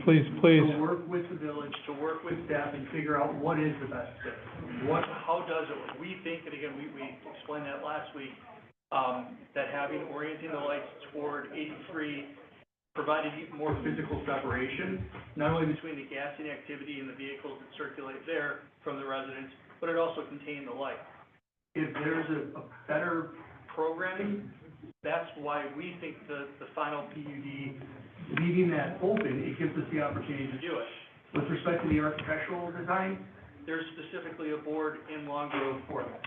Please. to work with the village, to work with staff and figure out what is the best fit. How does it work? We think, and again, we explained that last week, that orienting the lights toward 83 provided more physical separation, not only between the gassing activity and the vehicles that circulate there from the residents, but it also contained the light. If there's a better programming, that's why we think the final PUD, leaving that open, it gives us the opportunity to do it. With respect to the architectural design, there's specifically a board in Long Grove for that.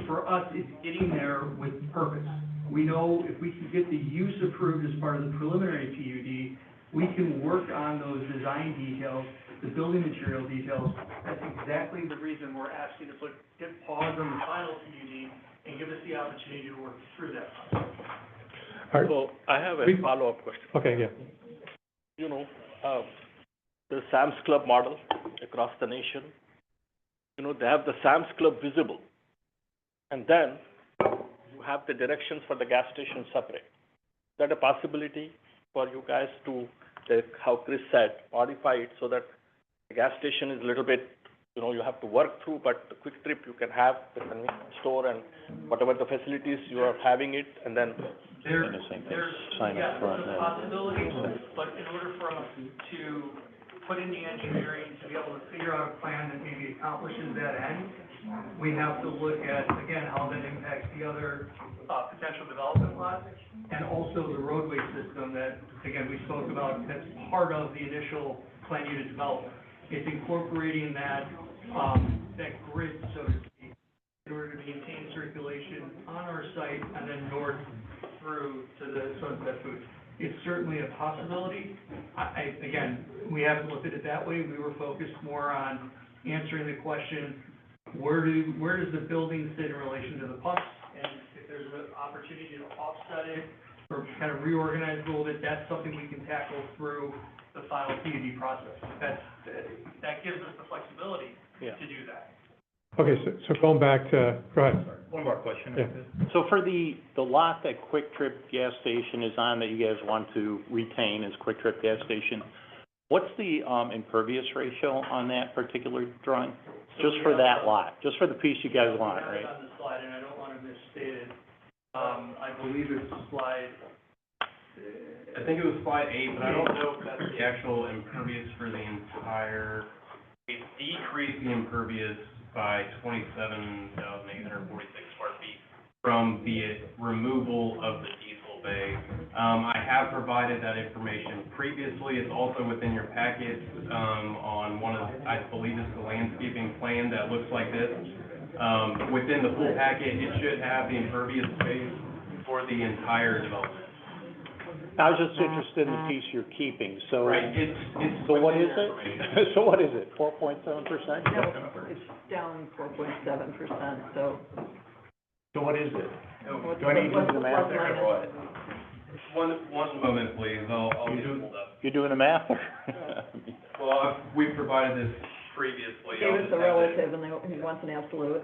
For us, it's getting there with purpose. We know if we can get the use approved as part of the preliminary PUD, we can work on those design details, the building material details. That's exactly the reason we're asking to hit pause on the final PUD and give us the opportunity to work through that. So I have a follow-up question. Okay, yeah. The Sam's Club model across the nation, they have the Sam's Club visible. And then you have the directions for the gas station separate. Is that a possibility for you guys to, how Chris said, modify it so that the gas station is a little bit, you have to work through, but the quick trip you can have the convenience store and whatever the facilities you are having it, and then There's a possibility, but in order for us to put in the engineering to be able to figure out a plan that maybe accomplishes that end, we have to look at, again, how that impacts the other, potential development lots, and also the roadway system that, again, we spoke about, that's part of the initial plan unit development. It's incorporating that grid, so to speak, in order to maintain circulation on our site and then north through to the Sunset Foods. It's certainly a possibility. Again, we haven't looked at it that way. We were focused more on answering the question, where does the building sit in relation to the pumps? And if there's an opportunity to offset it or kind of reorganize a little bit, that's something we can tackle through the final PUD process. That gives us the flexibility to do that. Okay, so going back to, go ahead. One more question. Yeah. So for the lot that Quick Trip gas station is on that you guys want to retain as Quick Trip gas station, what's the impervious ratio on that particular drawing? Just for that lot, just for the piece you guys want, right? On the slide, and I don't want to misstate it. I believe it's slide. I think it was slide 8, but I don't know if that's the actual impervious for the entire, it decreased the impervious by 27,846 square feet from the removal of the diesel bay. I have provided that information previously. It's also within your packet, on one of, I believe it's the landscaping plan that looks like this. Within the full packet, it should have the impervious space for the entire development. I was just interested in the piece you're keeping, so. Right, it's. So what is it? So what is it, 4.7%? No, it's down 4.7%, so. So what is it? Do I need to do the math there or what? One moment, please, I'll get it pulled up. You're doing the math, or? Well, we provided this previously. Gave us the relative and he wants an absolute.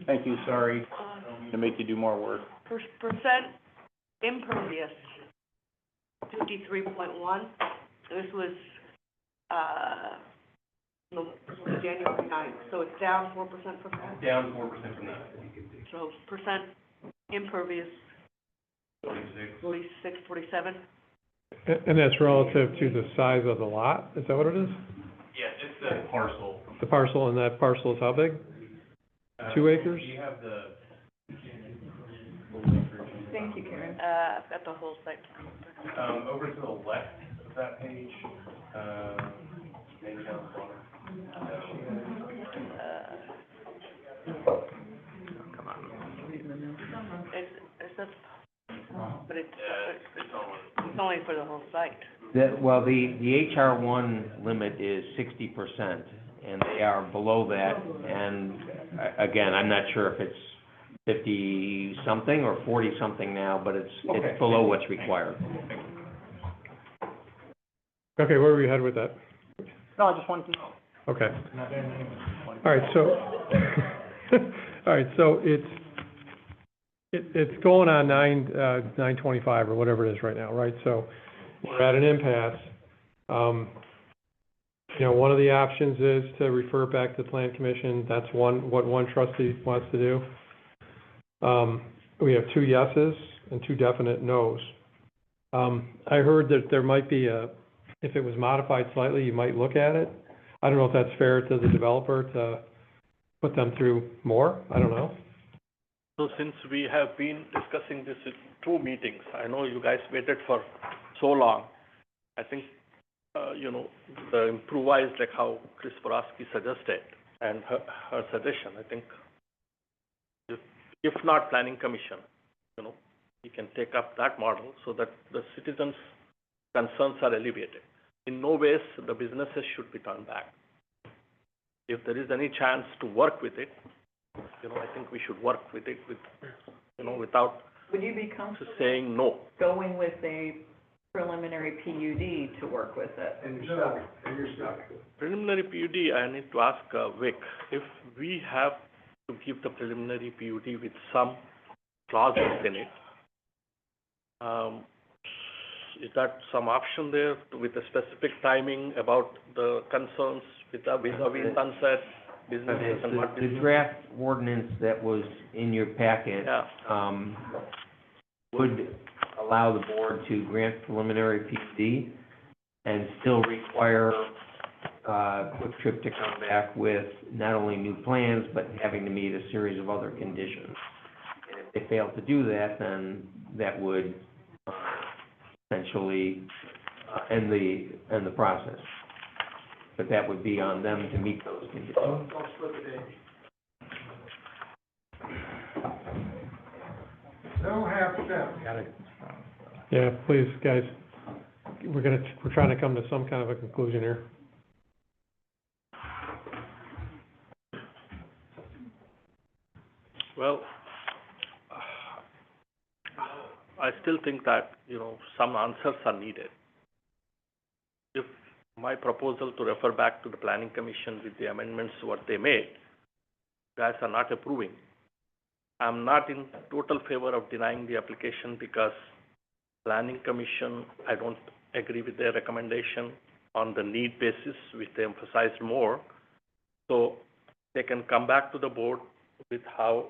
Thank you, sorry to make you do more work. Percent impervious, 53.1. This was, January 9th, so it's down 4% from that? Down 4% from that. So percent impervious, 46, 47? And that's relative to the size of the lot, is that what it is? Yes, it's the parcel. The parcel, and that parcel is how big? 2 acres? You have the. Thank you, Karen. I've got the whole site. Over to the left of that page, maybe down the bottom. But it's only for the whole site. The HR one limit is 60%, and they are below that, and again, I'm not sure if it's 50-something or 40-something now, but it's below what's required. Okay, where were we headed with that? No, I just wanted to know. Okay. All right, so, all right, so it's going on 9/25 or whatever it is right now, right? So we're at an impasse. You know, one of the options is to refer back to the Plan Commission. That's what one trustee wants to do. We have 2 yeses and 2 definite nos. I heard that there might be if it was modified slightly, you might look at it. I don't know if that's fair to the developer to put them through more. I don't know. So since we have been discussing this in 2 meetings, I know you guys waited for so long. I think, the improvised, like how Chris Borowski suggested, and her suggestion, I think, if not Planning Commission, we can take up that model so that the citizens' concerns are alleviated. In no ways the businesses should be turned back. If there is any chance to work with it, I think we should work with it without Would you be comfortable saying no. going with a preliminary PUD to work with it? And you're stuck. Preliminary PUD, I need to ask Vic, if we have to give the preliminary PUD with some clauses in it, is that some option there with a specific timing about the concerns with the vis-a-vis sunset, businesses and what? The draft ordinance that was in your packet, would allow the board to grant preliminary PUD and still require, Quick Trip to come back with not only new plans, but having to meet a series of other conditions. And if they fail to do that, then that would essentially end the process. But that would be on them to meet those conditions. Don't slip a day. No half step. Yeah, please, guys. We're trying to come to some kind of a conclusion here. Well, I still think that, some answers are needed. If my proposal to refer back to the Planning Commission with the amendments what they made, you guys are not approving. I'm not in total favor of denying the application because Planning Commission, I don't agree with their recommendation on the need basis, which they emphasized more. So they can come back to the board with how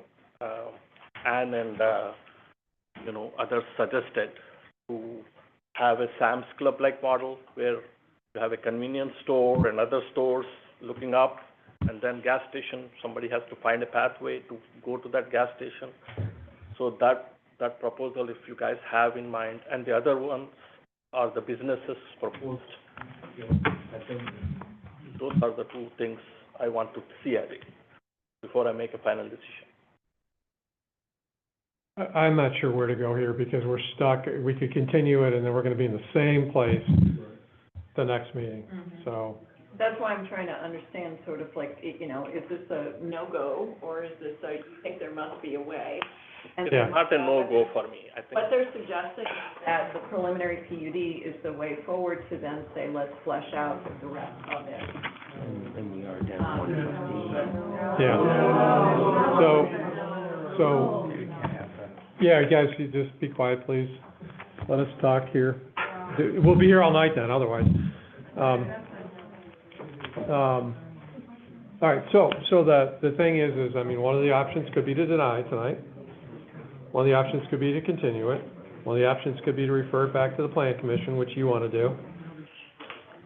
Ann and others suggested to have a Sam's Club-like model where you have a convenience store and other stores looking up, and then gas station, somebody has to find a pathway to go to that gas station. So that proposal, if you guys have in mind, and the other ones are the businesses proposed. I think those are the 2 things I want to see at it before I make a final decision. I'm not sure where to go here because we're stuck. We could continue it and then we're gonna be in the same place the next meeting, so. That's why I'm trying to understand sort of like, is this a no-go, or is this you think there must be a way? And Yeah. Not a no-go for me, I think. what they're suggesting is that the preliminary PUD is the way forward to then say, let's flesh out the rest of it. And we are down 115. Yeah. So, yeah, guys, you just be quiet, please. Let us talk here. We'll be here all night then, otherwise. All right, so the thing is, I mean, one of the options could be to deny tonight. One of the options could be to continue it. One of the options could be to refer it back to the Plan Commission, which you want to do.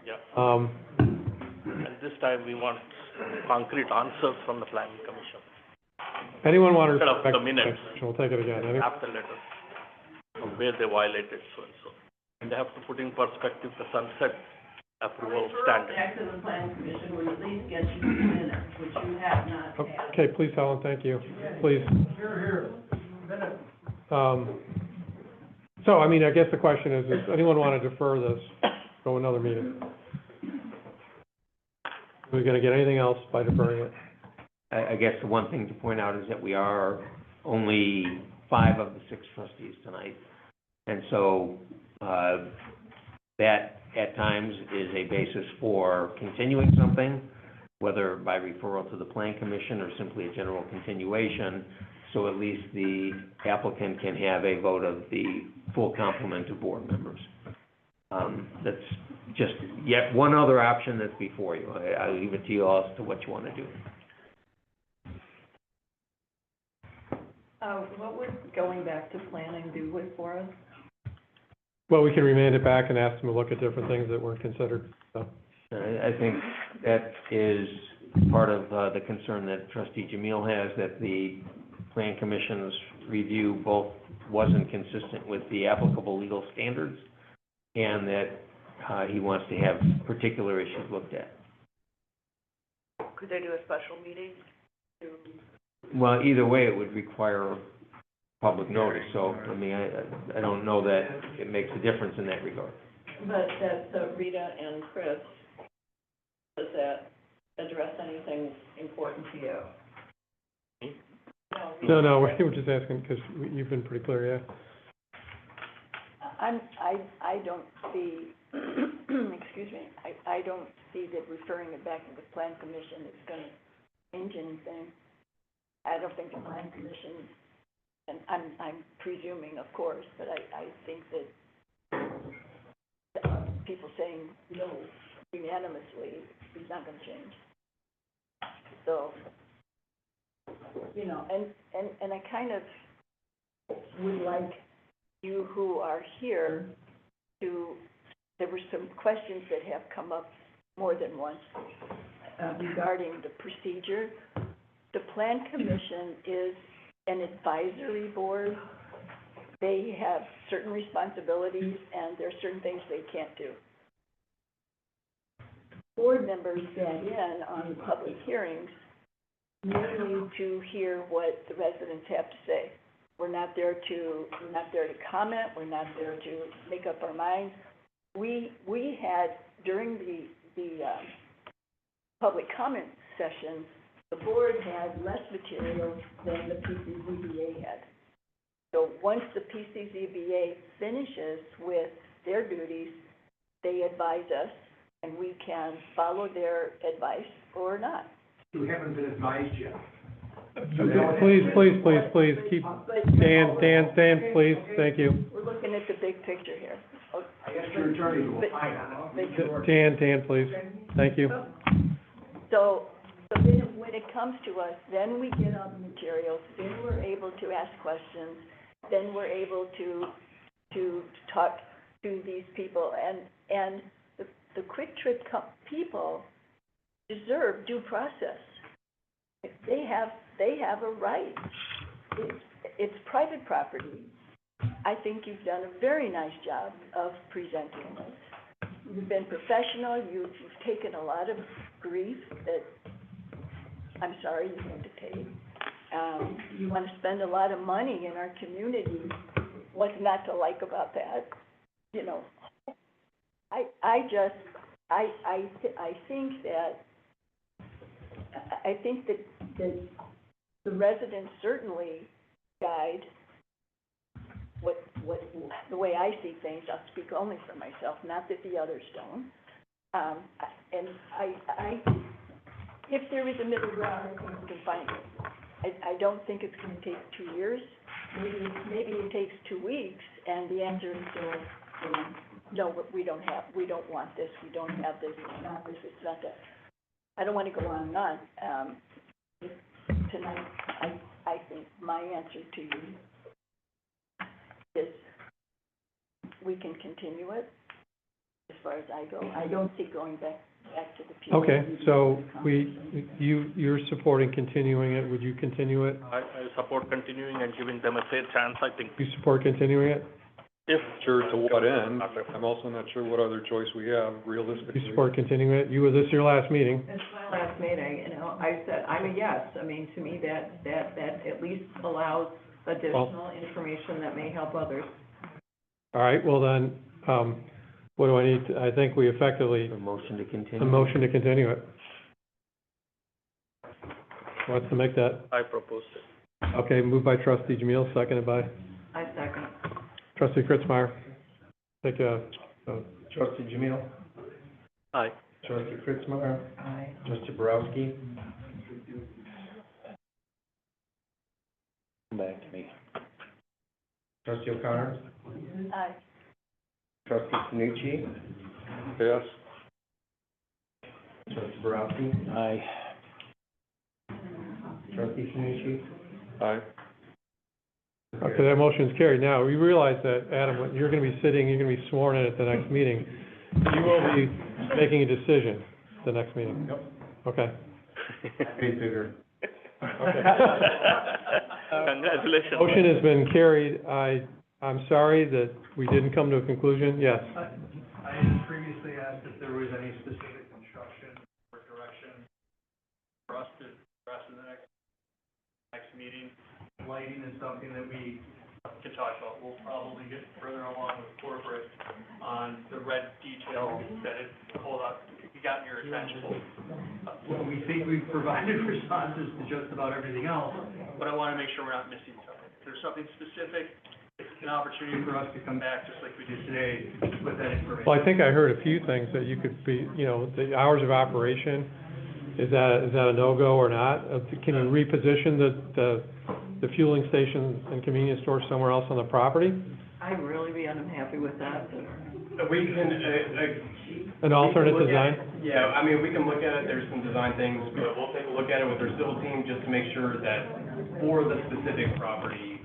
Yeah. And this time we want concrete answers from the Planning Commission. Anyone want to Instead of refer back the to minutes. We'll take it again. After letter, of where they violated so and so. And they have to put in perspective the sunset approval Referral standard. back to the planning commission would at least get you the minutes, which you have not had. Okay, please, Helen, thank you. Please. Here, minute. So, I mean, I guess the question is, does anyone want to defer this, go another meeting? Are we going to get anything else by deferring it? I guess the one thing to point out is that we are only 5 of the 6 trustees tonight. And so, that at times is a basis for continuing something, whether by referral to the plan commission or simply a general continuation, so at least the applicant can have a vote of the full complement of board members. That's just yet one other option that's before you. I'll leave it to you all as to what you want to do. What would going back to planning do with for us? Well, we can remand it back and ask them to look at different things that weren't considered, so. I think that is part of the concern that trustee Jamil has, that the plan commission's review both wasn't consistent with the applicable legal standards, and that he wants to have particular issues looked at. Could they do a special meeting to? Well, either way, it would require public notice, so, I mean, I don't know that it makes a difference in that regard. But that's, Rita and Chris, does that address anything important to you? No, we're just asking, because you've been pretty clear, yeah. I don't see, excuse me, I don't see that referring it back to the plan commission is gonna change anything. I don't think the plan commission, and I'm presuming, of course, but I think that people saying no unanimously is not gonna change. So, you know, and I kind of would like you who are here to, there were some questions that have come up more than once regarding the procedure. The Plan Commission is an advisory board. They have certain responsibilities, and there are certain things they can't do. Board members get in on public hearings merely to hear what the residents have to say. We're not there to comment, we're not there to make up our minds. We had, during the public comment sessions, the board had less material than the PCZBA had. So once the PCZBA finishes with their duties, they advise us, and we can follow their advice or not. You haven't been advised yet. Please, keep, Dan, please, thank you. We're looking at the big picture here. I asked your attorney to opine on it. Dan, please, thank you. So then when it comes to us, then we get all the materials, then we're able to ask questions, then we're able to talk to these people, and the Quick Trip people deserve due process. They have a right. It's private property. I think you've done a very nice job of presenting this. You've been professional, you've taken a lot of grief that I'm sorry you had to take. You want to spend a lot of money in our community. What's not to like about that? You know, I think that the residents certainly guide the way I see things. I'll speak only for myself, not that the others don't. And if there is a middle ground, I think we can find it. I don't think it's going to take 2 years. Maybe it takes 2 weeks, and the answer is no, we don't want this, we don't have this, it's not this, it's not that. I don't want to go on and on. Tonight, I think my answer to you is we can continue it as far as I go. I don't see going back to the people. Okay, so you're supporting continuing it, would you continue it? I support continuing and giving them a fair chance, I think. You support continuing it? If. Sure to what end, I'm also not sure what other choice we have You realistically. support continuing it? This is your last meeting. It's my last meeting, you know, I said, I'm a yes. I mean, to me, that at least allows additional information that may help others. All right, well then, what do I need? I think we effectively, A motion to continue. a motion to continue it. Who wants to make that? I proposed it. Okay, moved by trustee Jamil, seconded by I second. trustee Kritzmeyer. Take a, Trustee Jamil? Aye. Trustee Kritzmeyer? Aye. Trustee Borowski? Come back to me. Trustee O'Connor? Aye. Trustee Sanucci? Yes. Trustee Borowski? Aye. Trustee Sanucci? Aye. okay, that motion is carried. Now, we realize that, Adam, when you're gonna be sitting, you're gonna be sworn in at the next meeting. You will be making a decision the next meeting. Yep. Okay. Pay bigger. Congratulations. Motion has been carried. I'm sorry that we didn't come to a conclusion. Yes. I had previously asked if there was any specific instruction or direction for us to address in the next meeting. Lighting is something that we can talk about. We'll probably get further along with corporate on the red detail that it got your attention. We think we've provided responses to just about everything else, but I want to make sure we're not missing something. If there's something specific, it's an opportunity for us to come back, just like we did today, with that information. Well, I think I heard a few things that you could be, you know, the hours of operation, is that a no-go or not? Can you reposition the fueling station and convenience store somewhere else on the property? I'd really be unhappy with that. We can, An alternate we can look at design? it. Yeah, I mean, we can look at it, there's some design things, but we'll take a look at it with our civil team just to make sure that for the specific property,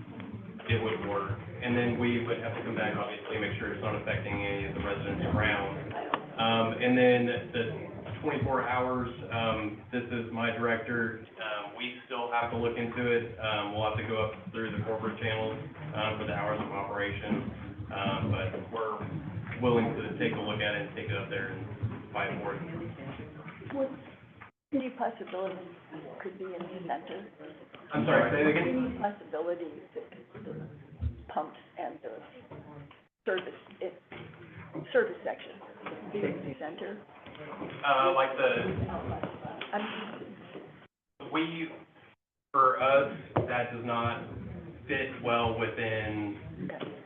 it would work. And then we would have to come back, obviously, make sure it's not affecting any of the residents around. And then the 24 hours, this is my director, we still have to look into it. We'll have to go up through the corporate channels, for the hours of operation. But we're willing to take a look at it and take it up there and fight for it. What, any possibility could be in the center? I'm sorry, say it again? Any possibility that the pumps and the service section be in the center? Like for us, that does not fit well within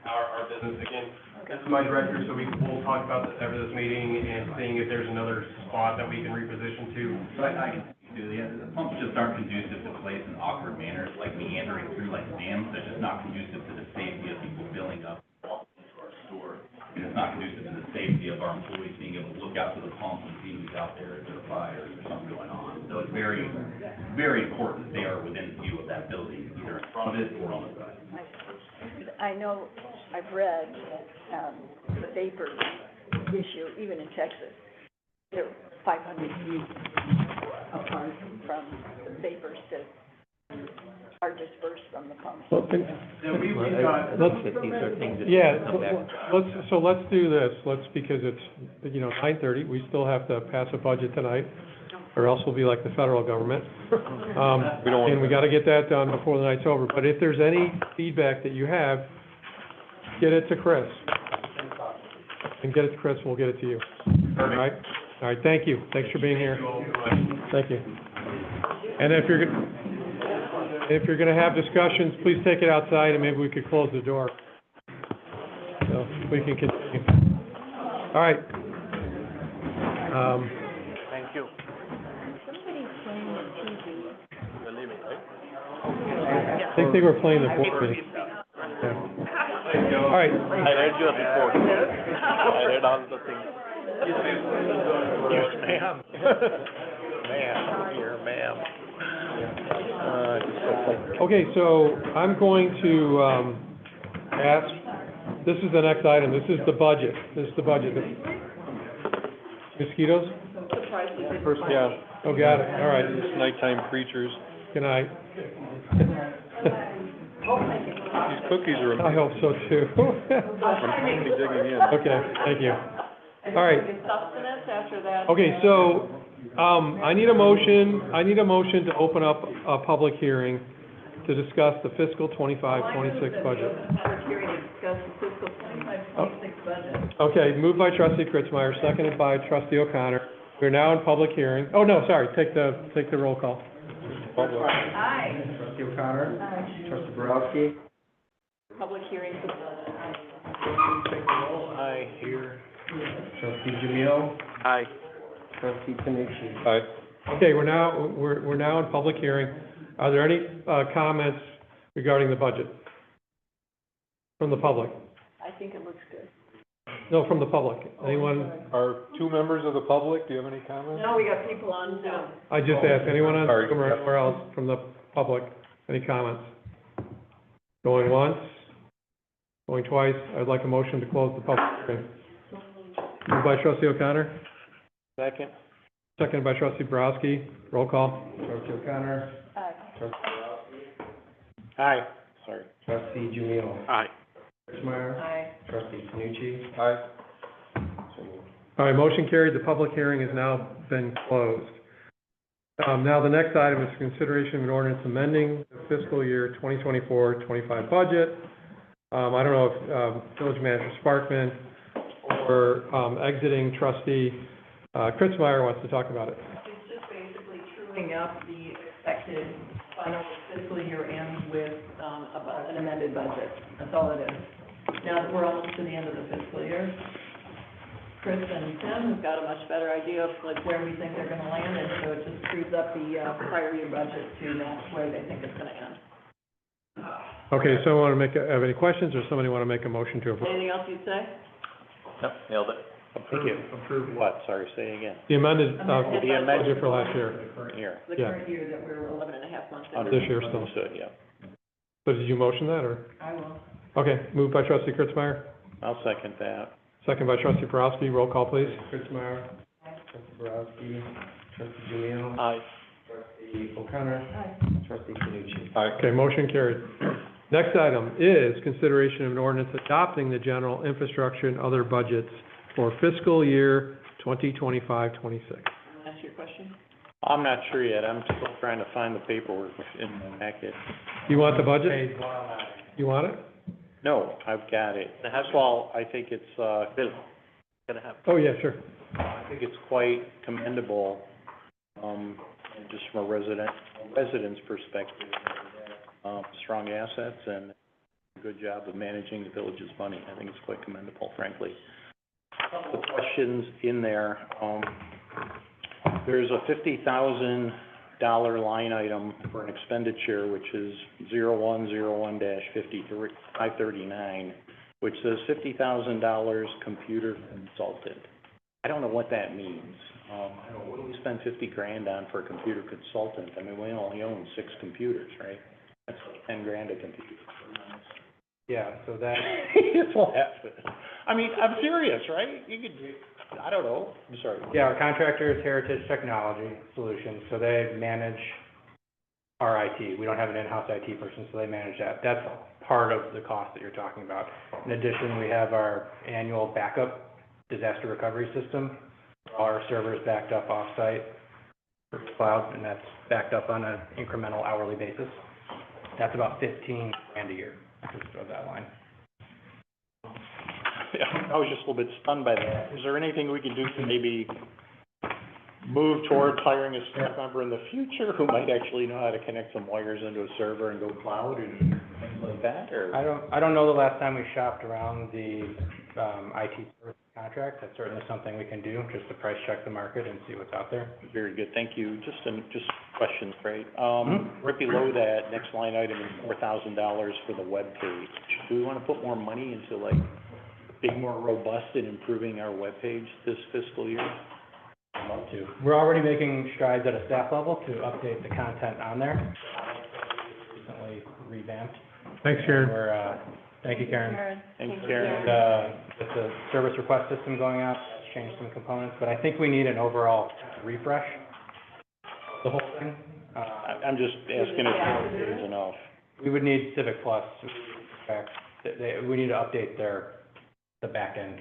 our business. Again, this is my director, so we'll talk about this after this meeting and seeing if there's another spot that we can reposition to. So I can do the pumps just aren't conducive to place in awkward manners, like meandering through like dams. They're just not conducive to the safety of people filling up into our store. And it's not conducive to the safety of our employees being able to look out to the pump and see who's out there, if there are fires or something going on. So it's very, very important that they are within view of that building, either in front of it or on the side. I know, I've read, the vapor issue, even in Texas. They're 500 feet apart from the vapors that are dispersed from the pumps. Well, let's do this, because it's, 9:30, we still have to pass a budget tonight, or else we'll be like the federal government. And we gotta get that done before the night's over, but if there's any feedback that you have, get it to Chris. And get it to Chris, we'll get it to you. All right? All right, thank you, thanks for being here. Thank you. And if you're gonna have discussions, please take it outside, and maybe we could close the door. So, we can continue. All right. Thank you. Somebody's playing on TV. You're leaving, right? I think they were playing the board meeting. Yeah. All right. I read your report. I read all the things. Yes, ma'am. Ma'am, here, ma'am. Okay, so I'm going to, ask, this is the next item, this is the budget, Mosquitoes? Yeah. Oh, got it, all right. Nighttime creatures. Good night. These cookies are I hope so too. I'm really digging in. Okay, thank you. And All right. then sustenance after that. Okay, so, I need a motion to open up a public hearing to discuss the fiscal 25-26 budget. Public hearing to discuss the fiscal 25-26 budget. Okay, moved by trustee Kritzmeyer, seconded by trustee O'Connor. We're now in public hearing. Oh, no, sorry, take the roll call. Aye. Trustee O'Connor? Trustee Borowski? Public hearing for the budget. Aye, here. Trustee Jamil? Aye. Trustee Tanucci? Aye. Okay, we're now in public hearing. Are there any, comments regarding the budget? From the public? I think it looks good. No, from the public. Anyone? Are two members of the public, do you have any comments? No, we got people on Zoom. I just asked, anyone on Sorry. Zoom or anywhere else from the public, any comments? Going once? Going twice? I'd like a motion to close the public hearing. Moved by trustee O'Connor, Second. seconded by trustee Borowski. Roll call. Trustee O'Connor? Aye. Trustee Borowski? Aye, sorry. Trustee Jamil? Aye. Kritzmeyer? Aye. Trustee Tanucci? Aye. So moved. All right, motion carried. The public hearing has now been closed. Now, the next item is consideration of an ordinance amending the fiscal year 2024-25 budget. I don't know if village manager Sparkman or exiting trustee Kritzmeyer wants to talk about it. It's just basically truing up the expected final fiscal year end with, an amended budget. That's all it is. Now that we're almost to the end of the fiscal year, Chris and Tim have got a much better idea of like where we think they're gonna land, and so it just trues up the, prior year budget to match where they think it's gonna end. Okay, someone want to have any questions, or somebody want to make a motion to approve? Anything else you'd say? Yep, nailed it. Thank you. Approve what? Sorry, say again. The amended, Amended the budget for last year, Current year. The Yeah. current year that we're 11 and a half months in. This year still. Understood, yeah. So did you motion that, or? I will. Okay, moved by trustee Kritzmeyer, I'll second that. second by trustee Borowski. Roll call, please. Kritzmeyer? Trustee Borowski? Trustee Jamil? Aye. Trustee O'Connor? Aye. Trustee Tanucci? Okay, motion carried. Next item is consideration of an ordinance adopting the general infrastructure and other budgets for fiscal year 2025-26. Ask your question? I'm not sure yet. I'm still trying to find the paperwork in the packet. You want the budget? You want it? No, I've got it. First of all, I think it's, Bill, can I have? Oh, yeah, sure. I think it's quite commendable, just from a resident's perspective, strong assets and a good job of managing the village's money. I think it's quite commendable, frankly. A couple of questions in there. There's a $50,000 line item for an expenditure, which is 0101-539, which says $50,000 computer consultant. I don't know what that means. What do we spend $50,000 on for a computer consultant? I mean, we only own 6 computers, right? That's like $10,000 a computer. Yeah, so that, It's laughing. I mean, I'm serious, right? You could, I don't know, I'm sorry. yeah, our contractor is Heritage Technology Solutions, so they manage our IT. We don't have an in-house IT person, so they manage that. That's part of the cost that you're talking about. In addition, we have our annual backup disaster recovery system. All our servers backed up off-site for cloud, and that's backed up on an incremental hourly basis. That's about $15,000 a year, just of that line. Yeah, I was just a little bit stunned by that. Is there anything we can do to maybe move toward hiring a staff member in the future who might actually know how to connect some wires into a server and go cloud and things like that, or? I don't know the last time we shopped around the IT service contract. That's certainly something we can do, just to price check the market and see what's out there. Very good, thank you. Just questions, right? Right below that, next line item is $4,000 for the web page. Do we want to put more money into like being more robust in improving our web page this fiscal year? I'd love to. We're already making strides at a staff level to update the content on there. Recently revamped. Thanks, Karen. Thank you, Karen. Thanks, Karen. With the service request system going out, that's changed some components, but I think we need an overall refresh of the whole thing. I'm just asking if 4 is enough. We would need Civic Plus back, we need to update the back end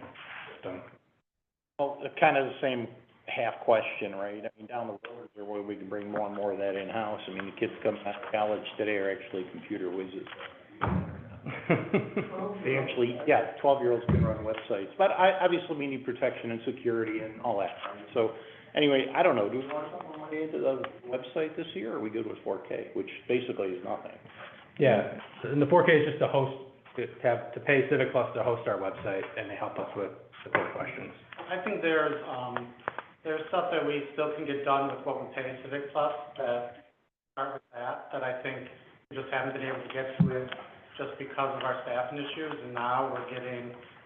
system. Well, kind of the same half question, right? I mean, down the road, is there a way we can bring more and more of that in-house? I mean, the kids coming out of college today are actually computer whizzes. They actually, 12-year-olds can run websites, but obviously we need protection and security and all that. So, anyway, I don't know, do we want to put more money into the website this year, or are we good with 4K, which basically is nothing? Yeah, and the 4K is just to host, to pay Civic Plus to host our website, and they help us with support questions. I think there's stuff that we still can get done with what we pay Civic Plus, that start with that I think we just haven't been able to get to it just because of our staffing issues, and now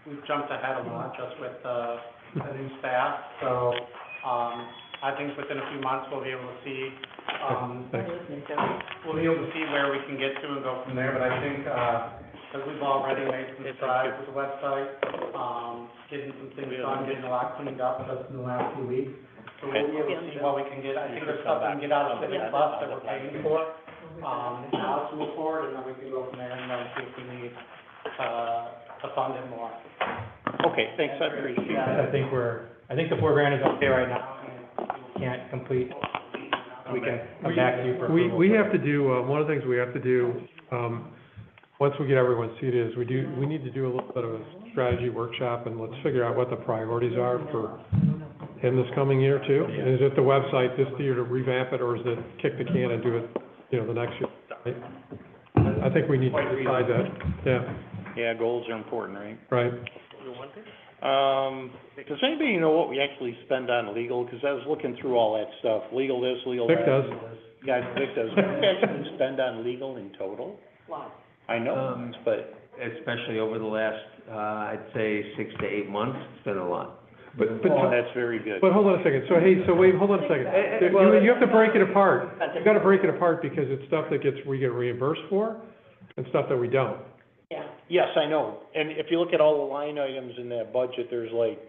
we've jumped ahead a lot just with the new staff, so, I think within a few months, we'll be able to see, where we can get to and go from there, but I think, because we've already made some strides with the website, getting some things done, getting a lot cleaned up just in the last few weeks. So we'll be able to see what we can get. I think there's stuff we can get out of Civic Plus that we're paying for, now to move forward, and then we can go from there and then see if we need, to fund it more. Okay, thanks, I appreciate it. I think the $4,000 is okay right now, and if we can't complete, we can come back to you for approval. We have to do, one of the things we have to do, once we get everyone seated, is we need to do a little bit of a strategy workshop, and let's figure out what the priorities are for, in this coming year too. Is it the website this year to revamp it, or is it kick the can and do it, the next year? Right? I think we need to decide that, Yeah, goals are important, right? right. Does anybody know what we actually spend on legal? Because I was looking through all that stuff, legal this, legal that. Vic does. Yeah, Vic does. What do we actually spend on legal in total? Lots. I know, but Especially over the last, I'd say 6 to 8 months, it's been a lot. But that's very good. But hold on a second, wait, hold on a second. You have to break it apart. You've got to break it apart because it's stuff that we get reimbursed for and stuff that we don't. Yeah. Yes, I know. And if you look at all the line items in that budget, there's like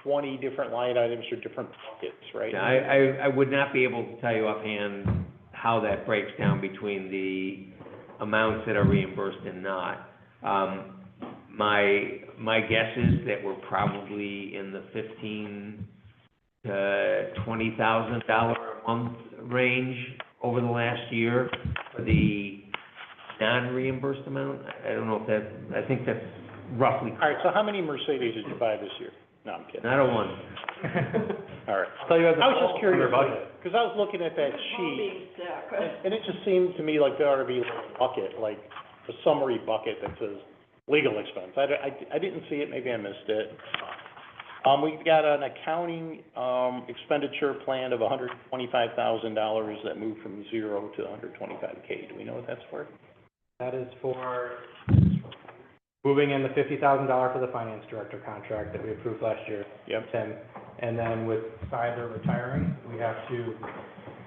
20 different line items for different buckets, right? I would not be able to tell you offhand how that breaks down between the amounts that are reimbursed and not. My guess is that we're probably in the $15,000 to $20,000 a month range over the last year for the non-reimbursed amount. I don't know if I think that's roughly All right, so how many Mercedes did you buy this year? No, I'm kidding. not a one. All right. I'll tell you as I was just curious, budget. because I was looking at that sheet, Being sick. and it just seemed to me like there ought to be like a bucket, like a summary bucket that says legal expense. I didn't see it, maybe I missed it. We've got an accounting, expenditure plan of $125,000 that moved from 0 to $125K. Do we know what that's for? That is for moving in the $50,000 for the finance director contract that we approved last year. Yep. Tim. And then with Cyber retiring, we have to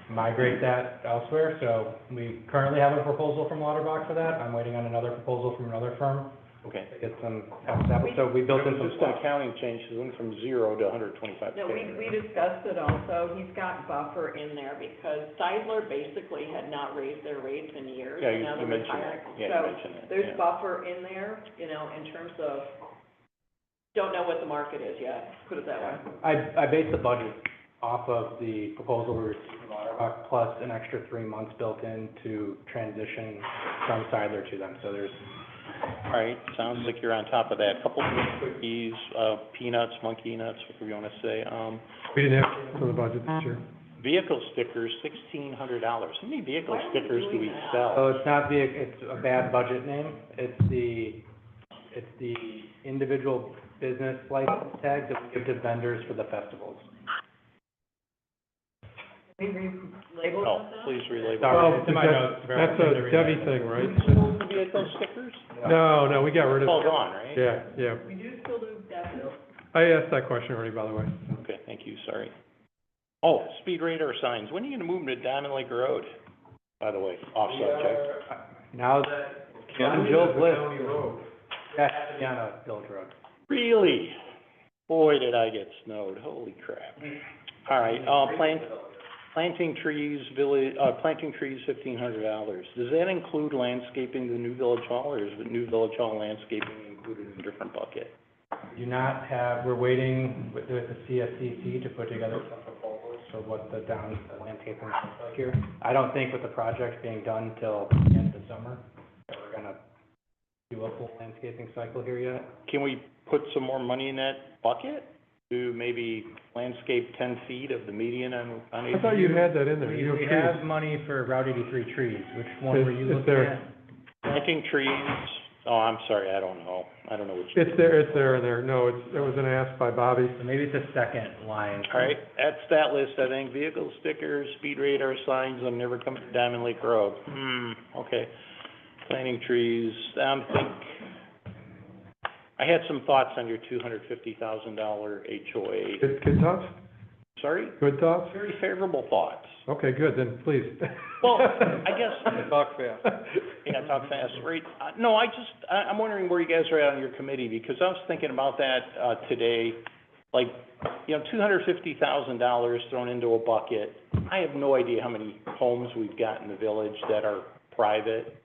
migrate that elsewhere. So we currently have a proposal from Lauterbach for that. I'm waiting on another proposal from another firm Okay. to get some, so we built in some Just stuff. an accounting change, so it went from 0 to $125K. No, we discussed it also, he's got buffer in there because Seidler basically had not raised their rates in years. Yeah, and now you they're mentioned that. retiring. Yeah, you mentioned that, So there's yeah. buffer in there, in terms of, don't know what the market is yet, put it that way. I based the budget off of the proposal we received from Lauterbach, plus an extra 3 months built in to transition from Seidler to them. So there's, All right, sounds like you're on top of that. Couple of cookies, peanuts, monkey nuts, whatever you want to say. We didn't have it for the budget this year. Vehicle stickers, $1,600. How many vehicle Why are we stickers do we doing that? sell? so it's not it's a bad budget name. It's the individual business license tags that we give to vendors for the festivals. We relabeled Oh, that? please relabel. Sorry, it's in my notes. That's a Debbie thing, right? Vehicle stickers? No, we got rid It's of all it. gone, right? Yeah. We do still do that, though. I asked that question already, by the way. Okay, thank you, sorry. Oh, speed radar signs. When are you gonna move them to Diamond Lake Road? By the way, off subject. Now that on Jill's list, that has to be on a village road. Really? Boy, did I get snowed. Holy crap. All right, planting trees, $1,500. Does that include landscaping the new village hall, or is the new village hall landscaping included in a different bucket? Do not have, we're waiting with the CSCC to put together some proposals for what the landscaping looks like here. I don't think with the project being done till the end of the summer, that we're gonna do a full landscaping cycle here yet. Can we put some more money in that bucket to maybe landscape 10 feet of the median on I thought you had that in there. You have We trees. have money for Route 83 trees. Which one were you It's looking there. at? planting trees? Oh, I'm sorry, I don't know. I don't know which. It's there, and there. No, it was an ask by Bobby. So maybe it's the second line. All right, that's that list, I think. Vehicle stickers, speed radar signs, I'm never coming to Diamond Lake Road. Okay. Planting trees, I had some thoughts on your $250,000 HOA. Good thoughts? Sorry? Good thoughts? Very favorable thoughts. Okay, good, then please. Well, I guess. Talk fast. Yeah, talk fast, right? No, I'm wondering where you guys are at on your committee, because I was thinking about that, today. Like, $250,000 thrown into a bucket. I have no idea how many homes we've got in the village that are private.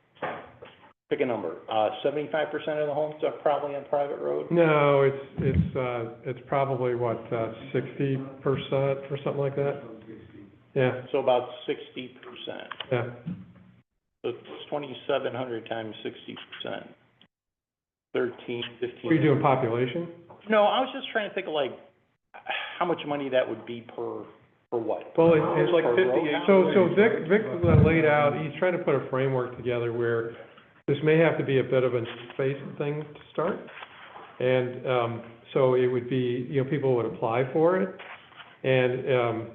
Pick a number, 75% of the homes are probably on private road? No, it's probably, 60% or something like that? Yeah, So about 60%. yeah. So it's 2,700 times 60%. 13, 15. What are you doing, population? No, I was just trying to think of like, how much money that would be per what? Well, It's like 58. So Vic laid out, he's trying to put a framework together where this may have to be a bit of a space thing to start. And, so it would be, people would apply for it. And,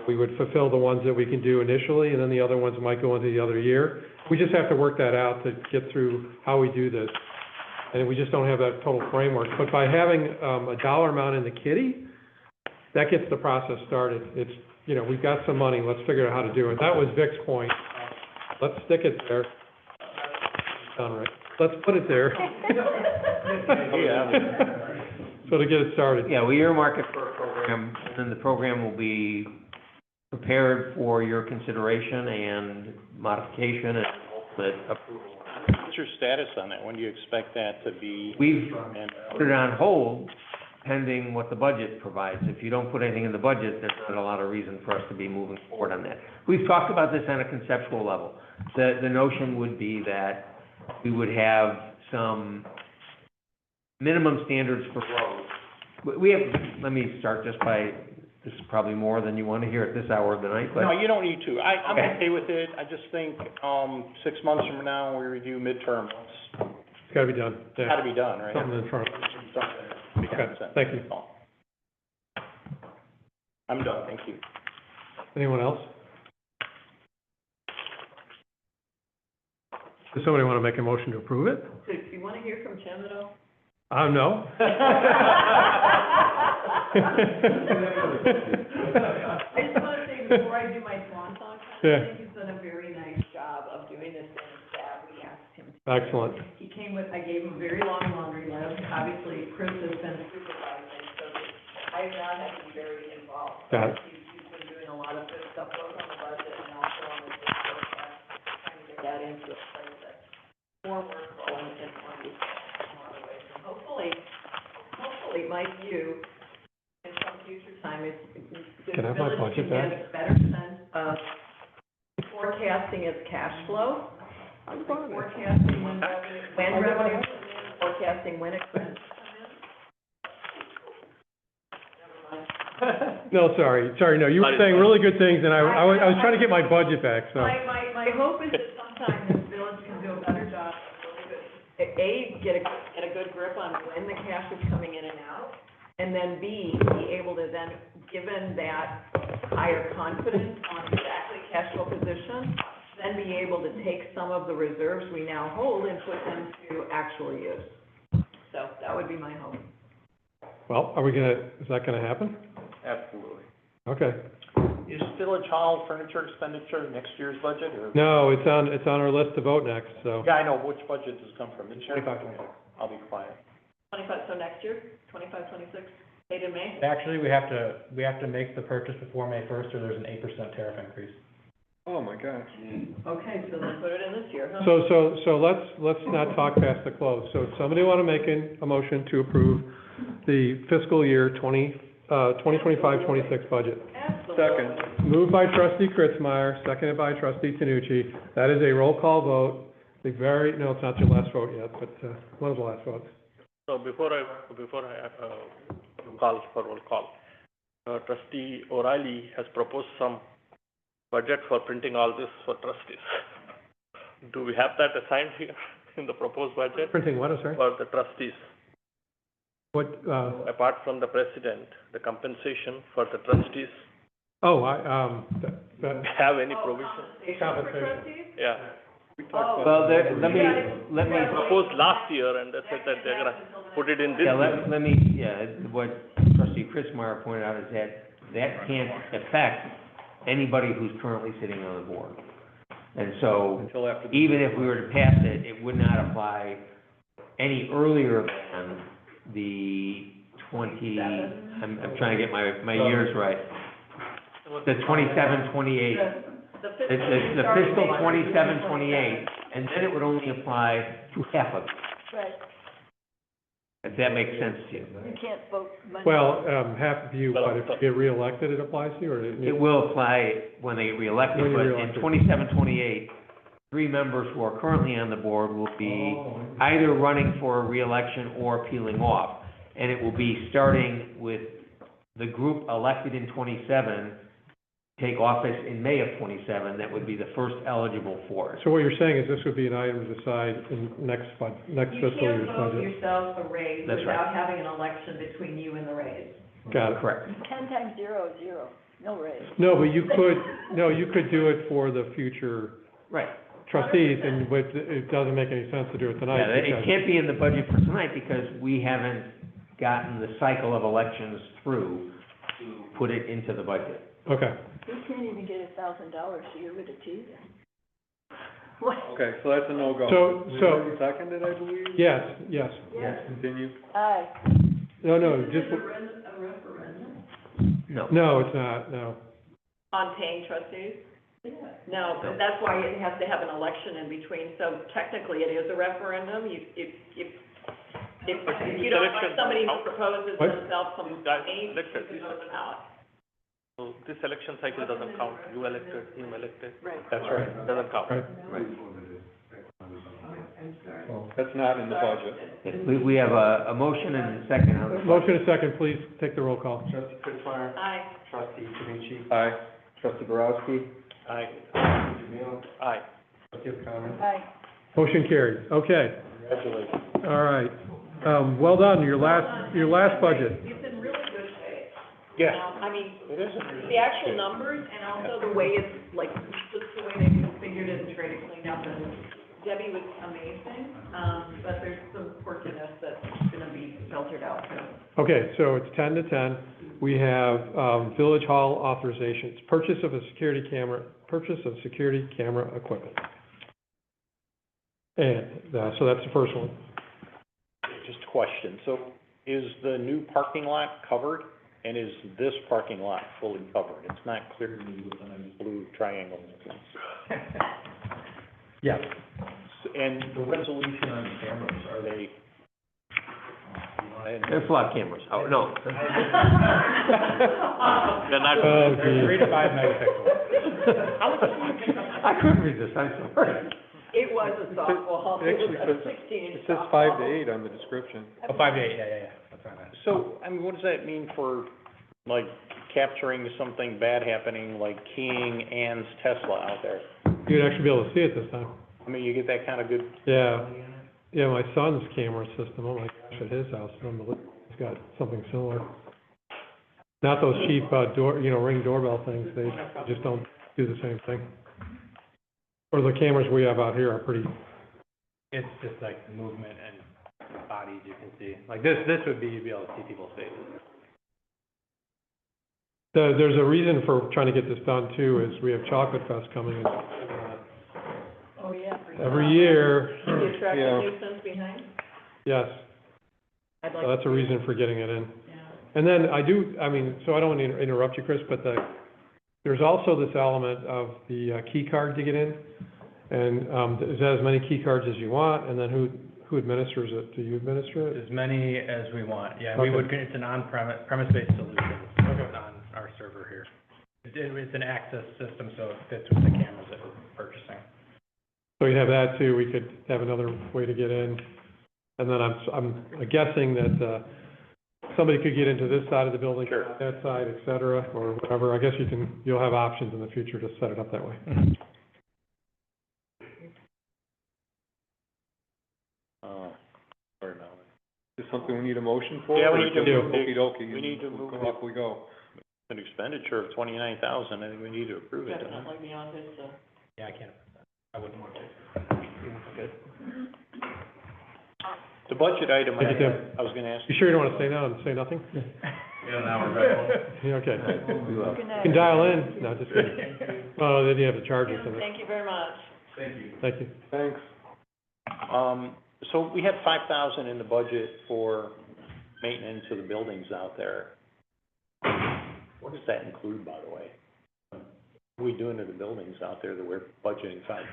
we would fulfill the ones that we can do initially, and then the other ones might go into the other year. We just have to work that out to get through how we do this. And we just don't have that total framework. But by having, a dollar amount in the kitty, that gets the process started. It's, we've got some money, let's figure out how to do it. That was Vic's point. Let's stick it there. Done right. Let's put it there. So to get it started. Yeah, we earmark it for a program, and then the program will be prepared for your consideration and modification and ultimate approval. What's your status on that? When do you expect that to be? We've and- put it on hold pending what the budget provides. If you don't put anything in the budget, there's not a lot of reason for us to be moving forward on that. We've talked about this on a conceptual level. The notion would be that we would have some minimum standards for roads. We have, let me start just by, this is probably more than you want to hear at this hour of the night, but. No, you don't need to. I'm Okay. okay with it. I just think, 6 months from now, when we review midterm, It's gotta be done. it's gotta be done, right? Something in front of us. Something makes Okay, sense. thank you. I'm done, thank you. Anyone else? Does somebody want to make a motion to approve it? So do you want to hear from Tim at all? No. I just want to say, before I do my swan song, Yeah. I think he's done a very nice job of doing this in staff. We asked him to. Excellent. He came with, I gave him a very long laundry list. Obviously, Chris has been supervising, so I have not had to be very involved. Got it. He's been doing a lot of good stuff, both on the budget and also on the forecast, trying to get that into a place that's more workable and more other ways. And hopefully, Mike, you, in some future time, the Can I have my village budget can get a better sense of forecasting its cash flow, forecasting when revenue, forecasting when expenses come in. No, sorry, no, you were saying really good things, and I was trying to get my budget back, so. My hope is that sometime this village can do a better job of really get a good grip on when the cash is coming in and out, and then B, be able to then, given that higher confidence on exactly cash flow position, then be able to take some of the reserves we now hold and put them to actual use. So that would be my hope. Well, is that gonna happen? Absolutely. Okay. Is Village Hall furniture expenditure next year's budget, or? No, it's on our list to vote next, so. Yeah, I know, which budget does it come from? This year? 25, 26. I'll be quiet. 25, so next year, 25, 26? paid in May? Actually, we have to make the purchase before May first, or there's an 8% tariff increase. Oh, my gosh. Okay, so then put it in this year, huh? So let's not talk past the close. So somebody want to make a motion to approve the fiscal year 2025-26 budget? Second. Moved by trustee Kritzmeyer, seconded by trustee Tanucci. That is a roll call vote. No, it's not your last vote yet, but, one of the last votes. So before I call for roll call, trustee O'Reilly has proposed some budget for printing all this for trustees. Do we have that assigned here in the proposed budget? Printing what, I'm sorry? For the trustees, What, apart from the president, the compensation for the trustees, have any provision? Compensation for trustees? Yeah. Well, let me Proposed last year, and they said that they're gonna put it in this year. what trustee Kritzmeyer pointed out is that can't affect anybody who's currently sitting on the board. And so, Until after the. even if we were to pass it, it would not apply any earlier than the I'm trying to get my years right. The 27, 28. It's the fiscal 27, 28, and then it would only apply to half of it, Right, if that makes sense to you. you can't vote Monday. well, half of you, but if you get reelected, it applies to you, or? It will apply when they get reelected, When but you're in reelected. 27, 28, 3 members who are currently on the board will be either running for reelection or peeling off. And it will be starting with the group elected in 27, take office in May of 27, that would be the first eligible for it. So what you're saying is this would be an item to decide in next fiscal year's You can't vote budget? yourself a raise That's right. without having an election between you and the raise. Got it. Correct. 10 times 0 is 0, no raise. No, but you could do it for the future Right. trustees, but it doesn't make any sense to do it tonight. Yeah, it because- can't be in the budget for tonight because we haven't gotten the cycle of elections through to put it into the budget. Okay. We can't even get $1,000 to get rid of teasing. Okay, so that's a no-go. So- Was it seconded, I believe? Yes. Yes. Continue. Aye. No, just, A referendum? no, it's not, no. On paying trustees? No, but that's why it has to have an election in between, so technically it is a referendum. If you don't like somebody who proposes What? themselves some Guys, money, elected. you go to the ballot. So this election cycle doesn't count, you elected, him elected, Right. That's right. doesn't count. Right. That's not in the budget. We have a motion and a second on the. Motion and second, please take the roll call. Trustee Kritzmeyer. Aye. Trustee Tanucci. Aye. Trustee Borowski. Aye. Trustee Jamil. Aye. Trustee O'Connor. Aye. Motion carried. Okay, Congratulations. all right. Well done, your last budget. It's in really good shape. Yeah. I mean, It is in the actual numbers and also the way it's, like, just the way they configured it and tried to clean up, and Debbie was amazing, but there's some quirkiness that's gonna be filtered out too. Okay, so it's 10 to 10. We have, Village Hall authorizations, purchase of security camera equipment. And, so that's the first one. Just a question, so is the new parking lot covered, and is this parking lot fully covered? It's not clear to me with a blue triangle. Yes. And the resolution on cameras, are they? They're flood cameras. Oh, no. They're not. Oh, geez. 3 to 5 megapixels. I couldn't read this, I'm sorry. It was a softball, it Actually, was a it says- 16-inch It says 5 to 8 on the description. Oh, 5 to 8, yeah, that's right. So, I mean, what does that mean for, like, capturing something bad happening, like keying Ann's Tesla out there? You'd actually be able to see it this time. I mean, you get that kind of good. Yeah. Yeah, my son's camera system, oh my gosh, at his house, he's got something similar. Not those cheap, Ring doorbell things, they just don't do the same thing. Or the cameras we have out here are pretty, It's just like the movement and bodies you can see. Like this would be, you'd be able to see people's faces. there's a reason for trying to get this done too, is we have Chocolate Fest coming in, Oh, yeah. every year. The attract Yeah. nuisance behind? Yes, I'd so like that's a to see it. reason for getting it in. Yeah. And then so I don't want to interrupt you, Chris, but there's also this element of the key card to get in. And, is that as many key cards as you want, and then who administers it? Do you administer it? As many as we want, yeah, we would, it's an premise-based solution on our server here. It's an access system, so it fits with the cameras that we're purchasing. So you have that too, we could have another way to get in. And then I'm guessing that, somebody could get into this side of the building, that side, et cetera, or whatever. I guess you'll have options in the future to set it up that way. Is something we need a motion for? Yeah, we need to move, Okey-dokey, we need to move it. off we go. An expenditure of $29,000, I think we need to approve it. Definitely beyond his, Yeah, I can't, I wouldn't want to. good. The budget item, I Thank you, Tim. was gonna ask. You sure you don't want to say no and say nothing? Yeah, now we're back. Yeah, okay. Good night. You can dial in, no, just kidding. Oh, then you have to charge us. Thank you very much. Thank you. Thank you. Thanks. So we had $5,000 in the budget for maintenance of the buildings out there. What does that include, by the way? What are we doing to the buildings out there that we're budgeting $5,000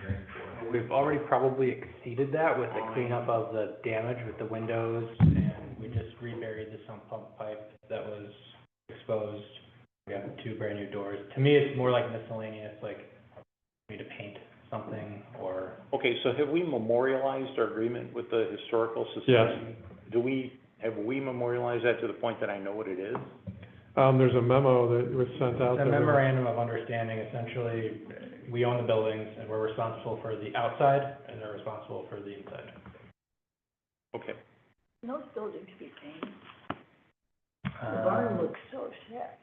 for? We've already probably exceeded that with the cleanup of the damage with the windows, and we just reburied the sump pump pipe that was exposed. We got 2 brand new doors. To me, it's more like miscellaneous, like, we need to paint something, or... Okay, so have we memorialized our agreement with the Historical Society? Yes. Have we memorialized that to the point that I know what it is? There's a memo that was sent out It's a there. memorandum of understanding. Essentially, we own the buildings, and we're responsible for the outside, and they're responsible for the inside. Okay. Those buildings be painted. The Um, barn looks so sad.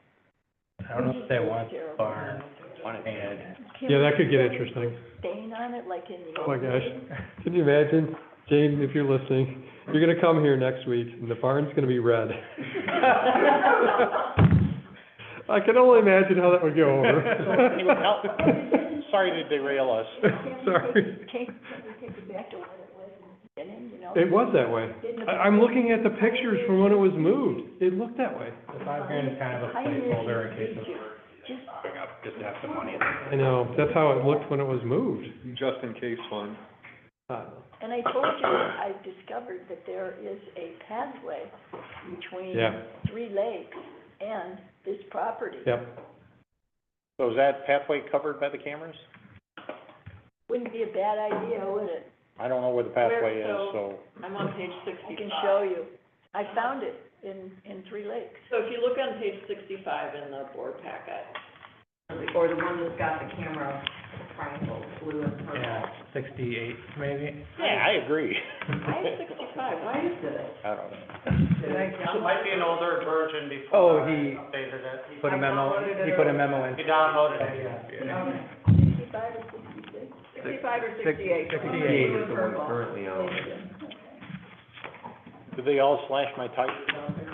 I don't know if they want the Terrible. barn painted. Yeah, that could get interesting. Stain on it like in the. Oh my old gosh. days. Can you imagine, Jane, if you're listening, you're gonna come here next week and the barn's gonna be red. I can only imagine how that would go over. Sorry to derail us. Sorry. Can't we take it back to what it was in the beginning, you know? It was that way. I'm looking at the pictures from when it was moved. It looked that way. The $5,000 is kind of a placeholder in case of going up, just to have some money. I know, that's how it looked when it was moved. Just in case fund. And I told you, I discovered that there is a pathway between Yeah. 3 Lakes and this property. Yep. So is that pathway covered by the cameras? Wouldn't be a bad idea, would it? I don't know where the pathway is, Where- so. I'm on page I can 65. show you. I found it in 3 Lakes. So if you look on page 65 in the board packet, or the one that's got the camera triangle, blue and purple. Yeah, 68 maybe. Yeah, I agree. I have 65, why is it? I don't know. It might be an older version before. Oh, he I updated it. put a memo, he put a memo in. He downloaded it, yeah. Okay. 65 or 66? 65 or 68? 68 is the one currently out. Did they all slash my tires out there?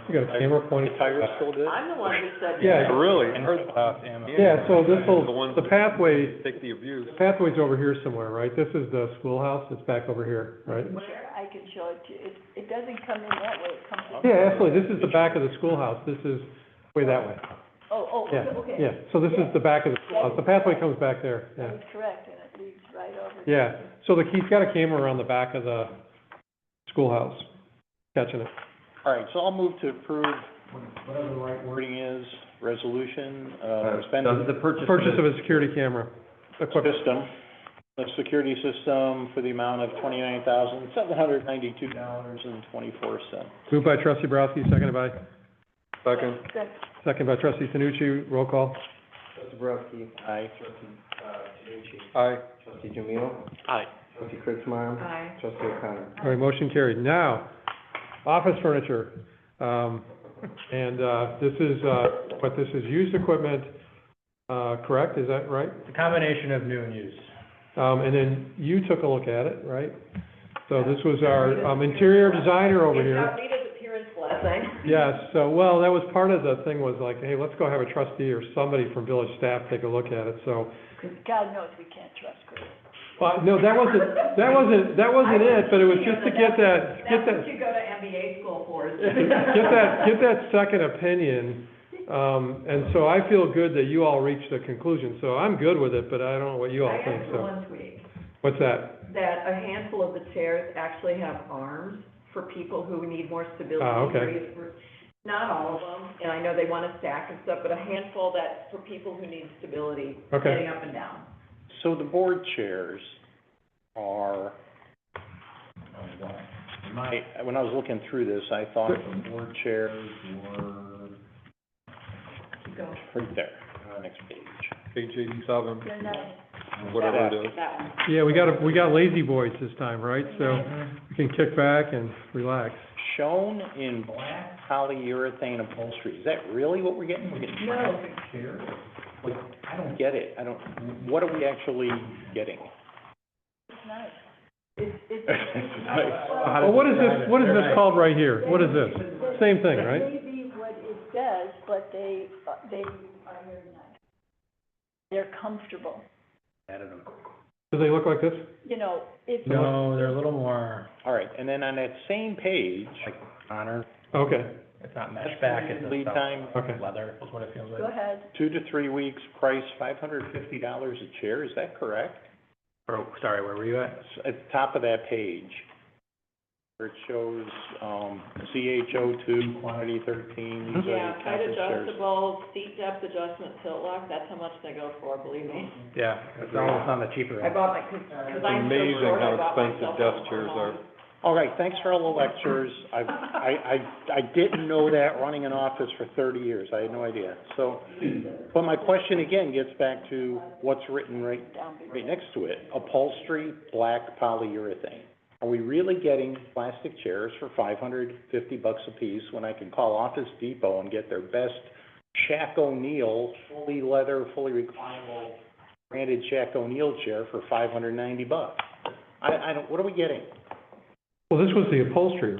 You got a camera pointing. The tires still good? I'm the one who said. Yeah. Really? Yeah, so this'll, The ones the pathway, Take the abuse. the pathway's over here somewhere, right? This is the schoolhouse, it's back over here, right? Where I can show it to you. It doesn't come in that way, it comes in. Yeah, absolutely, this is the back of the schoolhouse, this is way that way. Oh, Yeah, okay. yeah, so this is the back of the schoolhouse, the pathway comes back there, yeah. That's correct, and it leads right over. Yeah, so he's got a camera around the back of the schoolhouse, catching it. All right, so I'll move to approve whatever the right wording is, resolution, spending. The purchase. Purchase of a security camera equipment. System, a security system for the amount of $29,792.24. Moved by trustee Borowski, seconded by, Second. seconded by trustee Tanucci, roll call. Trustee Borowski. Aye. Trustee, Tanucci. Aye. Trustee Jamil. Aye. Trustee Kritzmeyer. Aye. Trustee O'Connor. All right, motion carried. Now, office furniture. This is, what this is, used equipment, correct? Is that right? It's a combination of new and used. And then you took a look at it, right? So this was our, interior designer over It's here. not needed appearance blessing. Yes, so, well, that was part of the thing was like, hey, let's go have a trustee or somebody from village staff take a look at it, so. Because God knows we can't trust Chris. Well, no, that wasn't it, but it was just to get that, That's what you go to MBA school for, is get that second opinion. And so I feel good that you all reached a conclusion, so I'm good with it, but I don't know what you all I think, asked so. for one tweak, What's that? that a handful of the chairs actually have arms for people who need more stability. Okay. Not all of them, and I know they want to stack and stuff, but a handful that, for people who need stability, Okay. getting up and down. So the board chairs are, when I was looking through this, I thought the board chairs were Keep going. right there, next page. Page 87, They're not, whatever it is. That one. Yeah, we got lazy boys this time, right? So we can kick back and relax. Shown in black polyurethane upholstery, is that really what we're getting? We're getting plastic chairs? Like, I don't get it, what are we actually getting? it's nice. It's. Well, what is this called right here? What is this? Same thing, right? Maybe what it does, but they are very nice. They're comfortable. Do they look like this? You know, if. No, they're a little more, All right, and then on that same page, Honor, Okay, it's not mesh back, it's lead time, okay. leather, is what it feels Go ahead. 2 to 3 weeks, price $550 a chair, is that correct? Or, sorry, where were you at? At the top of that page, where it shows, CHO2, quantity 13, these are Yeah, the height conference chairs. adjustable, seat depth adjustment, tilt lock, that's how much they go for, believe me. Yeah, it's almost on the cheaper I end. bought my, cause I'm so Amazing short, how I bought expensive myself desk a chairs are. All right, thanks for all the lectures. I didn't know that running an office for 30 years. I had no idea. So, but my question again gets back to what's written right next to it. Upholstery, black polyurethane. Are we really getting plastic chairs for $550 a piece when I can call Office Depot and get their best Shaq O'Neal, fully leather, fully reclinable, branded Shaq O'Neal chair for $590? I don't, what are we getting? Well, this was the upholstery.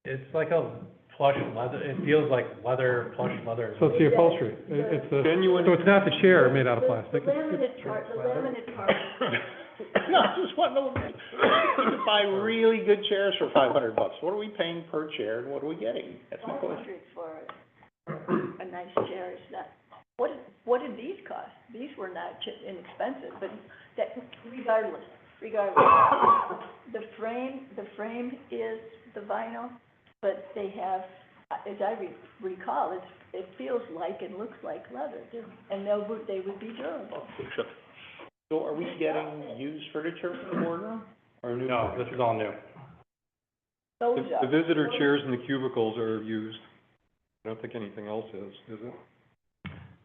It's like a plush leather, it feels like leather, plush leather. So it's the upholstery. It's the, so it's not the chair made out of plastic. The laminate part. No, I just want to know, we could buy really good chairs for $500. What are we paying per chair and what are we getting? That's my question. $400 for a nice chair is not, what did these cost? These were not inexpensive, but that, regardless. The frame is the vinyl, but they have, as I recall, it feels like and looks like leather, too. And they would be durable. So are we getting used furniture for the boardroom or new? No, this is all new. Those The visitor chairs and the cubicles are used. I don't think anything else is it?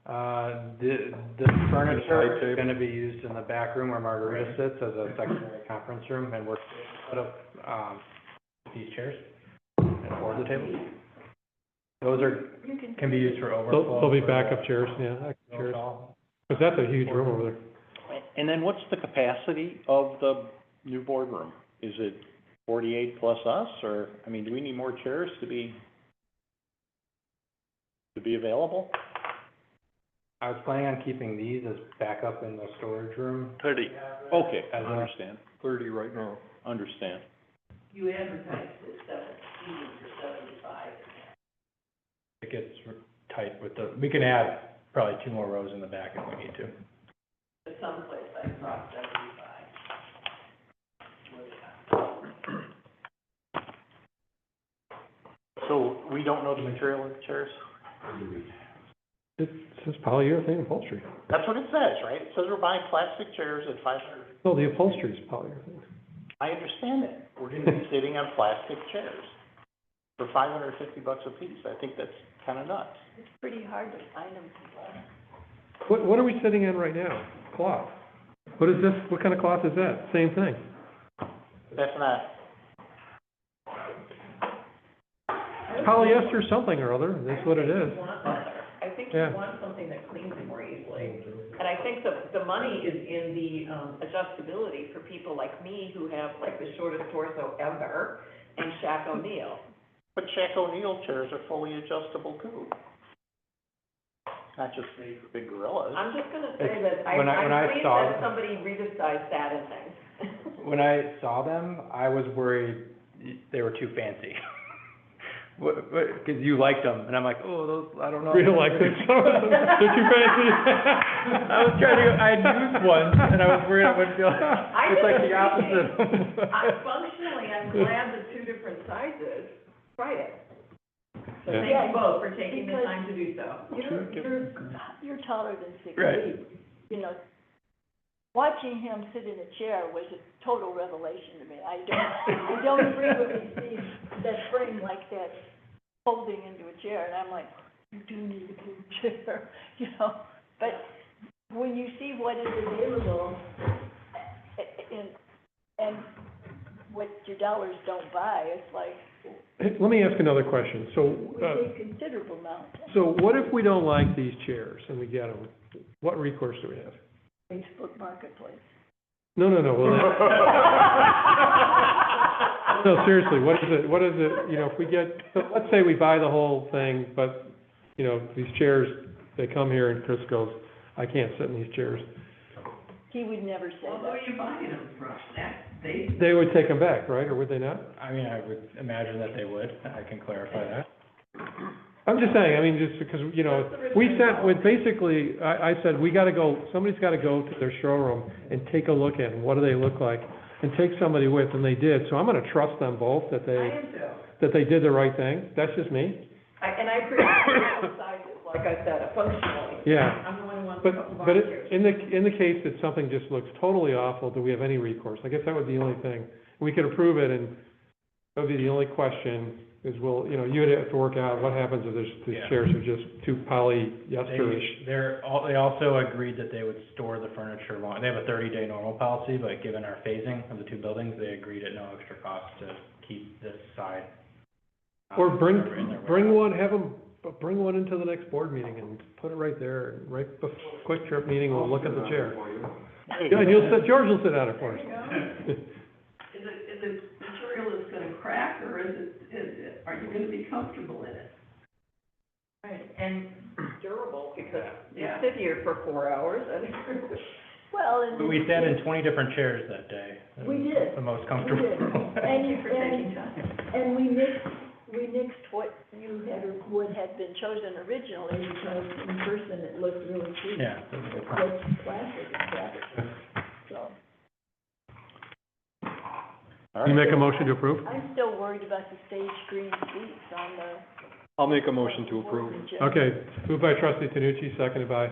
The furniture is gonna be used in the back room where Margarita sits as a secondary conference room, and we're set up, these chairs and 4 of the tables. Those can be used for overflow. They'll be backup chairs, yeah, backup chairs. Because that's a huge room over there. And then what's the capacity of the new boardroom? Is it 48 plus us, or, I mean, do we need more chairs to be available? I was planning on keeping these as backup in the storage room. 30. Okay, I understand. 30 right now. Understand. You advertised it 17 or 75. It gets tight with we can add probably 2 more rows in the back if we need to. At some place I saw 75. So we don't know the material of the chairs? It says polyurethane upholstery. That's what it says, right? It says we're buying plastic chairs at $500. No, the upholstery is polyurethane. I understand that. We're gonna be sitting on plastic chairs for $550 a piece. I think that's kind of nuts. It's pretty hard to find them. What are we sitting on right now? Cloth. What is this? What kind of cloth is that? Same thing. That's not, Polyester something or other, that's what it is. I think Yeah. you want something that cleans more easily. And I think the money is in the, adjustability for people like me who have like the shortest torso ever and Shaq O'Neal. but Shaq O'Neal chairs are fully adjustable too. not just made for big gorillas. I'm just gonna say that when I I'm pleased saw that them- somebody redesized that and things. When I saw them, I was worried they were too fancy. Because you liked them, and I'm like, oh, those, I don't know. We don't like them, so they're too fancy. I was trying to, I had used one, and I was worried I wouldn't feel, it's like the opposite. Functionally, I'm glad the two different sizes tried it. So Yeah. thank you both for taking the time to do so. You're taller than 6 Right. feet. You know, watching him sit in a chair was a total revelation to me. I don't frequently see that frame like that folding into a chair, and I'm like, you do need a big chair, you know? But when you see what is available, and what your dollars don't buy, it's like, Hey, let me ask another question. So, we pay considerable amount. so what if we don't like these chairs and we get them? What recourse do we have? Facebook Marketplace. No, well, no, seriously, what is it, you know, if we get, so let's say we buy the whole thing, but, you know, these chairs, they come here and Chris goes, I can't sit in these chairs. He would never say that. Who are you buying them from? They They would take them back, right, or would they not? I mean, I would imagine that they would, I can clarify that. I'm just saying, I mean, just because, you know, we sent, with basically, I said, we gotta go, somebody's gotta go to their showroom and take a look at them, what do they look like? And take somebody with, and they did, so I'm gonna trust them both, that I am too. they did the right thing, that's just me. And I appreciate both sizes, like I said, functionally. Yeah. I'm the one who wants But, a couple but volunteers. in the case that something just looks totally awful, do we have any recourse? I guess that would be the only thing. We could approve it, and that would be the only question, is will, you know, you'd have to work out what happens if these Yeah. chairs are just too polyester-ish. They also agreed that they would store the furniture long, they have a 30-day normal policy, but given our phasing of the two buildings, they agreed at no extra cost to keep this side. Or bring warehouse. one, bring one into the next board meeting and put it right there, and right before the quick trip meeting, we'll look at the chair. Yeah, and George will sit on it for us. Is it material that's gonna crack, or are you gonna be comfortable in it? Right, and durable, because you sit here for 4 hours, and. Well, and. But we sat in 20 different chairs that day. It We was did. The most We comfortable. did. Thank you for taking time. And we nixed what would have been chosen originally, because in person it looked really cheap. Yeah. It looked plastic and crap, so. You make a motion to approve? I'm still worried about the stage green seats on the. I'll make a motion to approve. Okay, moved by trustee Tanucci, seconded by,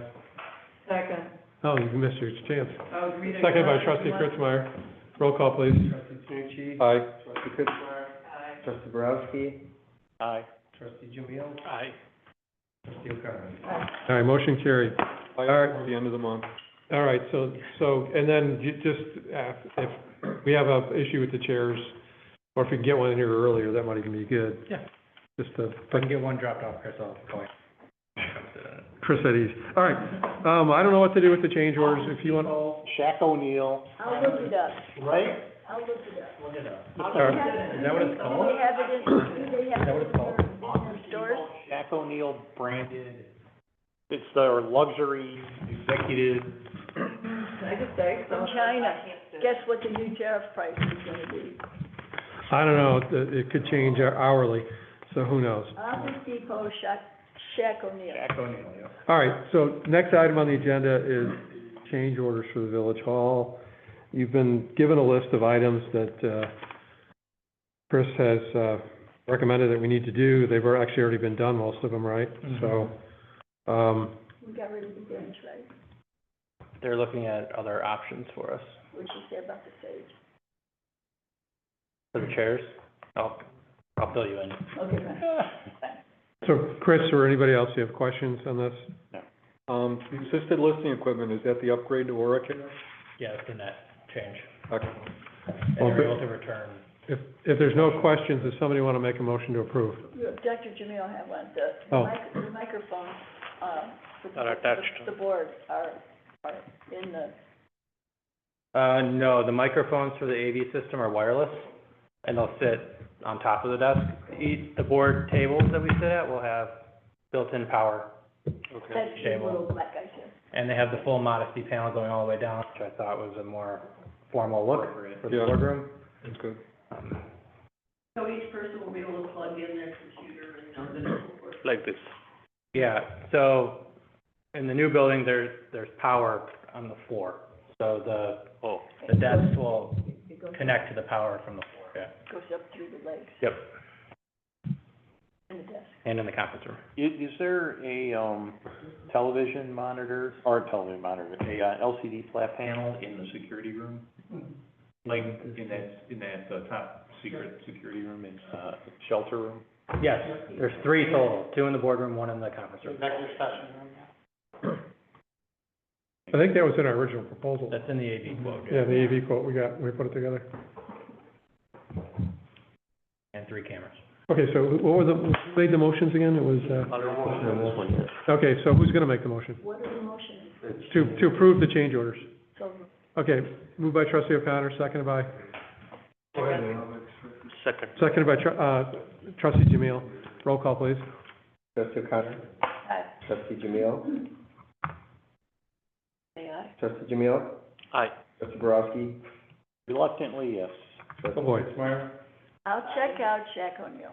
Second. oh, you missed your chance. Oh, Rita. Seconded by trustee Kritzmeyer. Roll call, please. Trustee Tucci? Aye. Trustee Kritzmeyer? Aye. Trustee Borowski? Aye. Trustee Jamil? Aye. Trustee O'Connor? All right, motion carried. Aye, at the end of the month. All right, so, and then if we have a issue with the chairs, or if we can get one in here earlier, that might even be good. Yeah. Just to, If I can get one dropped off, Chris, I'll call you. Chris said easy. All right, I don't know what to do with the change orders, if you want. Shaq O'Neal, I'll look it up. right? I'll look it up. Look it up. Is that what it's Do called? they have it in, do they have Is that what it it's called? in their stores? Shaq O'Neal branded, it's their luxury executive. Can I just say? From China. Guess what the new tariff price is gonna be? I don't know, it could change hourly, so who knows? Office Depot, Shaq O'Neal. Shaq O'Neal, yeah. All right, so next item on the agenda is change orders for the village hall. You've been given a list of items that Chris has recommended that we need to do. They've actually already been done, most of them, right? So, We got rid of the bench, right? They're looking at other options for us. What'd you say about the stage? For the chairs, I'll fill you in. Okay, fine. so Chris or anybody else, you have questions on this? The assisted listing equipment, is that the upgrade to Oracare? Yeah, it's the net change. Okay. And Well, they're able to return. If there's no questions, does somebody want to make a motion to approve? Dr. Jamil had one, Oh. the microphones, for That are attached. the board are in the, No, the microphones for the AV system are wireless, and they'll sit on top of the desk. The board tables that we sit at will have built-in power Okay. That's the Stable. little black guy here. And they have the full modesty panel going all the way down, which I thought was a more formal look for the Yeah. boardroom. That's good. So each person will be able to plug in their computer and so forth. Like this. Yeah, so in the new building, there's power on the floor. So the desks will It goes, connect to the power from the floor, yeah. goes up through the legs Yep, in the desk. and in the conference room. Is there a, television monitor, or television monitor, a, LCD flat panel in the security room? Like in that top secret security room, in, shelter room? Yes, there's 3 total, 2 in the boardroom, 1 in the conference room. Executive session room, I think that was in our original proposal. That's in the AV quote, Yeah, the AV quote we got, when we put it together. and 3 cameras. Okay, so what were who made the motions again? It was, okay, so who's gonna make the motion? What are the motions? To approve the change orders. So, Okay, moved by trustee O'Connor, seconded by, Second. seconded by trustee Jamil. Roll call, please. Trustee O'Connor? aye. Trustee Jamil? Say aye. Trustee Jamil? Aye. Trustee Borowski? Reluctantly, yes. Oh, boy. I'll check on you.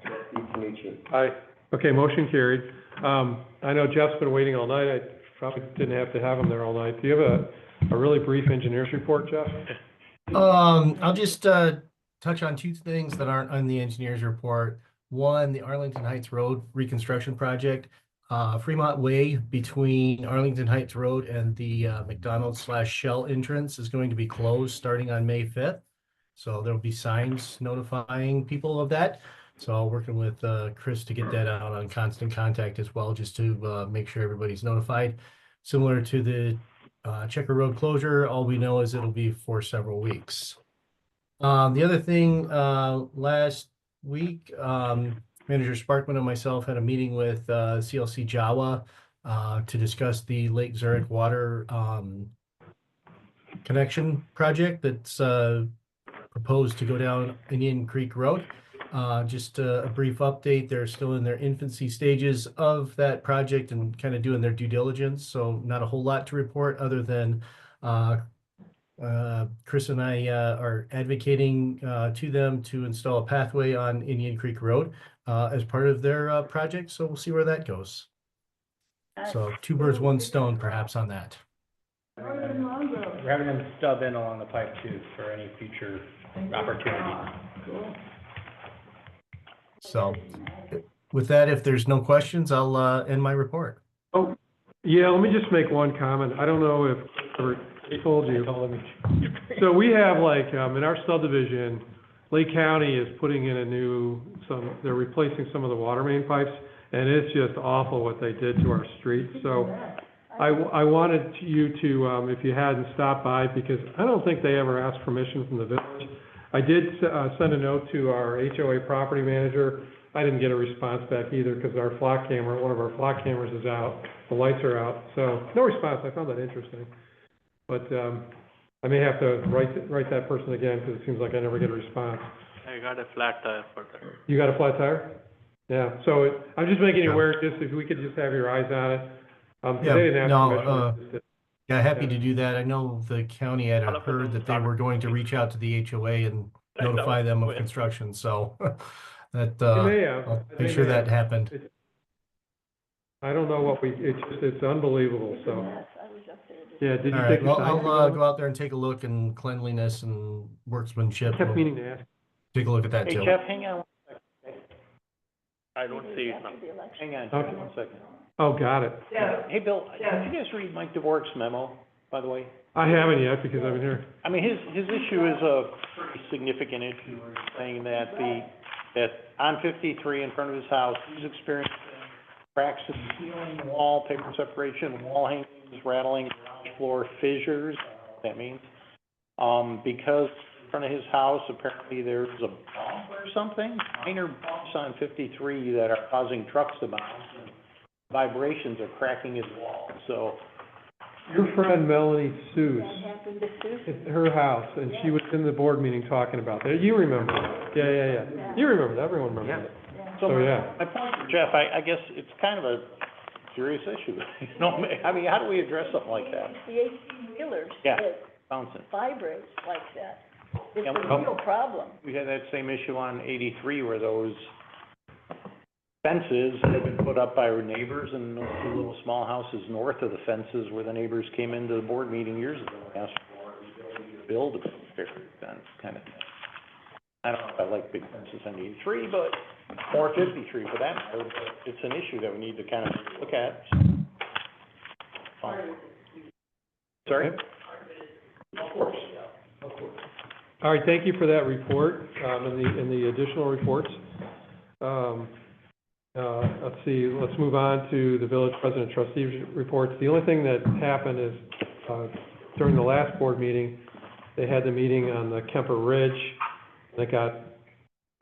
Trustee Tanucci? Aye. Okay, motion carried. I know Jeff's been waiting all night. I probably didn't have to have him there all night. Do you have a really brief engineer's report, Jeff? I'll just, touch on 2 things that aren't on the engineer's report. One, the Arlington Heights Road reconstruction project. Fremont Way between Arlington Heights Road and the, McDonald's/Shell entrance is going to be closed starting on May 5th. So there'll be signs notifying people of that. So working with, Chris to get that out on Constant Contact as well, just to, make sure everybody's notified. Similar to the, Checker Road closure, all we know is it'll be for several weeks. The other thing, last week, Manager Sparkman and myself had a meeting with, CLC Jawa, to discuss the Lake Zurich water, connection project that's, proposed to go down Indian Creek Road. Just a brief update, they're still in their infancy stages of that project and kind of doing their due diligence, so not a whole lot to report other than Chris and I are advocating to them to install a pathway on Indian Creek Road as part of their project, so we'll see where that goes. So 2 birds, 1 stone perhaps on that. We're having them stub in along the pipe too for any future opportunities. So with that, if there's no questions, I'll end my report. Oh, yeah, let me just make one comment. I don't know if I told you. So we have like, in our subdivision, Lake County is putting in they're replacing some of the water main pipes, and it's just awful what they did to our streets. So I wanted you to, if you hadn't, stop by, because I don't think they ever asked permission from the village. I did send a note to our HOA property manager. I didn't get a response back either, because our flock camera, one of our flock cameras is out, the lights are out, so no response. I found that interesting. But I may have to write that person again, because it seems like I never get a response. I got a flat tire for that. You got a flat tire? Yeah, so I'm just making you aware, just if we could just have your eyes on it. Yeah, They didn't ask no, permission. Yeah, happy to do that. I know the county had heard that they were going to reach out to the HOA and notify them of construction, so that, They may have. I'll They make sure may that have. happened. I don't know it's unbelievable, so. Yeah, did you All take right, your well, sign? I'll go out there and take a look, and cleanliness and workmanship. Kept meaning to ask. Take a look at that Hey, too. Jeff, hang on. I don't see it now. Hang on, Okay. Jeff, 1 second. Oh, got it. Hey, Bill, did you guys read Mike DeWork's memo, by the way? I haven't yet, because I've been here. I mean, his issue is a pretty significant issue, saying that that on 53 in front of his house, he's experiencing cracks in the ceiling, wall, paper separation, wall hangings, rattling, garage floor fissures, I don't know what that means. Because in front of his house, apparently there's a bump or something, minor bumps on 53 that are causing trucks to bounce, and vibrations are cracking his wall, so. Your friend Melanie Seuss, That happened to Susan. at her house, and she was in the board meeting talking about that. You remember that? Yeah. You remember that, everyone remembers that. So So, yeah. my point, Jeff, I guess it's kind of a serious issue. You know, I mean, how do we address something like that? The eighteen-wheelers Yeah. that Bouncing. vibrate like that. It's Yeah, a well- real problem. We had that same issue on 83 where those fences had been put up by our neighbors and those two little small houses north of the fences where the neighbors came into the board meeting years ago and asked for to build a big fence kind of thing. I don't know if I like big fences on 83, but, or 53 for that matter, but it's an issue that we need to kind of look at. Sorry? Of course. All right, thank you for that report, and the additional reports. Let's see, let's move on to the village president trustees reports. The only thing that happened is, during the last board meeting, they had the meeting on the Kemper Ridge. That got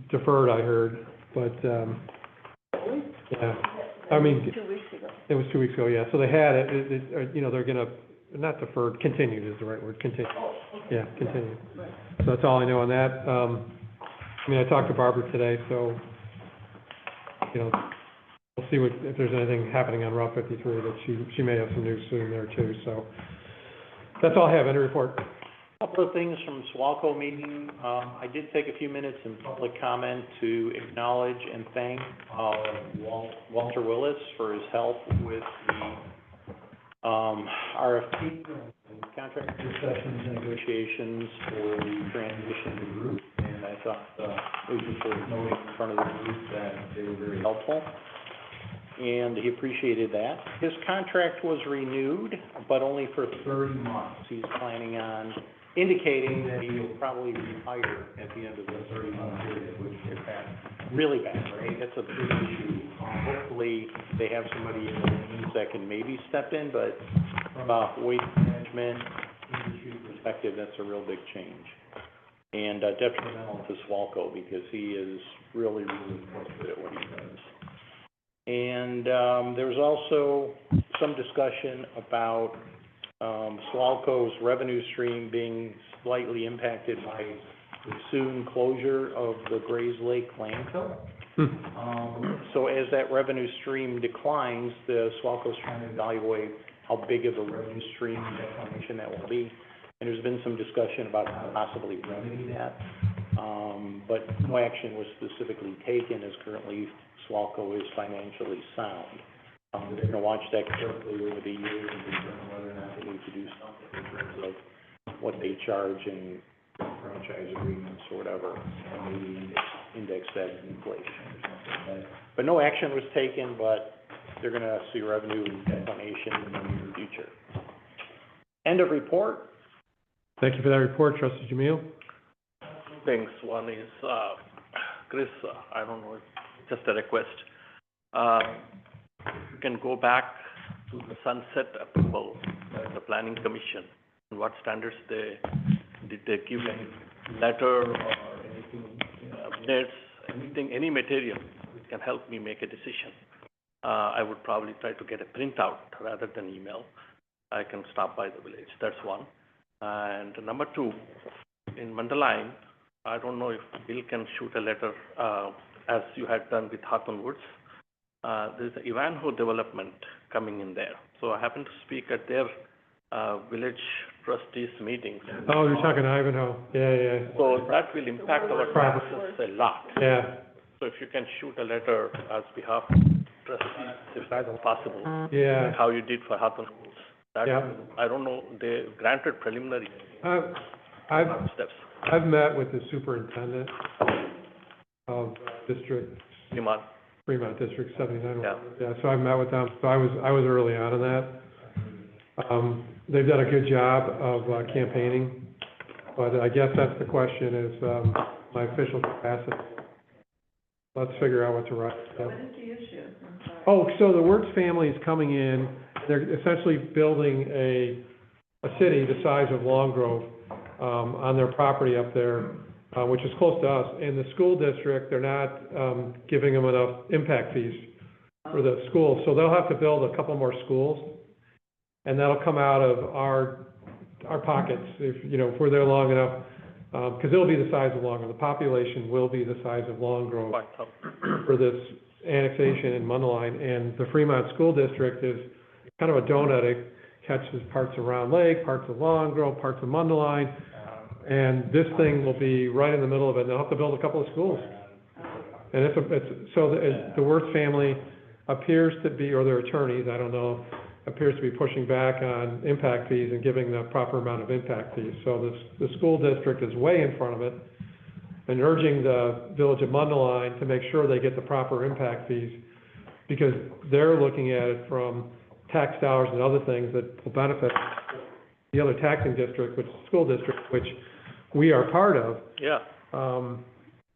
deferred, I heard, but, yeah. I mean, 2 weeks ago. it was 2 weeks ago, yeah. So they had it, you know, they're gonna, not deferred, continued is the right word, continue. Yeah, continued. So that's all I know on that. I mean, I talked to Barbara today, so, you know, we'll see if there's anything happening on Route 53, that she may have some news soon there too, so. That's all I have, any report. Couple of things from Swalco meeting. I did take a few minutes in public comment to acknowledge and thank, Walter Willis for his help with the, RFP and contract discussions and negotiations for the transition group. And I thought, it was just worth noting in front of the group that they were very helpful. And he appreciated that. His contract was renewed, but only for 30 months. He's planning on indicating that he will probably retire at the end of the 30-month period, which is bad, really bad, right? That's a big issue. Hopefully, they have somebody in the wings that can maybe step in, but from a waste management industry perspective, that's a real big change. And detrimental to Swalco because he is really, really good at what he does. And there was also some discussion about Swalco's revenue stream being slightly impacted by the soon closure of the Grays Lake landfill. So as that revenue stream declines, the Swalco's trying to evaluate how big of a revenue stream declination that will be. And there's been some discussion about how to possibly remedy that. But no action was specifically taken as currently Swalco is financially sound. They're gonna watch that carefully over the years and determine whether or not they need to do something in terms of what they charge in franchise agreements or whatever, and maybe index that in inflation or something. But no action was taken, but they're gonna see revenue declination in the near future. End of report. Thank you for that report, trustee Jamil. Things. One is, Chris, I don't know, just a request. You can go back to the sunset approval, the planning commission, and what standards did they give any letter or anything, minutes, anything, any material that can help me make a decision. I would probably try to get a printout rather than email. I can stop by the village, that's one. And number two, in Mandaline, I don't know if Bill can shoot a letter, as you had done with Hawthorne Woods. There's the Ivanhoe development coming in there. So I happened to speak at their village trustees meetings. Oh, you're talking Ivanhoe, yeah. So that will impact our process a lot. Yeah. So if you can shoot a letter as behalf of trustees, if that's possible. Yeah. Like how you did for Hawthorne Woods. That, Yeah. I don't know, they granted preliminary steps. I've met with the superintendent of District Fremont District 79. Yeah, so I've met with them, so I was early on in that. They've done a good job of campaigning, but I guess that's the question is, my official capacity. Let's figure out what to write. What is the issue? Oh, so the Wertz family is coming in, they're essentially building a city the size of Long Grove, on their property up there, which is close to us. And the school district, they're not, giving them enough impact fees for the schools. So they'll have to build a couple more schools, and that'll come out of our pockets, if we're there long enough. because it'll be the size of Long Grove. The population will be the size of Long Grove for this annexation in Mundaline. And the Fremont School District is kind of a donut. It catches parts of Round Lake, parts of Long Grove, parts of Mundaline. And this thing will be right in the middle of it. And they'll have to build a couple of schools. And the Wirtz family appears to be, or their attorneys, I don't know, appears to be pushing back on impact fees and giving the proper amount of impact fees. So the school district is way in front of it and urging the village of Mundaline to make sure they get the proper impact fees, because they're looking at it from tax dollars and other things that will benefit the other taxing district, which is the school district, which we are part of. Yeah.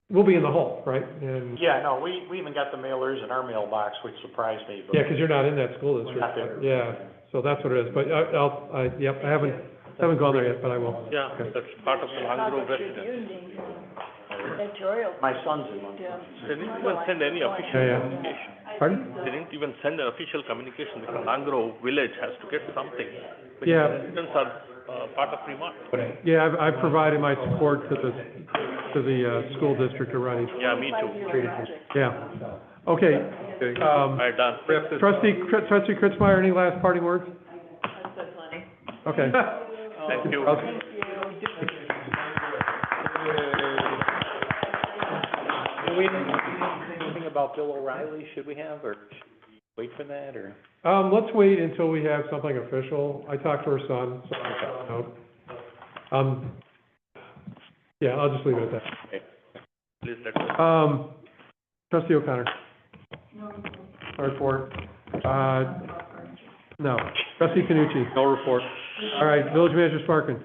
We'll be in the hole, right? And Yeah, no, we even got the mailers in our mailbox, which surprised me, but. yeah, because you're not in that school district. Not there. Yeah, so that's what it is. But I haven't gone there yet, but I will. Yeah, that's part of the Long Grove residence. Editorial. My son's in one. Yeah. They didn't even send any official Yeah. communication. Pardon? They didn't even send an official communication because Long Grove village has to get something. Because Yeah. the residents are, part of Fremont. Yeah, I've provided my support to the school district already. Yeah, me too. Yeah. Okay. All right, done. Trustee Kritzmeyer, any last parting words? I've said plenty. Okay. Thank you. Do we know anything about Bill O'Reilly, should we have, or should we wait for that, or? Let's wait until we have something official. I talked to her son, so I don't know. Yeah, I'll just leave it at that. Please let us. Trustee O'Connor? No report. No. Trustee Canucci? No report. All right, Village Manager Sparkin?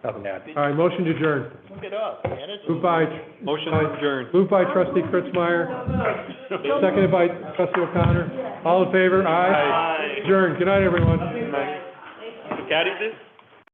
Nothing to add. All right, motion to adjourn. Look it up, man. Moved by. Motion adjourned. Moved by Trustee Kritzmeyer, seconded by Trustee O'Connor. All in favor? Aye. Adjourned. Good night, everyone. Carry this?